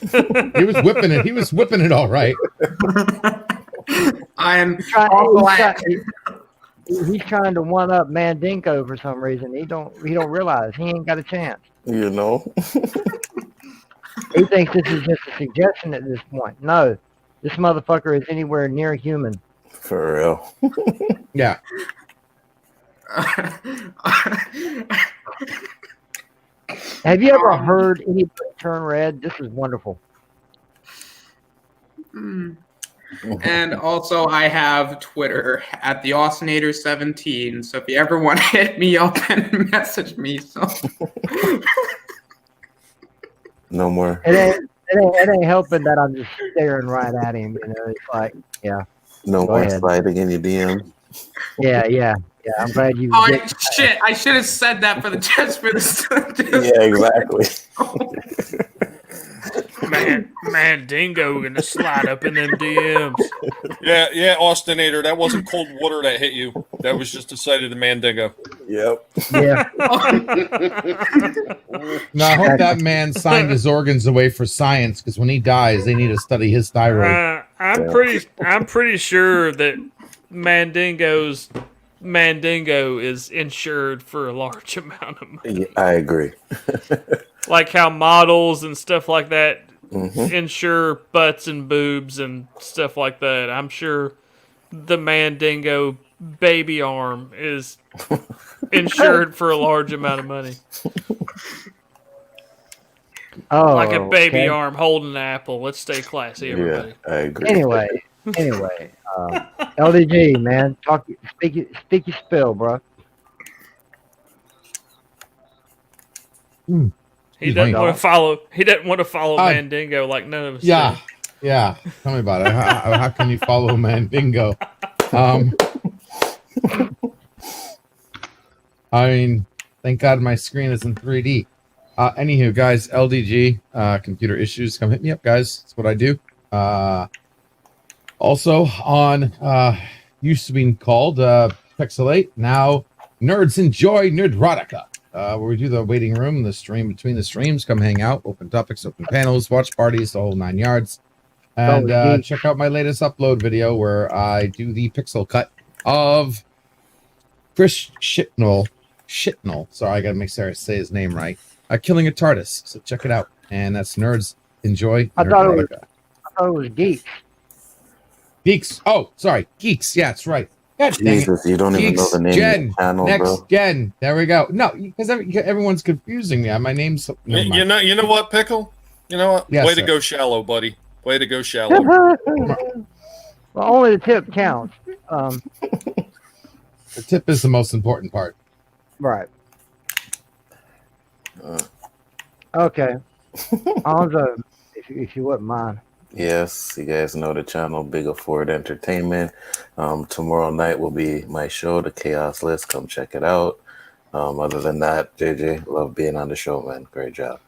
He was whipping it. He was whipping it all right. He's trying to one up Mandingo for some reason. He don't realize he ain't got a chance. You know? He thinks this is just a suggestion at this point. No, this motherfucker is anywhere near human. For real. Yeah. Have you ever heard anybody turn red? This is wonderful. And also, I have Twitter at the Austinator17. So if you ever want to hit me up and message me, No more. It ain't helping that I'm just staring right at him. It's like, yeah. No more sliding in your DM. Yeah. I'm glad you. Oh shit! I should have said that just for this. Yeah, exactly. Mandingo gonna slide up in them DMs. Yeah, Austinator. That wasn't cold water that hit you. That was just the sight of the Mandingo. Yep. Yeah. No, I hope that man signed his organs away for science, because when he dies, they need to study his thyroid. I'm pretty sure that Mandingo is insured for a large amount of money. Yeah, I agree. Like how models and stuff like that insure butts and boobs and stuff like that. I'm sure the Mandingo baby arm is insured for a large amount of money. Oh, like a baby arm holding an apple. Let's stay classy, everybody. Yeah, I agree. Anyway, Anyway, LDG, man, speak your spill, bro. He doesn't want to follow. He doesn't want to follow Mandingo like none of us. Yeah, do. yeah. Tell me about it. How can you follow Mandingo? I mean, thank God my screen is in 3D. Anywho, guys, LDG, computer issues. Come hit me up, guys. That's what I do. Also on used to be called Pixelate, now Nerds Enjoy Nerdrotica, where we do the waiting room, the stream between the streams. Come hang out, open topics, open panels, watch parties, the whole 9 yards. And check out my latest upload video where I do the pixel cut of Chris Shitnell. Sorry, I gotta make sure I say his name right. Killing a TARDIS. So check it out. And that's Nerds Enjoy Nerdrotica. I thought it was Geeks. Geeks. Oh, sorry. Geeks. Yeah, that's right. God dang Jesus, it. you don't even know the name Gen, of the channel, next bro. Gen. There we go. No, because everyone's confusing me. My name's... You know what, Pickle? You know what? Yes, Way sir. to go shallow, buddy. Way to go shallow. Well, only the tip counts. The tip is the most important part. Right. Okay. Alonzo, if you wouldn't mind. Yes, you guys know the channel, Bigger Ford Entertainment. Tomorrow night will be my show, The Chaos List. Come check it out. Other than that, JJ, love being on the show, man. Great job.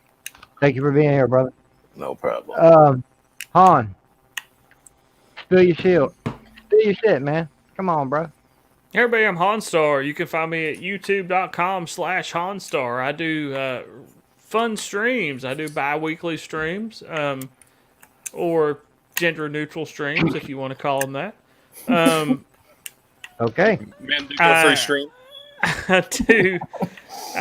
Thank you for being here, brother. No problem. Han, spill your shit. Spill your shit, man. Come on, bro. Hey everybody, I'm Honstar. You can find me at youtube.com/Honstar. I do fun streams. I do bi-weekly streams, or gender-neutral streams, if you want to call them that. Okay. Mandingo free stream. I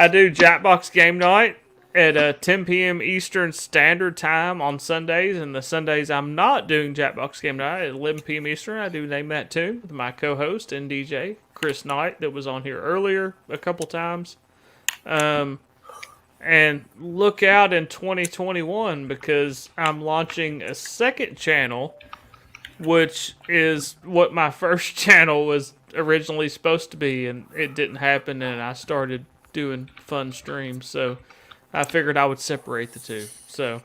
do Jackbox Game Night at 10 p.m. Eastern Standard Time on Sundays, and the Sundays I'm not doing Jackbox Game Night at 11 p.m. Eastern. I do Name That Tune with my co-host and DJ Chris Knight that was on here earlier a couple times. And look out in 2021 because I'm launching a second channel, which is what my first channel was originally supposed to be, and it didn't happen, and I started doing fun streams, so I figured I would separate the two. So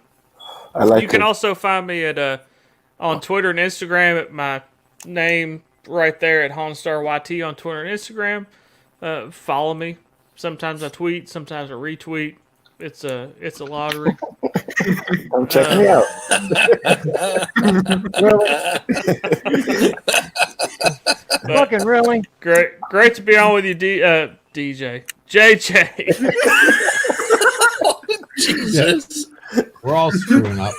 you can also find me at on Twitter and Instagram at my name right there at HonstarYT on Twitter and Instagram. Follow me. Sometimes I tweet, sometimes I retweet. It's a lottery. Come check me out. Fucking really? Great to be on with you, DJ. JJ. Jesus. We're all screwing up.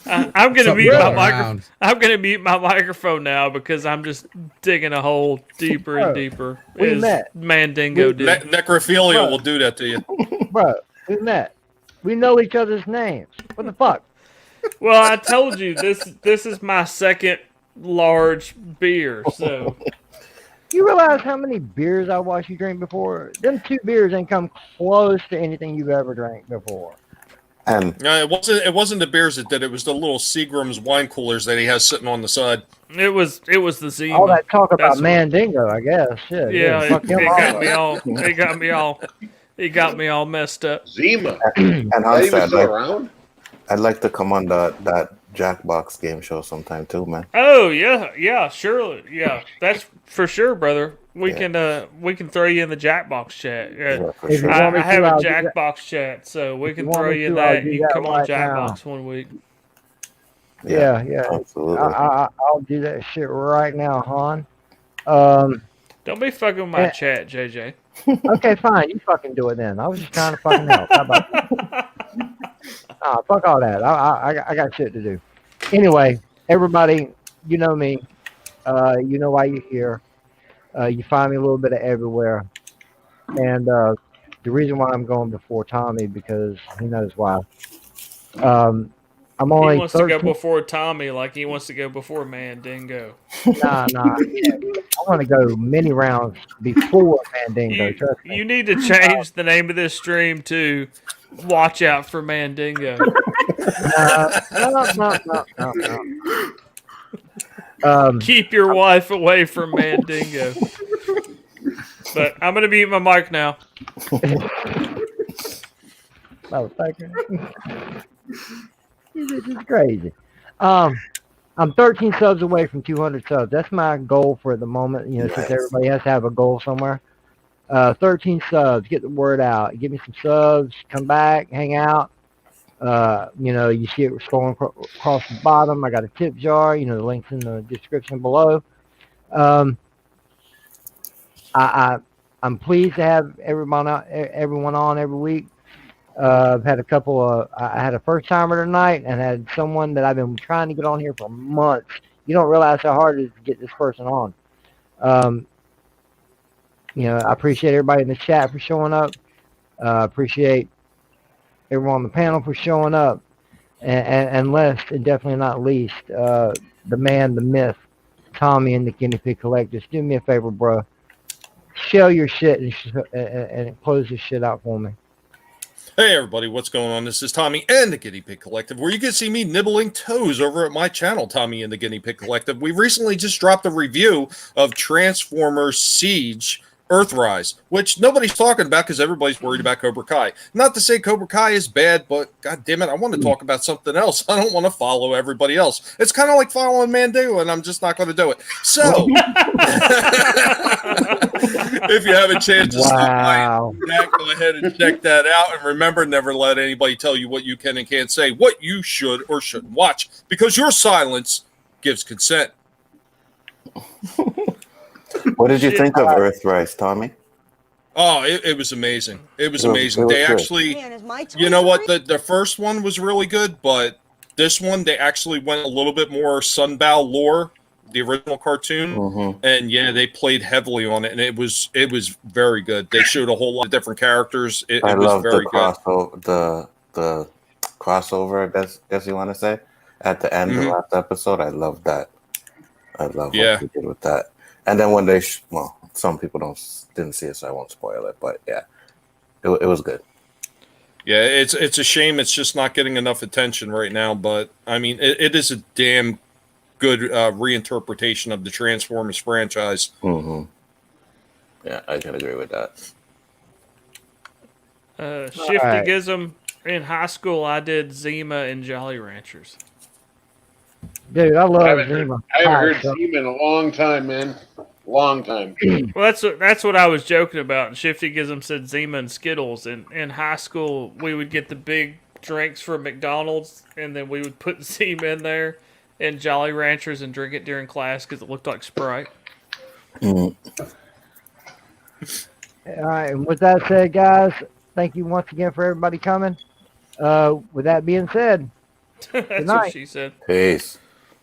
I'm gonna mute my microphone. I'm gonna mute my microphone now because I'm just digging a hole deeper and deeper. We met. Mandingo did. Necrophilia will do that to you. Bro, we met. We know each other's names. What the fuck? Well, I told you this is my second large beer, so. You realize how many beers I watched you drink before? Them 2 beers ain't come close to anything you've ever drank before. And it wasn't the beers that did it. Was the little Seagram's wine coolers that he has sitting on the side. It was the Zima. All that talk about Mandingo, I guess. Shit. Yeah, fuck it him got all. me all. It got me all messed up. Zima. And Is that even Hansa, still around? I'd like to come on that Jackbox game show sometime too, man. Oh yeah, surely, yeah, that's for sure, brother. We can throw you in the Jackbox chat. If you want me I have to, a I'll do that. Jackbox chat, so we can you want throw me you in to, I'll that. do You can that come on right Jackbox 1 week. Yeah. Absolutely. I'll do that shit right now, Han. Don't be fucking with my chat, JJ. Okay, fine. You fucking do it then. I was just trying to fucking help. How about that? Fuck all that. I got shit to do. Anyway, everybody, you know me. You know why you're here. You find me a little bit of everywhere. And the reason why I'm going before Tommy, because he knows why. I'm only He wants to go 13 before Tommy like he wants to go before Mandingo. Nah. I want to go many rounds before Mandingo. Trust me. You need to change the name of this stream to Watch Out for Mandingo. No. Keep your wife away from Mandingo. But I'm gonna mute my mic now. Motherfucker. This is crazy. I'm 13 subs away from 200 subs. That's my goal for the moment. Since everybody has to have a goal somewhere. 13 subs. Get the word out. Give me some subs. Come back. Hang out. You see it scrolling across the bottom. I got a tip jar. The link's in the description below. I'm pleased to have everyone on every week. I've had I had a first timer tonight and had someone that I've been trying to get on here for months. You don't realize how hard it is to get this person on. I appreciate everybody in the chat for showing up. Appreciate everyone on the panel for showing up. And last and definitely not least, the man, the myth, Tommy and the Guinea Pig Collector. Just do me a favor, bro. Share your shit and close this shit out for me. Hey everybody, what's going on? This is Tommy and the Guinea Pig Collective, where you can see me nibbling toes over at my channel, Tommy and the Guinea Pig Collective. We recently just dropped a review of Transformers Siege Earthrise, which nobody's talking about because everybody's worried about Cobra Kai. Not to say Cobra Kai is bad, but god damn it, I want to talk about something else. I don't want to follow everybody else. It's kind of like following Mandela, and I'm just not going to do it. So, if you have a chance to stop by that, go ahead and check that out. And remember, never let anybody tell you what you can and can't say, what you should or shouldn't watch, because your silence gives consent. What did you think of Earthrise, Tommy? Oh, it was amazing. It was amazing. They actually, you know what? The first one was really good, but this one, they actually went a little bit more Sunbow lore, the original cartoon, and yeah, they played heavily on it, and it was very good. They showed a whole lot of different characters. It was very good. The crossover, I guess you want to say, at the end of the last episode. I love that. I love what they did with that. And then when they, some people didn't see it, so I won't spoil it. But yeah, it was good. Yeah, it's a shame it's just not getting enough attention right now. But I mean, it is a damn good reinterpretation of the Transformers franchise. Yeah, I can agree with that. Shiftygism in high school, I did Zima and Jolly Ranchers. Dude, I love Zima. I haven't heard Zima in a long time, man. Long time. Well, that's what I was joking about. And Shiftygism said Zima and Skittles. And in high school, we would get the big drinks from McDonald's, and then we would put Zima in there and Jolly Ranchers and drink it during class because it looked like Sprite. All right, and with that said, guys, thank you once again for everybody coming. With that being said, That's good night. what she said. Peace.